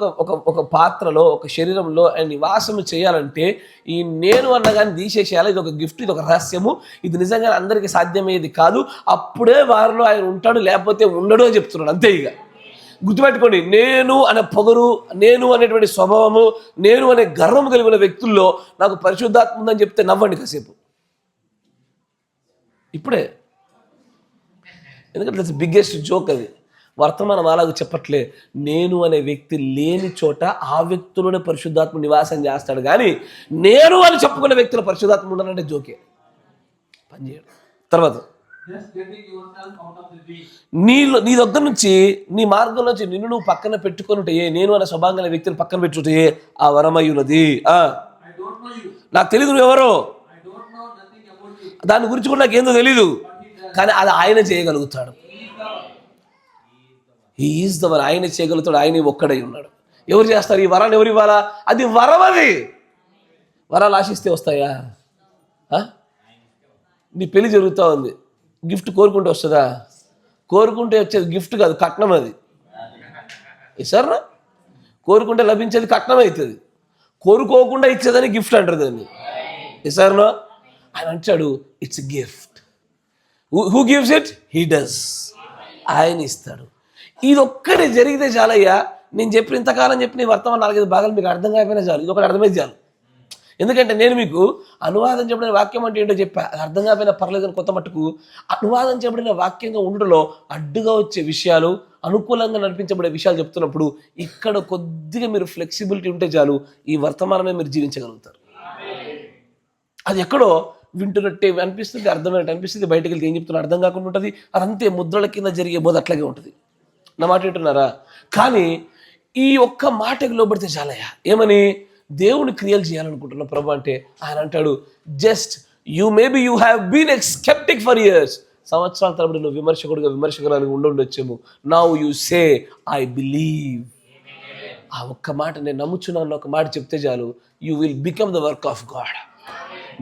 ఒక పాత్రలో, ఒక శరీరంలో ఆయన నివాసము చేయాలంటే ఈ నేను అన్నగాని తీసేసేయాలి. ఇది ఒక గిఫ్ట్, ఇది ఒక రహస్యము, ఇది నిజంగా అందరికీ సాధ్యమయ్యేది కాదు. అప్పుడే వారిలో ఆయన ఉంటాడు, లేకపోతే ఉండడు అని చెప్తున్నాడు. అంతే. ఇక గుర్తుపెట్టుకోండి, నేను అనే పొగరు, నేను అనేటువంటి స్వభావము, నేను అనే గర్వము కలిగిన వ్యక్తుల్లో నాకు పరిశుద్ధాత్మ ఉందని చెప్తే నవ్వండి కాసేపు. ఇప్పుడే, ఎందుకంటే దట్స్ బిగ్గెస్ట్ జోక్. అది వర్తమానం అలాగ చెప్పట్లే. నేను అనే వ్యక్తి లేని చోట ఆ వ్యక్తులోనే పరిశుద్ధాత్మ నివాసం చేస్తాడు, కానీ నేను అని చెప్పుకునే వ్యక్తుల పరిశుద్ధాత్మ ఉండాలంటే జోకే, పనిచేయడు. తర్వాత just getting yourself out of the way. నీ దగ్గర నుంచి నీ మార్గం నుంచి నిన్ను నువ్వు పక్కన పెట్టుకున్నట్టే నేను అనే స్వభావం గల వ్యక్తిని పక్కన పెట్టుకుంటే ఆ వరమై ఉన్నది. I don't know you. నాకు తెలియదు నువ్వు ఎవరో, I don't know nothing about you. దాని గురించి కూడా నాకు ఏందో తెలీదు, కానీ అది ఆయన చేయగలుగుతాడు. He is the one. ఆయన చేయగలుగుతాడు. ఆయన ఒక్కడై ఉన్నాడు. ఎవరు చేస్తారు ఈ వరాన్ని? ఎవరు ఇవ్వాలా? అది వరం. అది వరాలు ఆశిస్తే వస్తాయా? నీ పెళ్లి జరుగుతూ ఉంది, గిఫ్ట్ కోరుకుంటే వస్తుందా? కోరుకుంటే వచ్చేది గిఫ్ట్ కాదు, కట్నం. అది ఇస్తారా? కోరుకుంటే లభించేది కట్నం అవుతుంది, కోరుకోకుండా ఇచ్చేదని గిఫ్ట్ అంటారు దాన్ని. ఇస్తారనో ఆయన అంటాడు it's gift. Who gives it? He does. ఆయన ఇస్తాడు. ఇది ఒక్కడే జరిగితే చాలయ్యా. నేను చెప్పిన ఇంతకాలం చెప్పిన ఈ వర్తమానం 4-5 భాగాలు మీకు అర్థం కాకపోయినా చాలు, ఇది ఒకటి అర్థమైతే చాలు. ఎందుకంటే నేను మీకు అనువాదం చెప్పిన వాక్యం అంటే ఏంటో చెప్పా. అది అర్థం కాకపోయినా పర్లేదు అని కొత్త మట్టుకు అనువాదం చెప్పబడిన వాక్యంగా ఉండడంలో అడ్డుగా వచ్చే విషయాలు, అనుకూలంగా నడిపించబడే విషయాలు చెప్తున్నప్పుడు ఇక్కడ కొద్దిగా మీరు ఫ్లెక్సిబిలిటీ ఉంటే చాలు, ఈ వర్తమానమే మీరు జీవించగలుగుతారు. అది ఎక్కడో వింటున్నట్టే అనిపిస్తుంది, అర్థమైనట్టు అనిపిస్తుంది, బయటకు వెళ్తే ఏం చెప్తున్నా అర్థం కాకుండా ఉంటుంది. అదంతే ముద్రల కింద జరిగే బోధ అట్లాగే ఉంటుంది. నా మాట వింటున్నారా? కానీ ఈ ఒక్క మాటకి లోబడితే చాలయ్యా. ఏమని? దేవుని క్రియలు చేయాలనుకుంటున్నా ప్రభు అంటే ఆయన అంటాడు just you have been a sceptic for years. సంవత్సరాల తరబడి నువ్వు విమర్శకురాలుగా ఉండొచ్చేమో. Now you say I believe. ఆ ఒక్క మాట, నేను నమ్ముచున్నాను ఒక మాట చెప్తే చాలు, you will become the work of God.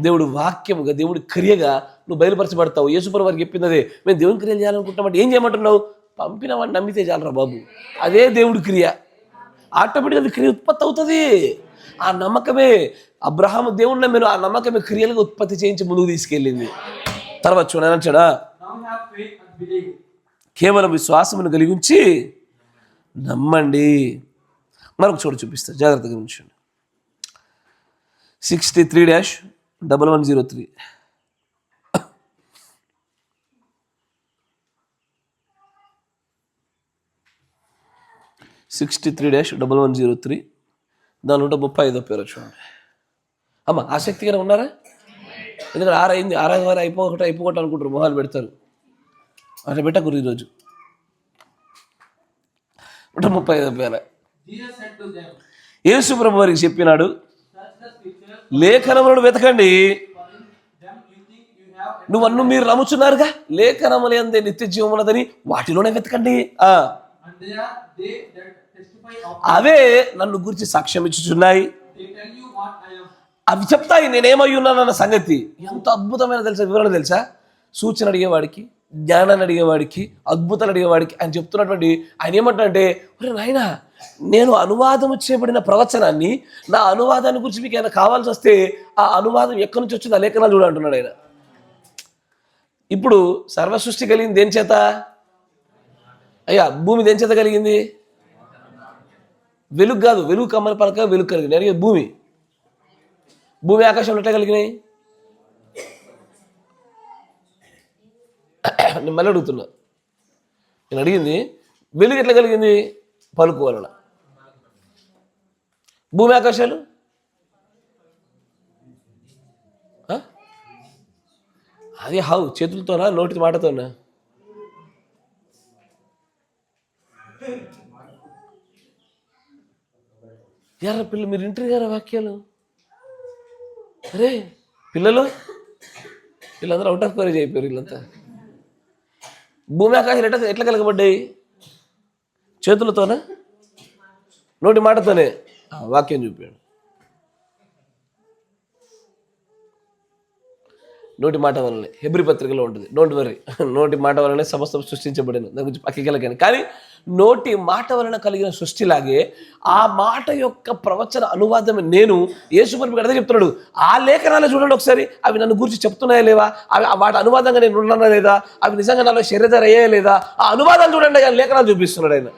దేవుడు వాక్యముగా, దేవుడి క్రియగా నువ్వు బయలుపరచబడతావు. యేసుప్రభువు వారికి చెప్పింది అదే. మేము దేవుని క్రియలు చేయాలనుకుంటామంటే ఏం చేయమంటున్నావు? పంపిన వాడిని నమ్మితే చాలరా బాబు. అదే దేవుడి క్రియ. ఆటోమేటిక్గా అది క్రియ ఉత్పత్తి అవుతుంది. ఆ నమ్మకమే అబ్రహాము దేవుణ్ణి నమ్మిన ఆ నమ్మకమే క్రియలుగా ఉత్పత్తి చేయించి ముందుకు తీసుకెళ్ళింది. తర్వాత చూడని అంటాడా, Now have faith and believe. కేవలం విశ్వాసమును కలిగి ఉంచి నమ్మండి. మరొక చోటు చూపిస్తా, జాగ్రత్తగా ఉంచండి. 63-1103. దాని 135 పేరు చూడండి. అమ్మ ఆసక్తిగానే ఉన్నారా? ఎందుకంటే 6 అయింది, 6 వారు అయిపోగొట్టు అనుకుంటారు, మొహాలు పెడతారు. అట్లా పెట్టకూడదు ఈరోజు. 135 పేర Jesus said to them, యేసు ప్రభు వారికి చెప్పినాడు, search the scriptures, లేఖనములను వెతకండి. for in them you think you have, మీరు నమ్ముచున్నారుగా లేఖనములు యందే నిత్య జీవమున్నదని, వాటిలోనే వెతకండి. and they are they that testify of. అవే నన్ను గురించి సాక్ష్యం ఇచ్చుచున్నాయి. They tell you what I am. అవి చెప్తాయి నేనేమై ఉన్నానన్న సంగతి. ఎంత అద్భుతమైన తెలుసా, వివరణ తెలుసా? సూచన అడిగేవాడికి, జ్ఞానాన్ని అడిగేవాడికి, అద్భుతాలు అడిగేవాడికి ఆయన చెప్తున్నటువంటి, ఆయన ఏమంటాడంటే, ఒరే నాయనా, నేను అనువాదం చేయబడిన ప్రవచనాన్ని, నా అనువాదాన్ని గురించి మీకు ఏమైనా కావాల్సి వస్తే ఆ అనువాదం ఎక్కడి నుంచి వచ్చింది ఆ లేఖనాలు చూడ అంటున్నాడు ఆయన. ఇప్పుడు సర్వ సృష్టి కలిగింది దేని చేత అయ్యా? భూమి దేని చేత కలిగింది? వెలుగు కాదు, వెలుగు కమ్మని పలక వెలుగు కలిగింది. అడిగే భూమి ఆకాశంలో ఎట్లా కలిగినాయి? నేను మళ్ళీ అడుగుతున్నా, నేను అడిగింది వెలుగు ఎట్లా కలిగింది? పలుకు వలన. భూమి ఆకాశాలు అది హౌ? చేతులతోనా, నోటి మాటతోనా? ఎర్ర పిల్లలు మీరు ఇంటర్ గారా వాక్యాలు? అరే పిల్లలు, వీళ్ళందరూ అవుట్ ఆఫ్ కవరేజ్ అయిపోయారు. వీళ్ళంతా భూమి ఆకాశాలు ఎట్లా కలగబడ్డాయి? చేతులతోనా, నోటి మాటతోనే? వాక్యం చూపాడు. నోటి మాట వల్లనే, హెబ్రీ పత్రికలో ఉంటుంది, డోంట్ వరీ, నోటి మాట వలనే సమస్తం సృష్టించబడిన, దాని గురించి పక్కకెళ్ళగాని. కానీ నోటి మాట వలన కలిగిన సృష్టిలాగే ఆ మాట యొక్క ప్రవచన అనువాదం నేను యేసుప్రభువుకి అదే చెప్తున్నాడు. ఆ లేఖనాలు చూడండి ఒకసారి, అవి నన్ను గురించి చెప్తున్నాయా లేవా? అవి వాటి అనువాదంగా నేను ఉన్నానా లేదా? అవి నిజంగా నాలో శరీరం అయ్యాయా లేదా? ఆ అనువాదాలు చూడండి, ఆయన లేఖనాలు చూపిస్తున్నాడు. ఆయన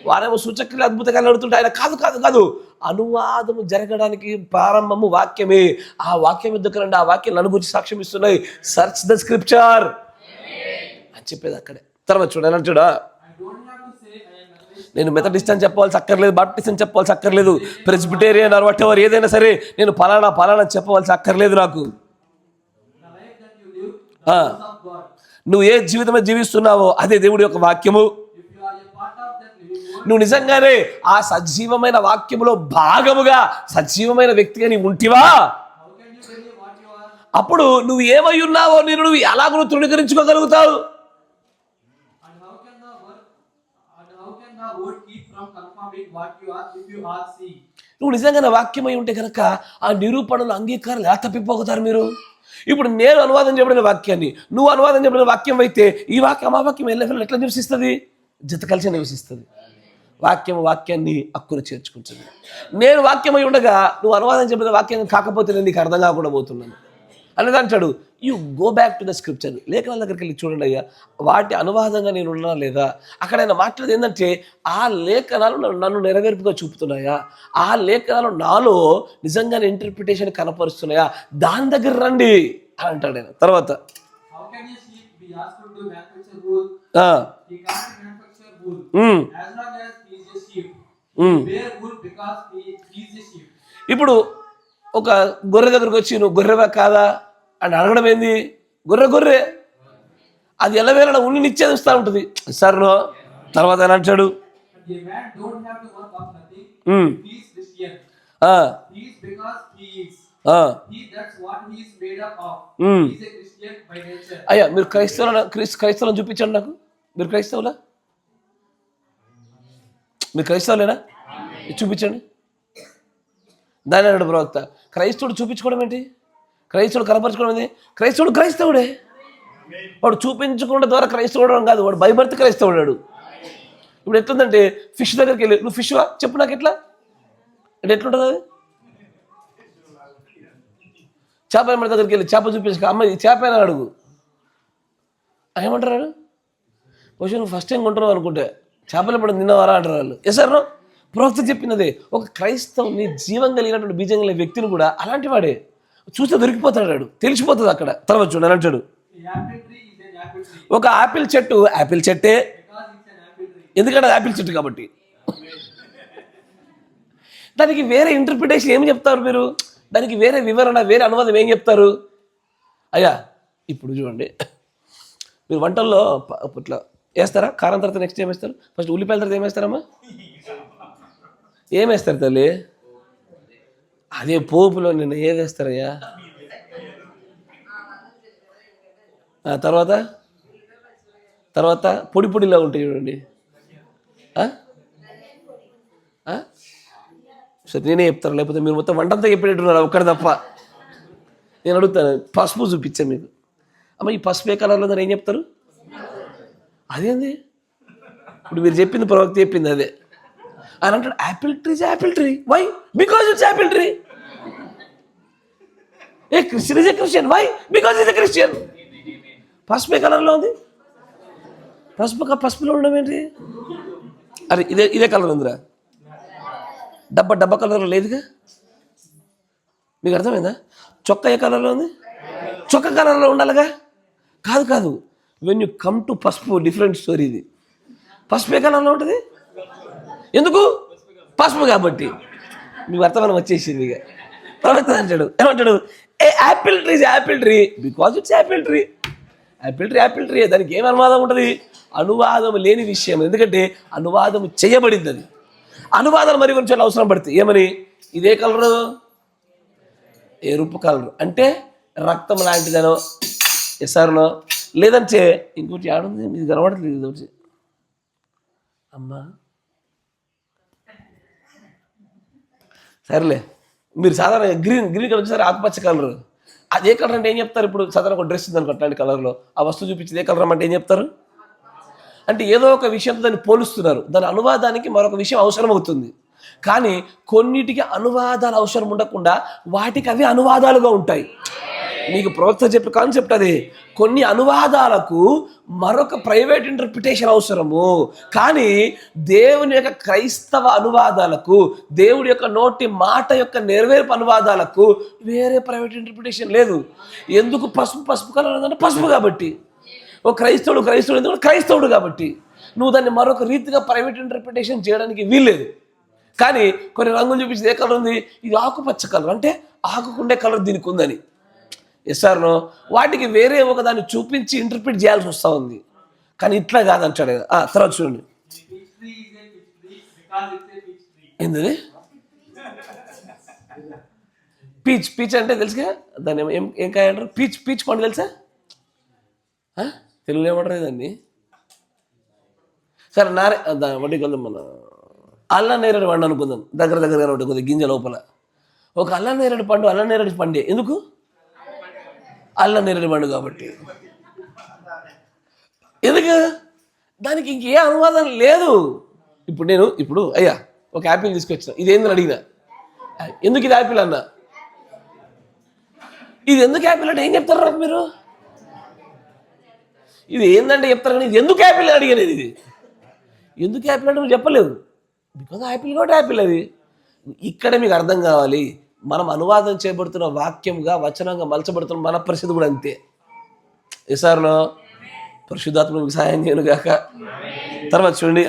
వారేమో సూచక్రియలు అద్భుతంగా అడుగుతుంటే ఆయన కాదు కాదు కాదు, అనువాదము జరగడానికి ప్రారంభము వాక్యమే. ఆ వాక్యం ఎందుకు రండి, ఆ వాక్యం నన్ను గురించి సాక్ష్యం ఇస్తున్నాయి. సర్చ్ ద స్క్రిప్చర్ అని చెప్పేది అక్కడే. తర్వాత చూడండి అంటాడా, నేను మెథడిస్ట్ అని చెప్పవలసి అక్కర్లేదు, బాప్టిస్ట్ అని చెప్పవలసి అక్కర్లేదు, ప్రెస్బిటేరియన్ ఆర్ వాట్ ఎవర్ ఏదైనా సరే నేను ఫలానా చెప్పవలసి అక్కర్లేదు. నాకు నువ్వు ఏ జీవితమే జీవిస్తున్నావో అదే దేవుడి యొక్క వాక్యము. if you are a part of that living word, నువ్వు నిజంగానే ఆ సజీవమైన వాక్యములో భాగముగా సజీవమైన వ్యక్తిగా నీవు ఉంటివా, how can you believe what you are? అప్పుడు నువ్వు ఏమై ఉన్నావో నువ్వు ఎలాగో తృణీకరించుకోగలుగుతావు. And how can the word keep from confirming what you are if you are seeing? నువ్వు నిజంగానే వాక్యమై ఉంటే కనుక ఆ నిరూపణలు అంగీకారాలు ఎలా తప్పిపోతారు మీరు? ఇప్పుడు నేను అనువాదం చేయబడిన వాక్యాన్ని నువ్వు అనువాదం చేయబడిన వాక్యం అయితే ఈ వాక్యం ఆ వాక్యం ఎట్లా నివసిస్తుంది? జత కలిసి నివసిస్తుంది. వాక్యాన్ని హక్కును చేర్చుకుంటుంది. నేను వాక్యమై ఉండగా నువ్వు అనువాదం చెప్పిన వాక్యం కాకపోతే నేను నీకు అర్థం కాకుండా పోతున్నాను అనేది అంటాడు. You go back to the scripture. లేఖనాల దగ్గరికి వెళ్ళి చూడండి అయ్యా, వాటి అనువాదంగా నేను ఉన్నా లేదా. అక్కడ ఆయన మాట్లాడేది ఏంటంటే ఆ లేఖనాలు నన్ను నెరవేర్పుగా చూపుతున్నాయా, ఆ లేఖనాలు నాలో నిజంగానే ఇంటర్ప్రిటేషన్ కనపరుస్తున్నాయా, దాని దగ్గర రండి అని అంటాడు ఆయన. తర్వాత How can a sheep be asked to manufacture wool? He can't manufacture wool. As long as he is a sheep, he wear wool because he is a sheep. ఇప్పుడు ఒక గొర్రె దగ్గరకు వచ్చి నువ్వు గొర్రెవా కాదా అని అడగడం ఏంది? గొర్రె అది ఎల్లవేళ ఉన్నినిచ్చేది ఇస్తూ ఉంటుంది. సర్నో తర్వాత అని అంటాడు, A man don't have to work of nothing. He is Christian. He is because he is. That's what he is made up of. He is a Christian by nature. అయ్యా మీరు క్రైస్తవులను చూపించండి నాకు. మీరు క్రైస్తవులా? మీరు క్రైస్తవులేనా? చూపించండి. దాని అన్నాడు ప్రవక్త, క్రైస్తవుడు చూపించుకోవడం ఏంటి? క్రైస్తవుడు కనపరచుకోవడం ఏంటి? క్రైస్తవుడే. వాడు చూపించుకోవడం ద్వారా క్రైస్తవుడు కాదు, వాడు బైబర్త్ క్రైస్తవుడు. ఇప్పుడు ఎట్లుందంటే ఫిష్ దగ్గరికి వెళ్ళి నువ్వు ఫిష్ చెప్పు నాకు ఎట్లా అంటే ఎట్లుంటుంది అది? చేపల మన దగ్గరికి వెళ్ళి చేప చూపించుకో, అమ్మ ఈ చేప అయినా అడుగు, ఏమంటారు? బహుశా నువ్వు ఫస్ట్ టైం కొంటున్నావు అనుకుంటే చేపలు ఎప్పుడు తిన్నవారా అంటారు వాళ్ళు. ఎసారు ప్రవక్త చెప్పినదే. ఒక క్రైస్తవుని జీవం కలిగినటువంటి బీజం కలిగిన వ్యక్తిని కూడా అలాంటి వాడే చూస్తే దొరికిపోతాడు, తెలిసిపోతుంది అక్కడ. తర్వాత చూడండి అంటాడు, ఒక ఆపిల్ చెట్టే ఎందుకంటే అది ఆపిల్ చెట్టు కాబట్టి. దానికి వేరే ఇంటర్ప్రిటేషన్ ఏం చెప్తారు మీరు? దానికి వేరే వివరణ, వేరే అనువాదం ఏం చెప్తారు? అయ్యా ఇప్పుడు చూడండి, మీరు వంటల్లో ఇట్లా వేస్తారా? కారం తర్వాత నెక్స్ట్ ఏం వేస్తారు? ఫస్ట్ ఉల్లిపాయల తర్వాత ఏం వేస్తారమ్మా? ఏమేస్తారు తల్లి? అదే పోపులో నిన్న ఏది వేస్తారయ్యా? తర్వాత పొడిలా ఉంటాయి చూడండి. సరే నేనే చెప్తాను, లేకపోతే మీరు మొత్తం వంటంతా చెప్పేటట్టున్నారు ఒక్కడి తప్ప. నేను అడుగుతాను, పసుపు చూపించాను మీకు. అమ్మ ఈ పసుపు ఏ కలర్లో ఉందని ఏం చెప్తారు? అదేంది? ఇప్పుడు మీరు చెప్పింది ప్రవక్త చెప్పింది అదే అని అంటాడు. Apple tree why? Because it's apple tree. A Christian is a Christian why? Because is a Christian. పసుపు ఏ కలర్లో ఉంది? పసుపులో ఉండడం ఏంటి? అరే ఇదే కలర్ ఉందిరా, డబ్బా కలర్లో లేదుగా. మీకు అర్థమైందా? చొక్కా ఏ కలర్లో ఉంది? చొక్కా కలర్లో ఉండాలిగా. కాదు, వెన్ యూ కమ్ టు పసుపు డిఫరెంట్ స్టోరీ. ఇది పసుపు ఏ కలర్లో ఉంటుంది? ఎందుకు? పసుపు కాబట్టి. మీకు అర్థమైనా వచ్చేసింది. ఇక ప్రవక్త అంటాడు, ఏమంటాడు? A apple tree because it's apple tree. దానికి ఏం అనువాదం ఉంటుంది? అనువాదం లేని విషయం. ఎందుకంటే అనువాదం చేయబడింది. అది అనువాదాలు మరి కొంచెం అవసరం పడుతుంది. ఏమని? ఇదే కలరు, ఎరుపు కలరు అంటే రక్తం లాంటిదనో ఎసారనో, లేదంటే ఇంకోటి ఆడుంది మీకు కనబడట్లేదు. ఇది వచ్చి అమ్మా సరేలే, మీరు సాధారణ గ్రీన్ కలర్ వచ్చేసరి ఆకుపచ్చ కలరు. అదే కలర్ అంటే ఏం చెప్తారు? ఇప్పుడు సాధారణ ఒక డ్రెస్ ఉంది అనుకో, అట్లాంటి కలర్లో ఆ వస్తువు చూపించి ఏ కలర్ అంటే ఏం చెప్తారు? అంటే ఏదో ఒక విషయంతో దాన్ని పోలుస్తున్నారు. దాని అనువాదానికి మరొక విషయం అవసరం అవుతుంది. కానీ కొన్నిటికి అనువాదాలు అవసరం ఉండకుండా వాటికి అవి అనువాదాలుగా ఉంటాయి. మీకు ప్రవక్త చెప్పే కాన్సెప్ట్ అదే. కొన్ని అనువాదాలకు మరొక ప్రైవేట్ ఇంటర్ప్రిటేషన్ అవసరము. కానీ దేవుని యొక్క క్రైస్తవ అనువాదాలకు, దేవుడి యొక్క నోటి మాట యొక్క నెరవేర్పు అనువాదాలకు వేరే ప్రైవేట్ ఇంటర్ప్రిటేషన్ లేదు. ఎందుకు? పసుపు కలర్ అంటే పసుపు కాబట్టి. ఓ క్రైస్తవుడు ఎందుకంటే క్రైస్తవుడు కాబట్టి. నువ్వు దాన్ని మరొక రీతిగా ప్రైవేట్ ఇంటర్ప్రిటేషన్ చేయడానికి వీల్లేదు. కానీ కొన్ని రంగులు చూపించి ఏ కలర్ ఉంది? ఇది ఆకుపచ్చ కలర్ అంటే ఆకుకుండే కలర్ దీనికి ఉందని. ఎస్ఆర్నో వాటికి వేరే ఒకదాన్ని చూపించి ఇంటర్ప్రిట్ చేయాల్సి వస్తూ ఉంది. కానీ ఇట్లా కాదంటాడు కదా. తర్వాత చూడండి, ఏంది పీచ్. పీచ్ అంటే తెలుసుగా, దాన్ని ఏం కాయ అంటారు? పీచ్. పీచ్ పండు తెలుసా? తెలుగులో ఏమంటారు దాన్ని? సరే వడ్డీ కొందాం, మన అల్లం నేరేడు పండు అనుకుందాం. దగ్గర ఉంటుంది కొద్దిగా గింజ లోపల. ఒక అల్లం నేరేడు పండే. ఎందుకు? అల్లం నేరేడు పండు కాబట్టి. ఎందుకు? దానికి ఇంకే అనువాదం లేదు. ఇప్పుడు అయ్యా ఒక యాపిల్ తీసుకొచ్చిన, ఇదేందని అడిగినా, ఎందుకు ఇది యాపిల్ అన్నా, ఇది ఎందుకు యాపిల్ అంటే ఏం చెప్తారు మీరు? ఇది ఏందంటే చెప్తారు, కానీ ఇది ఎందుకు యాపిల్ అని అడిగాను. ఇది ఎందుకు యాపిల్ అంటే నువ్వు చెప్పలేదు. బికాజ్ యాపిల్ కాబట్టి యాపిల్. అది ఇక్కడ మీకు అర్థం కావాలి. మనం అనువాదం చేయబడుతున్న వాక్యంగా, వచనంగా మలచబడుతున్న మన పరిస్థితి కూడా అంతే. ఎస్ఆర్లో పరిశుద్ధాత్మ మీకు సహాయం చేయను గాక. తర్వాత చూడండి,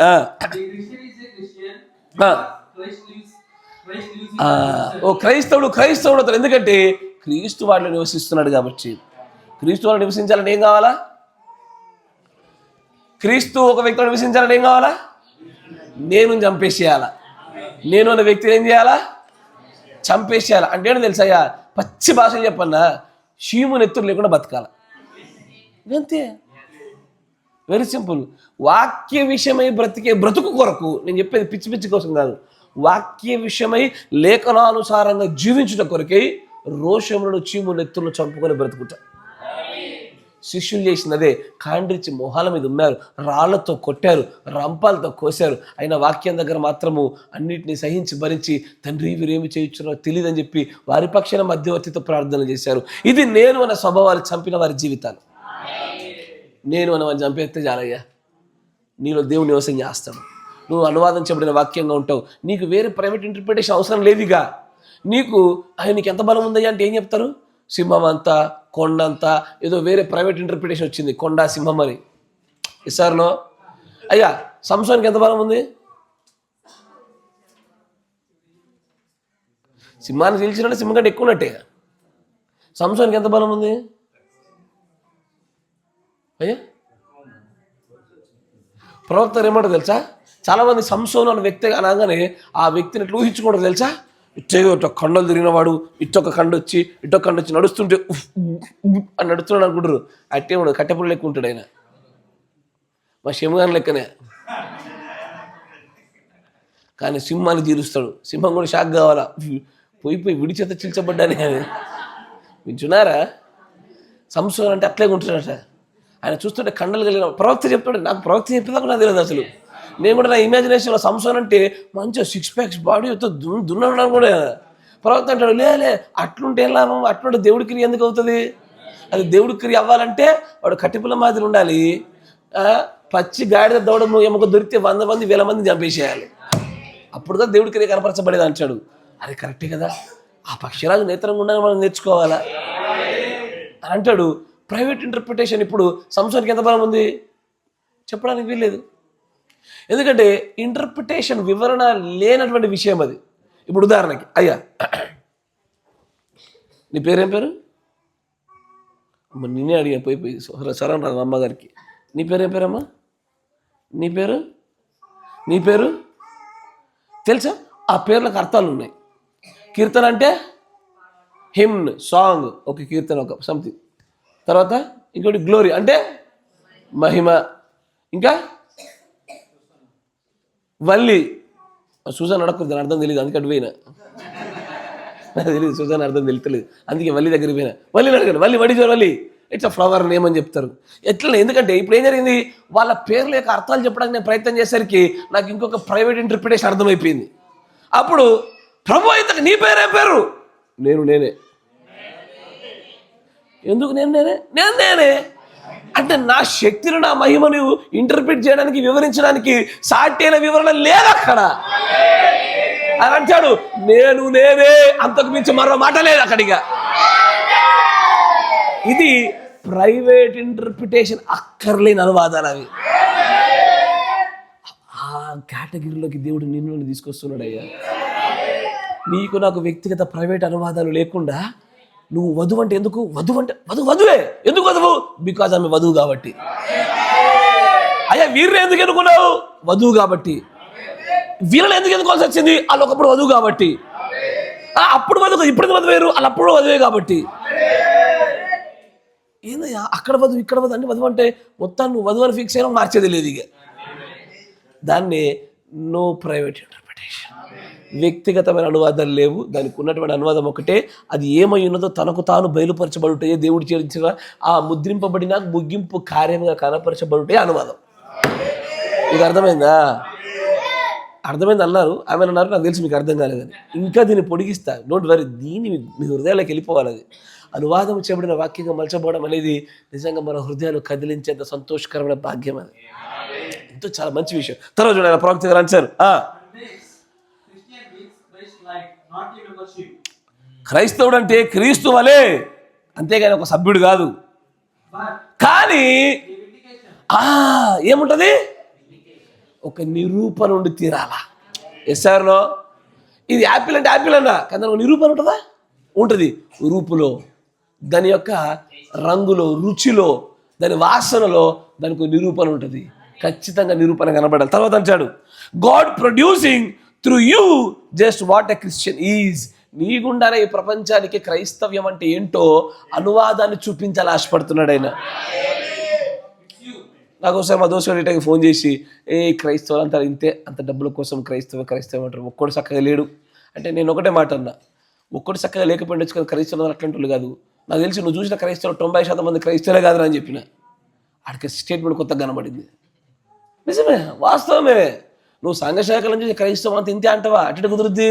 క్రైస్తవుడు అతను. ఎందుకంటే క్రీస్తు వాడిలో నివసిస్తున్నాడు కాబట్టి. క్రీస్తు వాళ్ళు నివసించాలంటే ఏం కావాలా? క్రీస్తు ఒక వ్యక్తిలో నివసించాలంటే ఏం కావాలా? నేను చంపేసేయాలా. నేను అనే వ్యక్తిని ఏం చేయాలా? చంపేసేయాలా. అంటే ఏంటో తెలుసా, పచ్చి భాష చెప్పన్నా, శీము నెత్తురు లేకుండా బతకాల. అంతే, వెరీ సింపుల్. వాక్య విషయమై బ్రతుకు కొరకు నేను చెప్పేది పిచ్చి పిచ్చి కోసం కాదు. వాక్య విషయమై లేఖనానుసారంగా జీవించుట కొరకై రోషములను చీము నెత్తులను చంపుకొని బ్రతుకుట. శిష్యులు చేసినదే. కాండ్రించి మొహాల మీద ఉన్నారు, రాళ్లతో కొట్టారు, రంపాలతో కోశారు. అయినా వాక్యం దగ్గర మాత్రము అన్నిటినీ సహించి భరించి, తండ్రి వీరేమి చేయించున్నారో తెలియదని చెప్పి వారి పక్షాన మధ్యవర్తితో ప్రార్థన చేశారు. ఇది నేను అన్న స్వభావాలు చంపిన వారి జీవితాలు. నేను అని వాడిని చంపేస్తే చాలయ్యా, నీలో దేవుడు నివసం చేస్తాడు. నువ్వు అనువాదం చేయబడిన వాక్యంగా ఉంటావు. నీకు వేరే ప్రైవేట్ ఇంటర్ప్రిటేషన్ అవసరం లేదుగా. నీకు నీకు ఎంత బలం ఉందయ్యా అంటే ఏం చెప్తారు? సింహం అంతా, కొండ అంతా, ఏదో వేరే ప్రైవేట్ ఇంటర్ప్రిటేషన్ వచ్చింది, కొండ సింహం అని. ఇస్తారునో అయ్యా, సంసోనికి ఎంత బలం ఉంది? సింహాన్ని గెలిచినట్టే, సింహం కంటే ఎక్కువ ఉన్నట్టే. సంసోనికి ఎంత బలం ఉంది అయ్యా? ప్రవక్త ఏమంటారు తెలుసా? చాలామంది సంసోను అనే వ్యక్తి అనగానే ఆ వ్యక్తిని ఎట్లా ఊహించుకుంటారు తెలుసా? ఇట్ట కండలు తిరిగినవాడు, ఇట్టొక కండు వచ్చి నడుస్తుంటే అని నడుస్తున్నాడు అనుకుంటారు. అట్టే ఉన్నాడు, కట్టెపుల్ల లెక్క ఉంటాడు ఆయన. మా సింహాన్ని లెక్కనే. కానీ సింహాన్ని తీరుస్తాడు. సింహం కూడా షాక్ కావాలా, పోయి విడి చేత చిల్చబడ్డానే అని. వింటున్నారా? సంసోను అంటే అట్లే ఉంటున్నాడట. ఆయన చూస్తుంటే కండలు కలిగిన ప్రవక్త చెప్తాడు. నాకు ప్రవక్త చెప్పేదాకా నాకు తెలియదు అసలు. నేను కూడా నా ఇమాజినేషన్లో సంసోన్ అంటే మంచిగా 6 packs బాడీ దున్నాడు కూడా. ప్రవక్త అంటాడు, లే అట్లుంటే ఏం లాభం, అట్లుంటే దేవుడి క్రియ ఎందుకు అవుతుంది? అది దేవుడి క్రియ అవ్వాలంటే వాడు కట్టిపుల్ల మాదిరి ఉండాలి. పచ్చి గాడిద దౌడ ఎముక దొరికితే 100 మంది 1000 మంది చంపేసేయాలి. అప్పుడుదా దేవుడి క్రియ కనపరచబడేది అంటాడు. అది కరెక్టే కదా. ఆ పక్షిరాజు నేత్రంగా ఉండాలని మనం నేర్చుకోవాలా అని అంటాడు. ప్రైవేట్ ఇంటర్ప్రిటేషన్ ఇప్పుడు సంసోనికి ఎంత బలం ఉంది చెప్పడానికి వీల్లేదు. ఎందుకంటే ఇంటర్ప్రిటేషన్ వివరణ లేనటువంటి విషయం అది. ఇప్పుడు ఉదాహరణకి, అయ్యా నీ పేరేం పేరు? అమ్మ నిన్నే అడిగా పోయి సరే రాదు అమ్మగారికి. నీ పేరేం పేరమ్మా? నీ పేరు తెలుసా? ఆ పేర్లకు అర్థాలు ఉన్నాయి. కీర్తన అంటే హిమ్న్, సాంగ్, ఒక కీర్తన, ఒక సంథింగ్. తర్వాత ఇంకోటి గ్లోరీ అంటే మహిమ. ఇంకా వల్లి. సూజన్ అడగకూడదు, దాని అర్థం తెలియదు, అందుకే అటు పోయినా. నాకు తెలియదు సూజన్ అర్థం తెలుస్తలేదు, అందుకే వల్లి దగ్గరికి పోయినా. వల్లిని అడగండి, Valli it's a flower name అని చెప్తారు. ఎట్లా? ఎందుకంటే ఇప్పుడు ఏం జరిగింది, వాళ్ళ పేర్ల యొక్క అర్థాలు చెప్పడానికి నేను ప్రయత్నం చేసేసరికి నాకు ఇంకొక ప్రైవేట్ ఇంటర్ప్రిటేషన్ అర్థమైపోయింది. అప్పుడు ప్రభు అయితే నీ పేరేం పేరు? నేనే. ఎందుకు నేనే అంటే నా శక్తిని, నా మహిమను ఇంటర్ప్రిట్ చేయడానికి, వివరించడానికి సాటైన వివరణ లేదు అక్కడ అని అంటాడు. నేనే, అంతకు మించి మరో మాట లేదు అక్కడిగా. ఇది ప్రైవేట్ ఇంటర్ప్రిటేషన్ అక్కర్లేని అనువాదాలు అవి. ఆ కేటగిరీలోకి దేవుడు నిన్ను తీసుకొస్తున్నాడు. అయ్యా, నీకు నాకు వ్యక్తిగత ప్రైవేట్ అనువాదాలు లేకుండా నువ్వు వధువు అంటే ఎందుకు? వధువే ఎందుకు వధువు? బికాజ్ ఆమె వధువు కాబట్టి. అయ్యా వీరిని ఎందుకు ఎన్నుకున్నావు? వధువు కాబట్టి. వీళ్ళని ఎందుకు ఎన్నుకోవాల్సి వచ్చింది? వాళ్ళు ఒకప్పుడు వధువు కాబట్టి. అప్పుడు వధువు, ఇప్పుడు వధువు వేరు, వాళ్ళు అప్పుడు వధువే కాబట్టి. ఏందయ్యా అక్కడ వధువు ఇక్కడ వధువు అంటే వధువు అంటే మొత్తం నువ్వు వధువు అని ఫిక్స్ అయినా మార్చేది లేదు. ఇక దాన్ని నో ప్రైవేట్ ఇంటర్ప్రిటేషన్, వ్యక్తిగతమైన అనువాదాలు లేవు. దానికి ఉన్నటువంటి అనువాదం ఒకటే, అది ఏమై ఉన్నదో తనకు తాను బయలుపరచబడుటే, దేవుడు చేర్చిన ఆ ముద్రింపబడిన ముగింపు కార్యంగా కనపరచబడుటే అనువాదం. మీకు అర్థమైందా? అర్థమైంది అన్నారు, ఆమె అన్నారు, నాకు తెలిసి మీకు అర్థం కాలేదని. ఇంకా దీన్ని పొడిగిస్తా, డోంట్ వరీ, దీన్ని మీ హృదయాలకు వెళ్ళిపోవాలి. అది అనువాదం చేయబడిన వాక్యంగా మలచబడడం అనేది నిజంగా మన హృదయాలు కదిలించేంత సంతోషకరమైన భాగ్యం. అది ఎంతో చాలా మంచి విషయం. తర్వాత చూడాలి ప్రవక్త గారు అంటారు, క్రైస్తవుడు అంటే క్రీస్తు వలే, అంతేగాని ఒక సభ్యుడు కాదు. కానీ ఏముంటది? ఒక నిరూపణ ఉండి తీరాలా. ఎస్ఆర్లో ఇది యాపిల్ అంటే యాపిల్ అన్నా, కానీ దానికి నిరూపణ ఉంటుందా? ఉంటుంది. రూపులో, దాని యొక్క రంగులో, రుచిలో, దాని వాసనలో దానికి నిరూపణ ఉంటుంది. ఖచ్చితంగా నిరూపణ కనబడాలి. తర్వాత అంటాడు, God producing through you just what a Christian is. నీ గుండానే ఈ ప్రపంచానికి క్రైస్తవ్యం అంటే ఏంటో అనువాదాన్ని చూపించాలని ఆశపడుతున్నాడు ఆయన. నాకు ఒకసారి మా దోస్తు ఇటాకి ఫోన్ చేసి, క్రైస్తవులు అంతా ఇంతే, అంత డబ్బుల కోసం క్రైస్తవం అంటారు, ఒక్కడు చక్కగా లేడు అంటే నేను ఒకటే మాట అన్నా, ఒక్కడు చక్కగా లేకపోయిండొచ్చు కదా, క్రైస్తవులు అట్లాంటి కాదు. నాకు తెలిసి నువ్వు చూసిన క్రైస్తవులు 90% మంది క్రైస్తవులే కాదని అని చెప్పిన. ఆడికి స్టేట్మెంట్ కొత్తగా కనబడింది. నిజమే, వాస్తవమే. నువ్వు సంఘశాఖల నుంచి క్రైస్తవం అంత ఇంతే అంటావా? అటు కుదురుద్ది?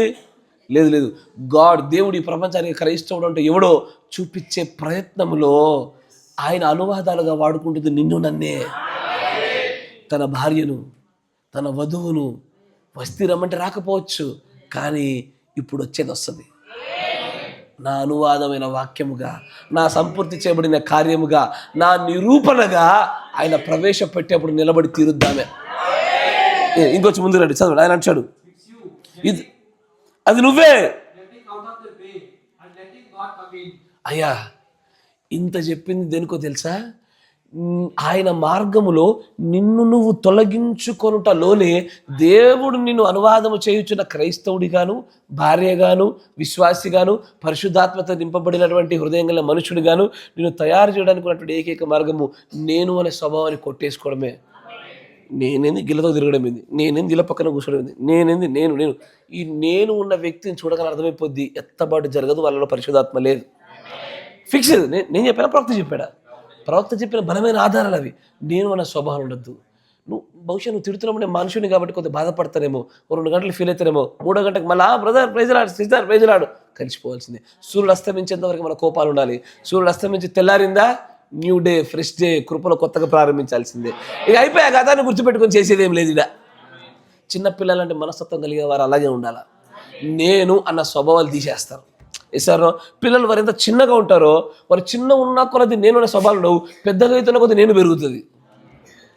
లేదు. గాడ్, దేవుడు ఈ ప్రపంచానికి క్రైస్తవుడు అంటే ఎవడో చూపించే ప్రయత్నంలో ఆయన అనువాదాలుగా వాడుకుంటుంది నిన్ను నన్నే. తన భార్యను, తన వధువును వస్తీ రమ్మంటే రాకపోవచ్చు, కానీ ఇప్పుడు వచ్చేది వస్తుంది. నా అనువాదమైన వాక్యముగా, నా సంపూర్తి చేయబడిన కార్యముగా, నా నిరూపణగా ఆయన ప్రవేశపెట్టేప్పుడు నిలబడి తీరుద్దామే. ఇంకొచ్చి ముందు రండి, చదవండి. ఆయన అంటాడు, ఇది అది నువ్వే. అయ్యా ఇంత చెప్పింది దేనికో తెలుసా? ఆయన మార్గములో నిన్ను నువ్వు తొలగించుకొనుటలోనే దేవుడు నిన్ను అనువాదము చేయుచున్న క్రైస్తవుడిగాను, భార్యగాను, విశ్వాసిగాను, పరిశుద్ధాత్మత నింపబడినటువంటి హృదయం గల మనుషుడిగాను నిన్ను తయారు చేయడానికి ఉన్నటువంటి ఏకైక మార్గము నేను అనే స్వభావాన్ని కొట్టేసుకోవడమే. నేనేంది గిల్లతో తిరగడం ఏంది, నేనేంది గిల్ల పక్కన కూర్చోడం ఏంది, నేనేంది నేను ఈ నేను ఉన్న వ్యక్తిని చూడగానే అర్థమైపోద్ది ఎత్తబాటు జరగదు, వాళ్ళలో పరిశుద్ధాత్మ లేదు. ఫిక్స్. నేను చెప్పాను, ప్రవక్త చెప్పిన బలమైన ఆధారాలు అవి. నేను అన్న స్వభావం ఉండద్దు. బహుశా నువ్వు తిడుతున్నావు, నేను మనుషుని కాబట్టి కొద్దిగా బాధపడతానేమో, 2 గంటలు ఫీల్ అవుతానేమో, 3వ గంటకు మళ్ళీ బ్రదర్ ప్రైజ్లాడు, సిస్టర్ ప్రైజ్లాడు, కలిసిపోవాల్సిందే. సూర్యుడు అస్తమించేంత వరకు మన కోపాలు ఉండాలి. సూర్యుడు అస్తమించి తెల్లారిందా, న్యూ డే, ఫ్రెష్ డే, కృపలో కొత్తగా ప్రారంభించాల్సిందే. ఇక అయిపోయా గతాన్ని గుర్తుపెట్టుకొని చేసేది ఏం లేదు. ఇక చిన్నపిల్లలంటే మనస్తత్వం కలిగే వారు అలాగే ఉండాలి. నేను అన్న స్వభావాలు తీసేస్తారు. ఎసారో పిల్లలు వారు ఎంత చిన్నగా ఉంటారో, వారు చిన్న ఉన్న కొలది నేను అనే స్వభావం ఉండవు, పెద్దగా అవుతున్న కొద్ది నేను పెరుగుతుంది.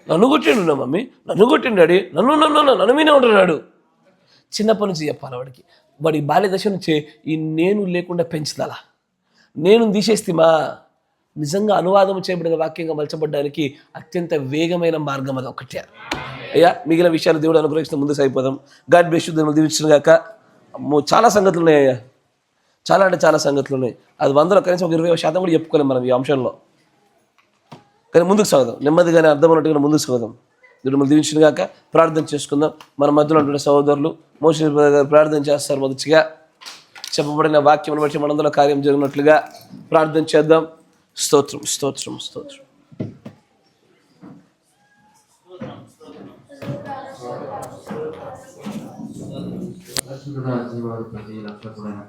నన్ను కొట్టిండు నా మమ్మీ, నన్ను కొట్టిండు డాడీ, నన్ను మీనే ఉంటున్నాడు. చిన్నప్పటి నుంచి చెప్పాలి వాడికి. వాడి బాల్య దశ నుంచే ఈ నేను లేకుండా పెంచుతాలా. నేను తీసేస్తేమా నిజంగా అనువాదం చేయబడిన వాక్యంగా మలచబడ్డానికి అత్యంత వేగమైన మార్గం అది ఒకటే. అయ్యా మిగిలిన విషయాలు దేవుడు అనుగ్రహిస్తున్న ముందు అయిపోదాం. God bless you. దేవుడు దీవించును గాక. చాలా సంగతులు ఉన్నాయి అయ్యా, చాలా అంటే చాలా సంగతులు ఉన్నాయి. అది 100లో కనీసం ఒక 20% కూడా చెప్పుకోలేం మనం ఈ అంశంలో. కానీ ముందుకు సాగుదాం, నెమ్మదిగానే అర్థమైనట్టుగా ముందుకు సాగుదాం. దేవుడు మిమ్మల్ని దీవించును గాక. ప్రార్థన చేసుకుందాం. మన మధ్యలో ఉన్నటువంటి సహోదరులు మోషే గారు ప్రార్థన చేస్తారు. మొదటిగా చెప్పబడిన వాక్యం బట్టి మనందరిలో కార్యం జరిగినట్లుగా ప్రార్థన చేద్దాం. స్తోత్రం స్తోత్రం స్తోత్రం.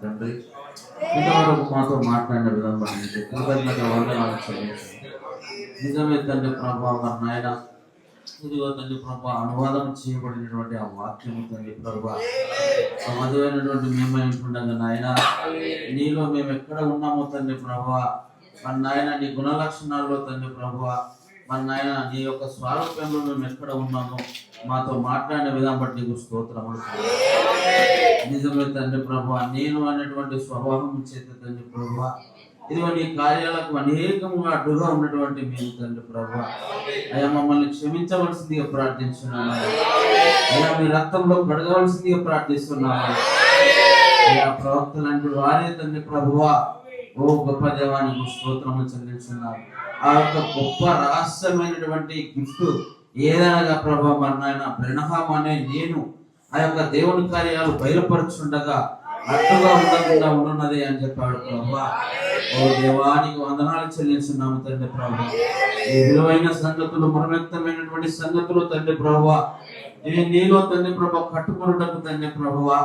తండ్రి ఇంతవరకు మాతో మాట్లాడిన విధంగా కృతజ్ఞత వందనాలు చెల్లించండి. నిజమే తండ్రి ప్రభా, మరి నాయన ఇదిగో తండ్రి ప్రభా, అనువాదం చేయబడినటువంటి ఆ వాక్యము తండ్రి ప్రభా, మధువైనటువంటి మేమై ఉంటుండగా నాయన నీలో మేము ఎక్కడ ఉన్నామో తండ్రి ప్రభా, మరి నాయన నీ గుణలక్షణాల్లో తండ్రి ప్రభా, మరి నాయన నీ యొక్క స్వారూప్యంలో మేము ఎక్కడ ఉన్నామో మాతో మాట్లాడిన విధానం బట్టి నీకు స్తోత్రములు. నిజమే తండ్రి ప్రభా, నేను అనేటువంటి స్వభావం చేత తండ్రి ప్రభా ఇదిగో నీ కార్యాలకు అనేకముగా అడ్డుగా ఉన్నటువంటి మేము తండ్రి ప్రభువా అయ్యా మమ్మల్ని క్షమించవలసిందిగా ప్రార్థించున్నాను. అయ్యా మీ రక్తంలో కడగవలసిందిగా ప్రార్థిస్తున్నాము. అయ్యా ప్రవక్త లాంటి వారే తండ్రి ప్రభువా ఓ గొప్ప దేవానికి స్తోత్రము చెల్లించున్నాము. ఆ యొక్క గొప్ప రహస్యమైనటువంటి గిఫ్ట్ ఏదనగా ప్రభా మరి నాయన బ్రెనహాం అనే నేను ఆ యొక్క దేవుని కార్యాలు బయలుపరుచుండగా అడ్డుగా ఉండకుండా ఉన్నది అని చెప్పాడు ప్రభా. ఓ దేవానికి వందనాలు చెల్లించున్నాము తండ్రి ప్రభా. ఈ విలువైన సంగతులు మర్మయుక్తమైనటువంటి సంగతులు తండ్రి ప్రభువా నీలో తండ్రి ప్రభా కట్టుకున్నటకు తండ్రి ప్రభువా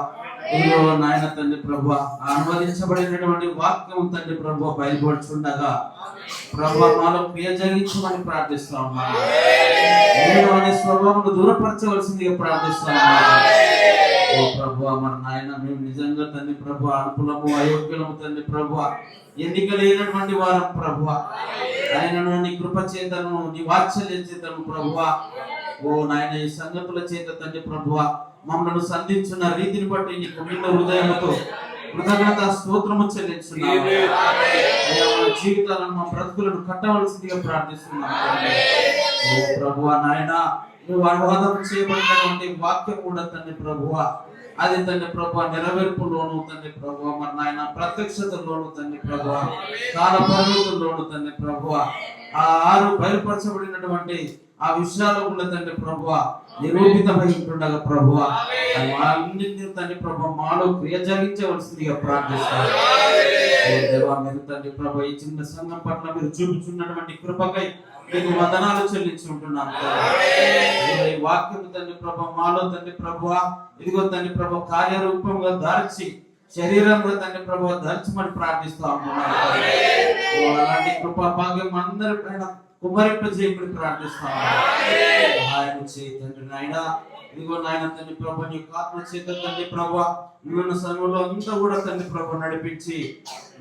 ఇదిగో నాయన తండ్రి ప్రభువా అనువదించబడినటువంటి వాక్యం తండ్రి ప్రభువా బయలుపడుచుండగా ప్రభువా మాలో క్రియ జరిగించమని ప్రార్థిస్తా ఉన్నాను. అనే స్వభావం దూరపరచవలసిందిగా ప్రార్థిస్తున్నాను. ఓ ప్రభువా మన నాయన మేము నిజంగా తండ్రి ప్రభువా అనుకూలము అయోగ్యులము తండ్రి ప్రభువా ఎన్నిక లేనటువంటి వారం ప్రభువా ఆయనను నీ కృప చేతను నీ వాత్సల్యం చేతను ప్రభువా ఓ నాయన ఈ సంగతుల చేత తండ్రి ప్రభువా మమ్మల్ని సంధించిన రీతిని బట్టి నీ కుమిత హృదయంతో కృతజ్ఞత స్తోత్రము చెల్లించున్నాము. జీవితాలను మా బ్రతుకులను కట్టవలసిందిగా ప్రార్థిస్తున్నాము. ఓ ప్రభువా నాయన నువ్వు అనువాదం చేయబడినటువంటి వాక్యం కూడా తండ్రి ప్రభువా అది తండ్రి ప్రభువా నెరవేర్పులోను తండ్రి ప్రభువా మరి నాయన ప్రత్యక్షతలోను తండ్రి ప్రభువా కాల పరిమితుల్లోను తండ్రి ప్రభువా ఆ 6 బయలుపరచబడినటువంటి ఆ విషయాలు కూడా తండ్రి ప్రభువా నిరూపితమై ఉంటుండగా ప్రభువా అన్నింటినీ తండ్రి ప్రభువా మాలో క్రియ జరిగించవలసిందిగా ప్రార్థిస్తాను. దేవా మీరు తండ్రి ప్రభువా ఈ చిన్న సంఘం పట్ల మీరు చూపించున్నటువంటి కృపకై మీకు వందనాలు చెల్లించి ఉంటున్నాను. ఈ వాక్యం తండ్రి ప్రభా మాలో తండ్రి ప్రభువా ఇదిగో తండ్రి ప్రభా కార్యరూపంగా దాల్చి శరీరంలో తండ్రి ప్రభా దాల్చమని ప్రార్థిస్తా ఉంటున్నాను. అలాంటి కృపా భాగ్యం అందరి పైన కుమరింపజేయమని ప్రార్థిస్తాను. సహాయం చేయి తండ్రి నాయన ఇదిగో నాయన తండ్రి ప్రభా నీ ఆత్మ చేత తండ్రి ప్రభా నిన్న సమయంలో అంతా కూడా తండ్రి ప్రభా నడిపించి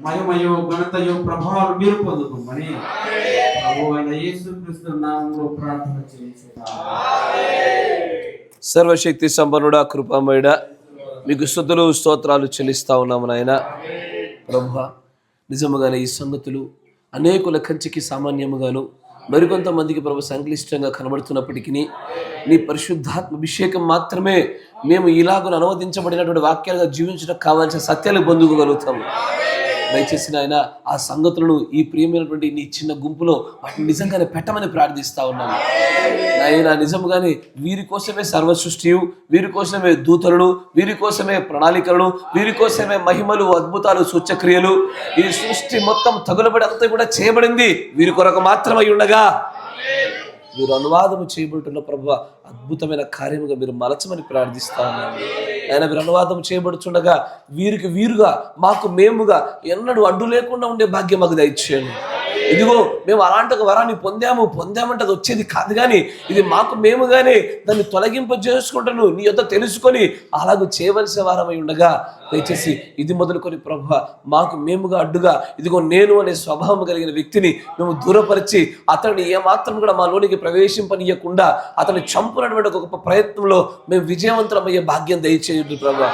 మహిమయో ఘనతయో ప్రభావాలు మీరు పొందుకోమని ప్రభువైన యేసుక్రీస్తు నామములో ప్రార్థన చేయించున్నాము. సర్వశక్తి సంపన్నుడా కృపామయుడా మీకు స్తుతులు స్తోత్రాలు చెల్లిస్తా ఉన్నాము నాయన ప్రభువా. నిజముగానే ఈ సంగతులు అనేకుల కంచికి సామాన్యముగాను మరికొంతమందికి ప్రభు సంక్లిష్టంగా కనబడుతున్నప్పటికీ నీ పరిశుద్ధాత్మ అభిషేకం మాత్రమే మేము ఇలాగ అనువదించబడినటువంటి వాక్యాలుగా జీవించడం కావాల్సిన సత్యాలు పొందుకోగలుగుతాము. దయచేసి నాయన ఆ సంగతులను ఈ ప్రియమైనటువంటి నీ చిన్న గుంపులో వాటిని నిజంగానే పెట్టమని ప్రార్థిస్తా ఉన్నాను నాయన. నిజంగానే వీరి కోసమే సర్వ సృష్టియు, వీరి కోసమే దూతలను, వీరి కోసమే ప్రణాళికలను, వీరి కోసమే మహిమలు అద్భుతాలు సూచక్రియలు ఈ సృష్టి మొత్తం తగులబడి అంతా కూడా చేయబడింది వీరి కొరకు మాత్రమై ఉండగా మీరు అనువాదము చేయబడుతున్న ప్రభువా అద్భుతమైన కార్యముగా మీరు మలచమని ప్రార్థిస్తా ఉన్నాను. ఆయన మీరు అనువాదం చేయబడుతుండగా వీరికి వీరుగా మాకు మేముగా ఎన్నడూ అడ్డు లేకుండా ఉండే భాగ్యం మాకు దయచేయండి. ఇదిగో మేము అలాంటి ఒక వరాన్ని పొందామంటే అది వచ్చేది కాదు, కానీ ఇది మాకు మేముగానే దాన్ని తొలగింప చేసుకుంటాను నీ యొద్ద తెలుసుకొని అలాగూ చేయవలసిన వారమై ఉండగా దయచేసి ఇది మొదలుకొని ప్రభువా మాకు మేముగా అడ్డుగా ఇదిగో నేను అనే స్వభావం కలిగిన వ్యక్తిని మేము దూరపరిచి అతన్ని ఏమాత్రం కూడా మాలోనికి ప్రవేశింపనీయకుండా అతన్ని చంపునటువంటి ఒక గొప్ప ప్రయత్నంలో మేము విజయవంతమయ్యే భాగ్యం దయచేయండి ప్రభువా.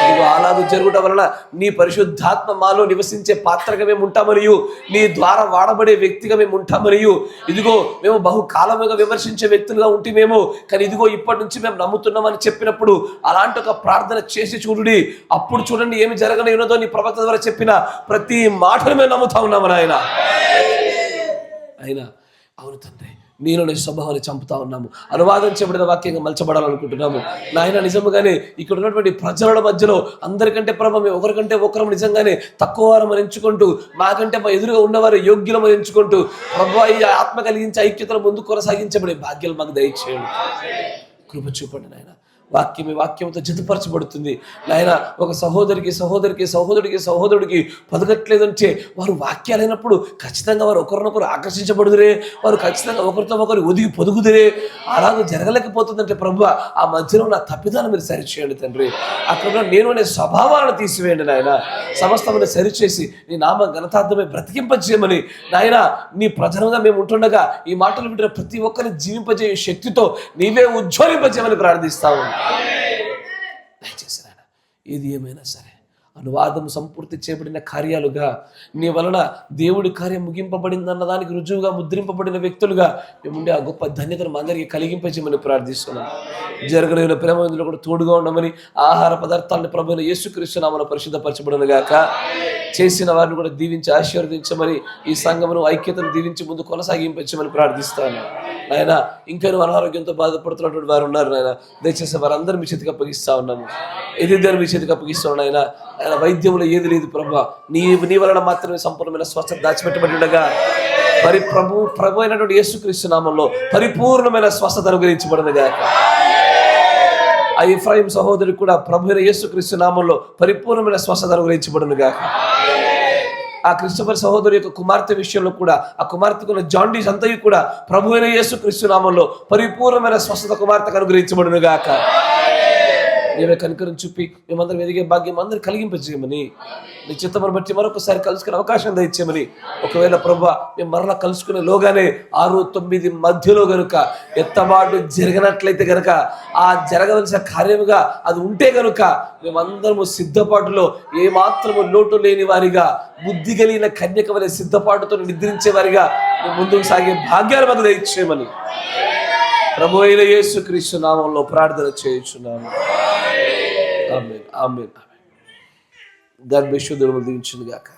ఇదిగో అలాగూ జరుగుట వలన నీ పరిశుద్ధాత్మ మాలో నివసించే పాత్రగా మేము ఉంటామనియు నీ ద్వారా వాడబడే వ్యక్తిగా మేము ఉంటామనియు ఇదిగో మేము బహుకాలముగా విమర్శించే వ్యక్తులుగా ఉంటే మేము కానీ ఇదిగో ఇప్పటి నుంచి మేము నమ్ముతున్నామని చెప్పినప్పుడు అలాంటి ఒక ప్రార్థన చేసి చూడుడి. అప్పుడు చూడండి ఏమి జరగనున్నదో నీ ప్రవక్త ద్వారా చెప్పిన ప్రతి మాటను మేము నమ్ముతా ఉన్నాము నాయన. అయినా అవును తండ్రి నీలోని స్వభావాన్ని చంపుతా ఉన్నాము, అనువాదం చేయబడిన వాక్యంగా మలచబడాలనుకుంటున్నాము నాయన. నిజంగానే ఇక్కడ ఉన్నటువంటి ప్రజల మధ్యలో అందరికంటే ప్రభావం మేము ఒకరికంటే ఒకరం నిజంగానే తక్కువ వారమని ఎంచుకుంటూ మాకంటే మా ఎదురుగా ఉన్నవారు యోగ్యులమని ఎంచుకుంటూ ప్రభావ ఈ ఆత్మ కలిగించే ఐక్యతను ముందు కొనసాగించబడే భాగ్యాలు మాకు దయచేయండి. కృప చూపండి నాయన. వాక్యంతో జతపరచబడుతుంది నాయన. ఒక సహోదరుడికి పదగట్లేదంటే వారు వాక్యాలైనప్పుడు ఖచ్చితంగా వారు ఒకరినొకరు ఆకర్షించబడుదురే, వారు ఖచ్చితంగా ఒకరితో ఒకరు ఒదిగి పొదుగుదురే. అలాగే జరగలేకపోతుందంటే ప్రభు ఆ మధ్యలో నా తప్పిదాన్ని మీరు సరిచేయండి తండ్రి. అక్కడ నేను అనే స్వభావాలను తీసివేయండి నాయన. సమస్తమని సరిచేసి నీ నామ ఘనతార్థమే బ్రతికింపజేయమని నాయన. నీ ప్రజలుగా మేము ఉంటుండగా ఈ మాటలు వింటున్న ప్రతి ఒక్కరిని జీవింపజేయ శక్తితో నీవే ఉజ్వలింపజేయమని ప్రార్థిస్తాము. దయచేసి నాయన ఏది ఏమైనా సరే అనువాదం సంపూర్తి చేయబడిన కార్యాలుగా, నీ వలన దేవుడి కార్యం ముగింపబడిందన్న దానికి రుజువుగా ముద్రింపబడిన వ్యక్తులుగా మేముండే ఆ గొప్ప ధన్యతను మా అందరికీ కలిగింపజేయమని ప్రార్థిస్తున్నాం. జరగలేని ప్రేమలో కూడా తోడుగా ఉండమని, ఆహార పదార్థాలను ప్రభువైన యేసుక్రీస్తు నామమున పరిశుద్ధపరచబడును గాక. చేసిన వారిని కూడా దీవించి ఆశీర్వదించమని, ఈ సంఘమును ఐక్యతను దీవించి ముందు కొనసాగించమని ప్రార్థిస్తాను. ఆయన ఇంకా అనారోగ్యంతో బాధపడుతున్నటువంటి వారు ఉన్నారు నాయన, దయచేసి వారందరూ మీ చేతికి అప్పగిస్తా ఉన్నాము. ఏది మీ చేతికి అప్పగిస్తున్నాను ఆయన. ఆయన వైద్యంలో ఏది లేదు ప్రభా, నీ వలన మాత్రమే సంపూర్ణమైన స్వస్థత దాచిపెట్టబడి ఉండగా ప్రభు అయినటువంటి యేసుక్రీస్తు నామములో పరిపూర్ణమైన స్వస్థత అనుగ్రహించబడినగా. ఆ ఎఫ్రాయిం సహోదరుడు కూడా ప్రభు అయిన యేసుక్రీస్తు నామములో పరిపూర్ణమైన స్వస్థత అనుగ్రహించబడునుగా. ఆ క్రిస్టోఫర్ సహోదరు యొక్క కుమార్తె విషయంలో కూడా, ఆ కుమార్తెకున్న జాండీస్ అంతయు కూడా ప్రభు అయిన యేసుక్రీస్తు నామములో పరిపూర్ణమైన స్వస్థత కుమార్తెకు అనుగ్రహించబడునుగాక. నీవే కనికరం చూపి మేమందరం ఎదిగే భాగ్యం అందరూ కలిగింపజేయమని, నీ చిత్తమును బట్టి మరొకసారి కలుసుకునే అవకాశం దయచేయమని. ఒకవేళ ప్రభువా మేము మరలా కలుసుకునే లోగానే 6-9 మధ్యలో గనుక ఎత్తబాటు జరిగినట్లయితే గనక, ఆ జరగవలసిన కార్యముగా అది ఉంటే గనుక మేమందరము సిద్ధపాటులో ఏమాత్రము లోటు లేని వారిగా, బుద్ధి కలిగిన కన్యక వలె సిద్ధపాటుతో నిద్రించే వారిగా మేము ముందుకు సాగే భాగ్యాలు మాకు దయచేయమని ప్రభువైన యేసుక్రీస్తు నామములో ప్రార్థన చేయుచున్నాము. ఆమేన్, ఆమేన్, ఆమేన్. God bless you. దేవుడు దీవించును గాక.